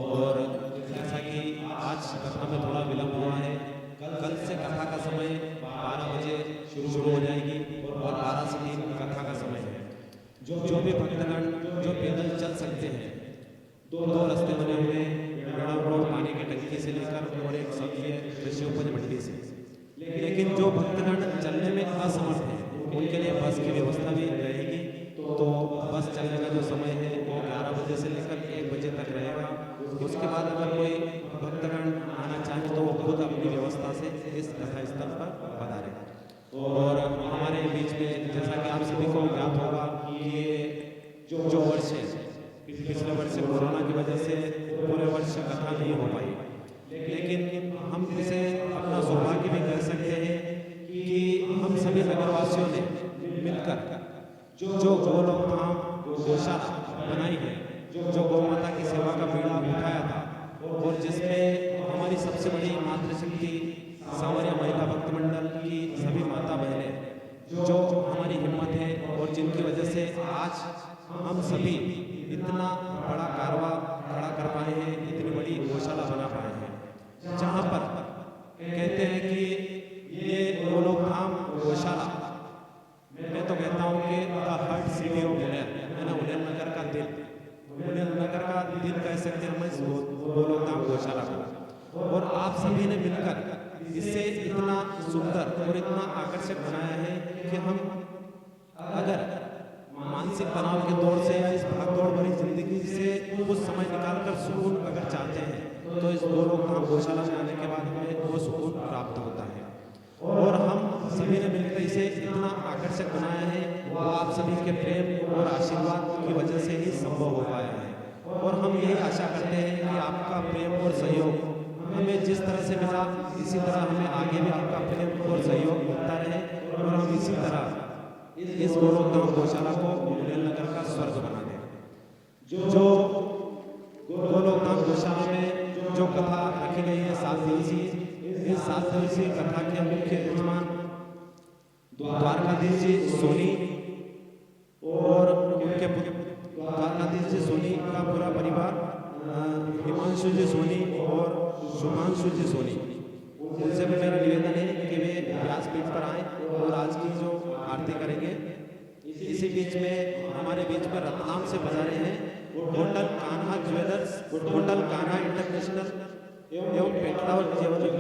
और जैसा कि आज कथा में थोड़ा विलंब हुआ है, कल से कथा का समय 12 बजे शुरू हो जाएगी और 12 से 3 कथा का समय है। जो भी भक्तगण जो पैदल चल सकते हैं, 2 रास्ते बने हुए हैं, गड़ा रोड पानी की टंकी से लेकर और एक सब्जी कृषि उपज मंडी से। लेकिन जो भक्तगण चलने में असमर्थ हैं उनके लिए बस की व्यवस्था भी रहेगी। तो बस चलने का जो समय है वो 11 बजे से लेकर 1 बजे तक रहेगा। उसके बाद अगर कोई भक्तगण आना चाहे तो वो खुद अपनी व्यवस्था से इस कथा स्थल पर पधारे। और हमारे बीच में जैसा कि आप सभी को ज्ञात होगा कि ये जो वर्ष है, पिछले वर्ष कोरोना की वजह से पूरे वर्ष कथा नहीं हो पाई, लेकिन हम इसे अपना सौभाग्य भी कह सकते हैं कि हम सभी नगरवासियों ने मिलकर जो गोलोक धाम गौशाला बनाई है, जो गौमाता की सेवा का बीड़ा उठाया था और जिसमें हमारी सबसे बड़ी मातृशक्ति सांवरिया महिला भक्त मंडल की सभी माता बहनें जो हमारी हिम्मत है पुण्य नगर का दिल कह सकते हैं हम इस गोलोकधाम गौशाला को। और आप सभी ने मिलकर इसे इतना सुंदर और इतना आकर्षक बनाया है कि हम अगर मानसिक तनाव के दौर से या इस भागदौड़ भरी जिंदगी से कुछ समय निकालकर सुकून अगर चाहते हैं तो इस गोलोकधाम गौशाला में आने के बाद हमें वो सुकून प्राप्त होता है। और हम सभी ने मिलकर इसे इतना आकर्षक बनाया है वो आप सभी के प्रेम और आशीर्वाद की वजह से ही संभव हो पाया है। और हम यही आशा करते हैं कि आपका प्रेम और सहयोग हमें जिस तरह से मिला इसी तरह हमें आगे भी आपका प्रेम और सहयोग मिलता रहे और हम इसी तरह इस गोलोकधाम गौशाला को नगर का स्वर्ग बना दें। जो गोलोकधाम गौशाला में जो कथा रखी गई है 7 दिवसीय, इस 7 दिवसीय कथा के मुख्य यजमान द्वारकाधीश जी सोनी और उनके द्वारकाधीश जी सोनी का पूरा परिवार, हिमांशु जी सोनी और शुभांशु जी सोनी, उनसे भी मेरा निवेदन है कि वे व्यासपीठ पर आए और आज की जो आरती करेंगे। इसी बीच में हमारे बीच में रतलाम से पधारे हैं hotel Kanha jewellers, hotel Kanha international एवं पेटलावर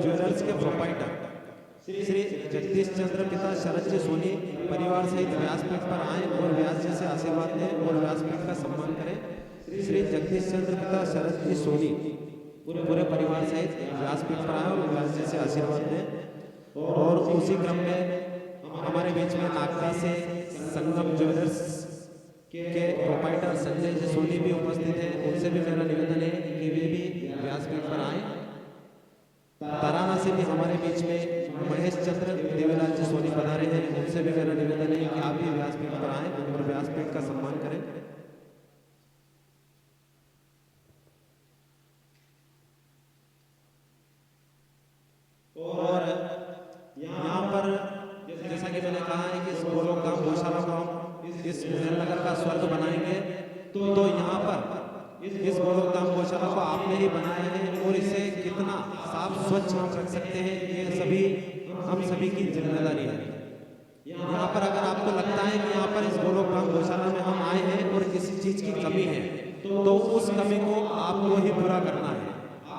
ज्वेलर्स के प्रोपाइटर श्री जगदीश चंद्र पिता शरद जी सोनी परिवार सहित व्यासपीठ पर आए और व्यास जी से आशीर्वाद लें और व्यासपीठ का सम्मान करें। श्री जगदीश चंद्र पिता शरद जी सोनी पूरे परिवार सहित व्यासपीठ पर आए और व्यास जी से आशीर्वाद लें। और उसी क्रम में हमारे बीच में नागदा से संगम ज्वेलर्स के प्रोपाइटर संजय जी सोनी भी उपस्थित हैं, उनसे भी मेरा निवेदन है कि वे भी व्यासपीठ पर आए। तराना से भी हमारे बीच में महेश चंद्र देवीलाल जी सोनी पधारे हैं, उनसे भी मेरा निवेदन है कि आप भी व्यासपीठ पर आए और व्यासपीठ का सम्मान करें। और यहाँ पर जैसा कि मैंने कहा है कि इस गोलोकधाम गौशाला को हम इस नगर का स्वर्ग बनाएंगे, तो यहाँ पर इस गोलोकधाम गौशाला को आपने ही बनाया है और इसे कितना साफ स्वच्छ हम रख सकते हैं ये हम सभी की जिम्मेदारी है। यहाँ पर अगर आपको लगता है कि यहाँ पर इस गोलोकधाम गौशाला में हम आए हैं और किसी चीज की कमी है तो उस कमी को आपको ही पूरा करना है।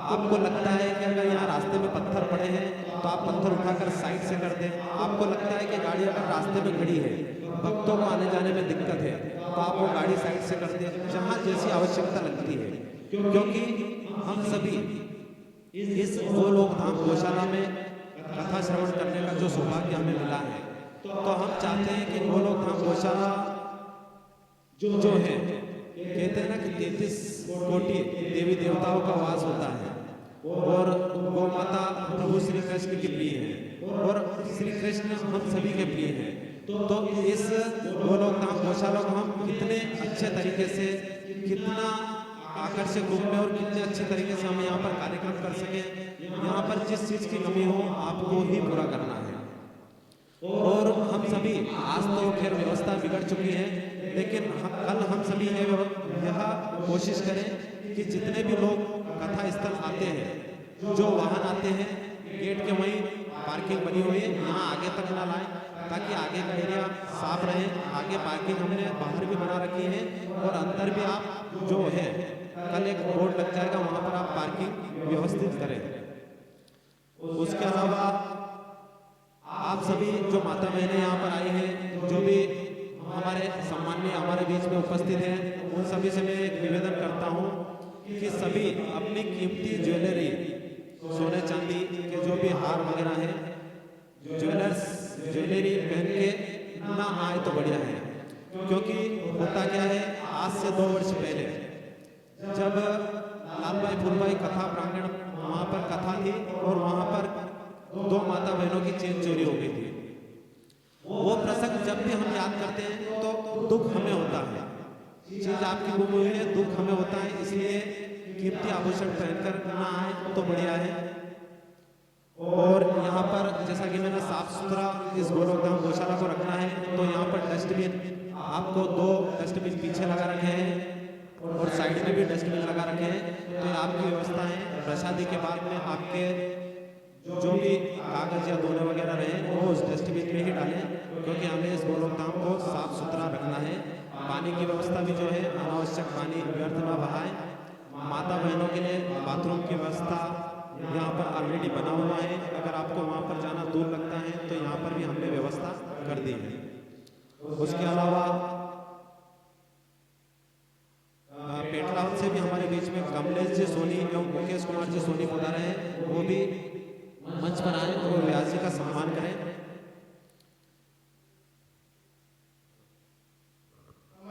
आपको लगता है कि अगर यहाँ रास्ते में पत्थर पड़े हैं तो आप पत्थर उठाकर साइड से कर दें। आपको लगता है कि गाड़ी अगर रास्ते में खड़ी है, भक्तों को आने जाने में दिक्कत है, तो आप वो गाड़ी साइड से कर दें जहाँ जैसी आवश्यकता लगती है। क्योंकि हम सभी इस गोलोकधाम गौशाला में कथा श्रवण करने का जो सौभाग्य हमें मिला है, तो हम चाहते हैं कि गोलोकधाम गौशाला जो है, कहते हैं ना कि 33 कोटि देवी देवताओं का वास होता है और गौ माता प्रभु श्री कृष्ण की प्रिय है और श्री कृष्ण हम सभी के प्रिय हैं। तो इस गोलोकधाम गौशाला को हम कितने अच्छे तरीके से, कितना आकर्षक रूप में और कितने अच्छे तरीके से हम यहाँ पर कार्यक्रम कर सके, यहाँ पर जिस चीज की कमी हो आपको ही पूरा करना है। और हम सभी आज तो खैर व्यवस्था बिगड़ चुकी है, लेकिन कल हम सभी यह कोशिश करें कि जितने भी लोग कथा स्थल आते हैं, जो वाहन आते हैं, गेट के वहीं पार्किंग बनी हुई है, यहाँ आगे तक ना लाएं ताकि आगे का एरिया साफ रहे। आगे पार्किंग हमने बाहर भी बना रखी है और अंदर भी आप जो है कल एक बोर्ड लग जाएगा, वहां पर आप पार्किंग व्यवस्थित करें। उसके अलावा आप सभी जो माता बहनें यहाँ पर आई हैं, जो भी हमारे सम्माननीय हमारे बीच में उपस्थित हैं, उन सभी से मैं एक निवेदन करता हूँ कि सभी अपनी कीमती ज्वेलरी, सोने चांदी के जो भी हार वगैरह हैं, ज्वेलरी पहन के ना आए तो बढ़िया है। क्योंकि होता क्या है, आज से 2 वर्ष पहले जब लालबाई फूलबाई कथा प्रांगण वहाँ पर कथा थी और वहाँ पर 2 माता बहनों की चेन चोरी हो गई थी। वो प्रसंग जब भी हम याद करते हैं तो दुख हमें होता है, चीज आपकी गुम हुई है, दुख हमें होता है। इसलिए कीमती आभूषण पहनकर ना आए तो बढ़िया है। और यहाँ पर जैसा कि मैंने साफ सुथरा इस गोलोकधाम गौशाला को रखना है, तो यहाँ पर डस्टबिन, आपको 2 डस्टबिन पीछे लगा रखे हैं और साइड में भी डस्टबिन लगा रखे हैं। तो ये आपकी व्यवस्था है। प्रसादी के बाद में आपके जो भी कागज या दोने वगैरह रहे वो उस डस्टबिन में ही डालें, क्योंकि हमें इस गोलोकधाम को साफ सुथरा रखना है। पानी की व्यवस्था भी जो है अनावश्यक पानी व्यर्थ न बहाए। माता बहनों के लिए बाथरूम की व्यवस्था यहाँ पर ऑलरेडी बना हुआ है। अगर आपको वहाँ पर जाना दूर लगता है तो यहाँ पर भी हमने व्यवस्था कर दी है। उसके अलावा पेटलावत से भी हमारे बीच में कमलेश जी सोनी एवं मुकेश कुमार जी सोनी पधारे हैं, वो भी मंच पर आए और व्यास जी का सम्मान करें।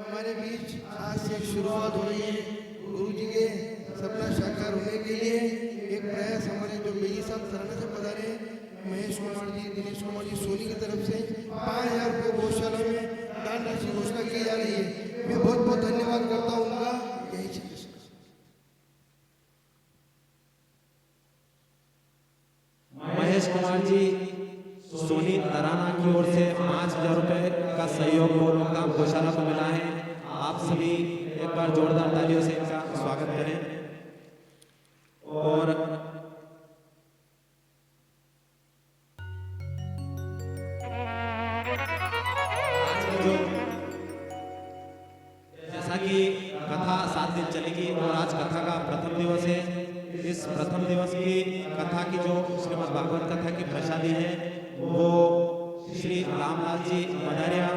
हमारे बीच आज से शुरुआत हो रही है गुरु जी के सपना साकार होने के लिए। एक प्रयास हमारे जो बेई साहब सराहना से पधारे महेश कुमार जी, दिनेश कुमार जी सोनी की तरफ से 5000 रुपये गौशाला में दान राशि घोषणा की जा रही है। मैं बहुत बहुत धन्यवाद करता हूँ उनका। यही चीज महेश कुमार जी सोनी तराना की ओर से 5000 रुपए का सहयोग गोलोकधाम गौशाला को मिला है। आप सभी एक बार जोरदार तालियों से इनका स्वागत करें। और आज की जो जैसा कि कथा 7 दिन चलेगी और आज कथा का प्रथम दिवस है। इस प्रथम दिवस की कथा की जो श्रीमद् भागवत कथा की प्रसादी है वो श्री रामलाल जी मदारिया,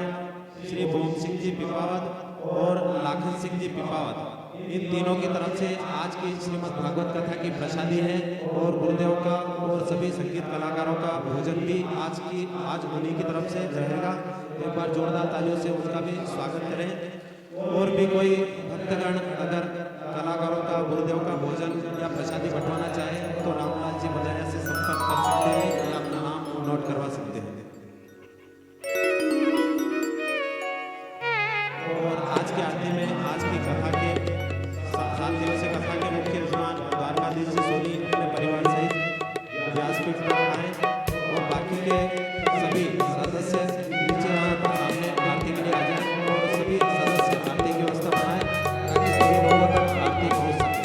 श्री भोम सिंह जी पिपावत और लाखन सिंह जी पिपावत, इन तीनों की तरफ से आज की श्रीमद् भागवत कथा की प्रसादी है। और गुरुदेव का और सभी संगीत कलाकारों का भोजन भी आज उन्हीं की तरफ से रहेगा। एक बार जोरदार तालियों से उनका भी स्वागत करें। और भी कोई भक्तगण अगर कलाकारों का गुरुदेव का भोजन या प्रसादी बंटवाना चाहे तो रामलाल जी मदारिया से संपर्क कर सकते हैं या अपना नाम नोट करवा सकते हैं। और आज की आरती में आज की कथा के 7 दिवसीय कथा के मुख्य यजमान द्वारकाधीश जी सोनी अपने परिवार सहित व्यासपीठ पर आए और बाकी के सभी सदस्य नीचे यहाँ पर सामने आरती के लिए आ जाए और सभी सदस्य आरती की व्यवस्था बनाए ताकि सभी लोगों तक आरती पहुँच सके।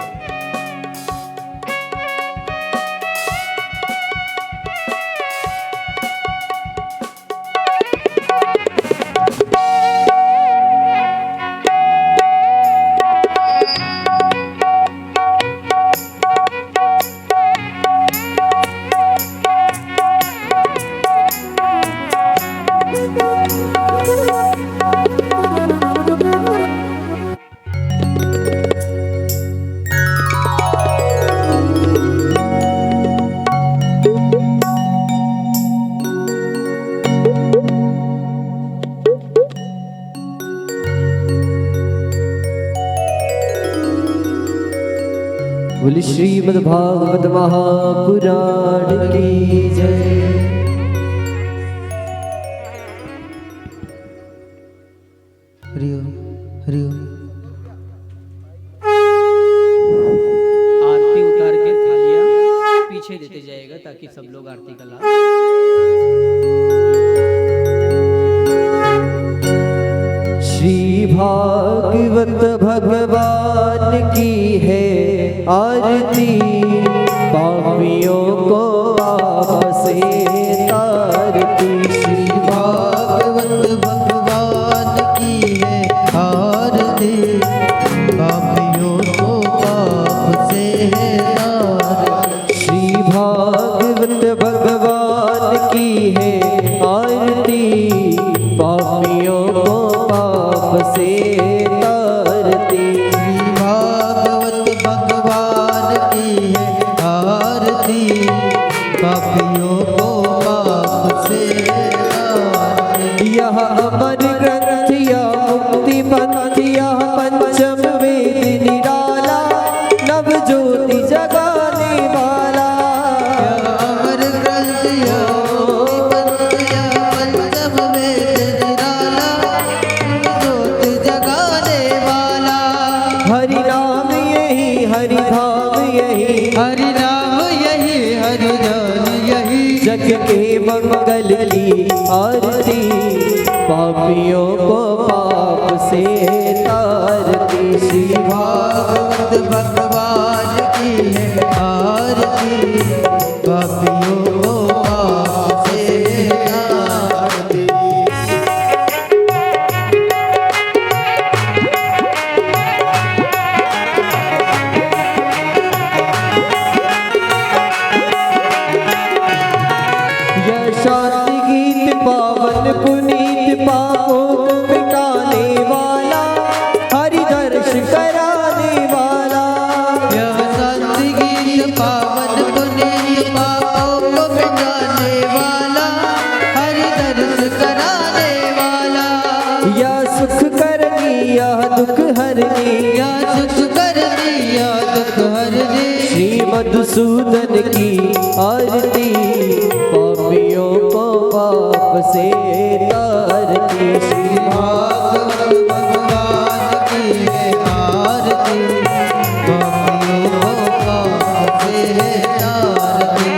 बोली श्रीमद् भागवत महापुराण की जय। हरिओम हरिओम। आरती उतार के थालियां पीछे देते जाएगा ताकि सब लोग आरती का लाभ। श्री भागवत भगवान की है आरती, पापियों को आपसे तारती। श्री भागवत भगवान की है आरती, पापियों को आपसे तारती। श्री भागवत भगवान की है आरती, पापियों को पाप से तारती। श्री भागवत भगवान की है आरती, पापियों को पाप से तारती। यह अमर ग्रंथ या मुक्ति पंथ यह पंचम वेद निराला, नव ज्योति जगाने वाला। यह अमर ग्रंथ या मुक्ति पंथ यह पंचम वेद निराला, ज्योति जगाने वाला। हरि नाम यही हरि धाम यही, हरि नाम यही हरि नाम यही, जग के मंगल की आरती, पापियों को पाप से तारती। श्री भागवत भगवान की है आरती, पापियों को पाप से तारती। मधुसूदन की आरती, पापियों को पाप से तार की। श्री भागवत भगवान की है आरती, पापियों को पाप से तारती।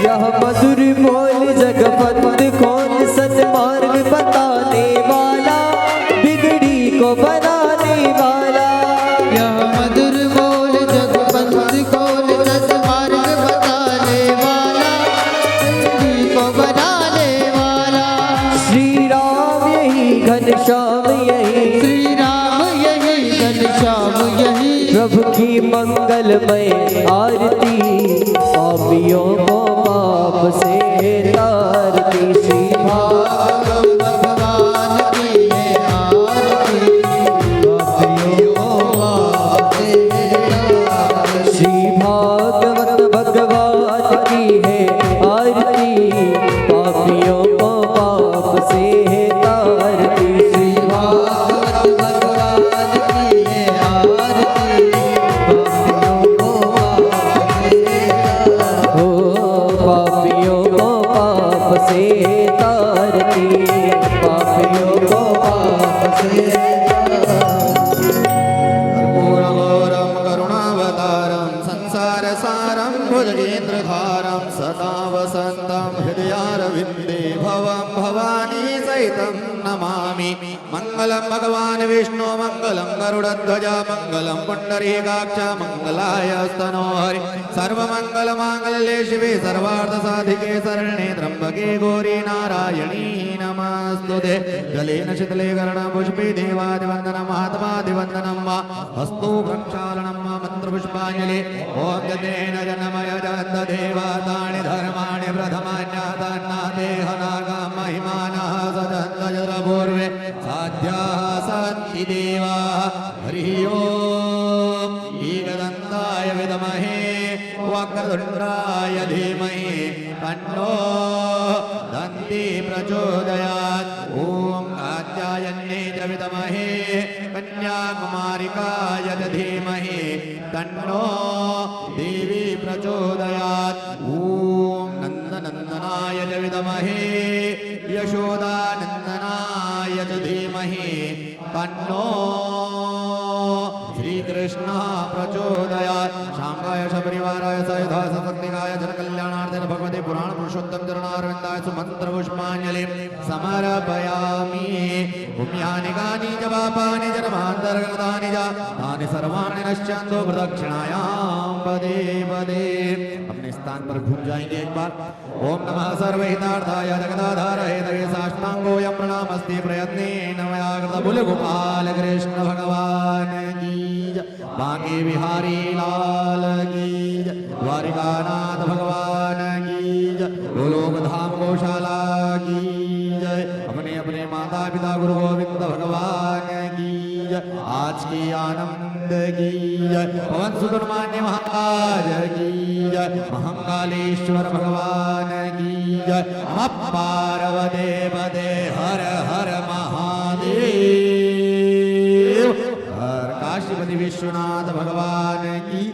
यह मधुर बोल जगपत खोल, सन्मार्ग बताने वाला, बिगड़ी को बनाने वाला। यह मधुर बोल जगपंथ खोल, सन्मार्ग बताने वाला, बिगड़ी को बनाने वाला। श्री राम यही घनश्याम यही, श्री राम यही घनश्याम यही, प्रभु की मंगलमय आरती, पापियों को पाप से तारती। श्री भागवत भगवान की है आरती, पापियों को पाप से तारती। श्री भागवत भगवान की है आरती, पापियों को पाप से तारती। श्री भागवत भगवान की है आरती, पापियों को पाप से तारती। हो पापियों को पाप से तारती, पापियों को पाप से कर्पूरघोरं करुणावतारं संसारसारं भुजगेन्द्रधारं सदा वसन्तं हृदयारविन्दे भवं भवानी सहितं नमामि। मङ्गलं भगवान् विष्णु मङ्गलं गरुडध्वज मङ्गलं पुण्डरीकाक्ष मङ्गलाय स्तनोहरि। सर्वमङ्गलमाङ्गल्ये शिवे सर्वार्थसाधिके शरण्ये त्र्यम्बके गौरी नारायणी नमस्तुते। जलेन शीतले कर्णपुष्पे देवादिवन्दनं महात्मादिवन्दनं वा हस्तौ प्रक्षालनं वा मन्त्रपुष्पाञ्जलि। ॐ गतेन जनमय देवातानि धर्माणि प्रथमान्यातान्नादेहनागा महिमानः सदन्तजरपूर्वे साध्याः सन्ति देवाः। हरिः ॐ एकदन्ताय विद्महे वक्रतुण्डाय धीमहि तन्नो दन्ति प्रचोदयात्। ॐ कात्यायन्ये च विद्महे कन्याकुमारिकाय च धीमहि तन्नो देवी प्रचोदयात्। ॐ नन्दनन्दनाय च विद्महे यशोदानन्दनाय च धीमहि तन्नो श्रीकृष्णः प्रचोदयात्। शाम्बाय सपरिवाराय सयुधाय सपत्निकाय जनकल्याणार्थेन भगवते पुराण पुरुषोत्तम चरणारविन्दाय सुमन्त्रपुष्पाञ्जलिं समर्पयामि। पुण्यानि कानि च पापानि जन्मान्तर्गतानि च तानि सर्वाणि नश्यन्तु प्रदक्षिणायां पदे पदे। अपने स्थान पर घूम जाएंगे एक बार। ओम नमः सर्वहितार्थाय जगदाधारये तवे साष्टांगोऽयं प्रणामस्ते प्रयत्नेन मया कृतः। बोलो गोपाल कृष्ण भगवान की जय, बांके बिहारी लाल की जय, द्वारिकानाथ भगवान की जय, गोलोक धाम गौशाला की जय। अपने अपने माता पिता गुरु गोविंद भगवान की जय, आज की आनंद की जय, पवन सुब्रह्मण्य महाराज की जय, महाकालेश्वर भगवान की जय। पार्वते पदे हर हर महादेव। हर काशीपति विश्वनाथ भगवान की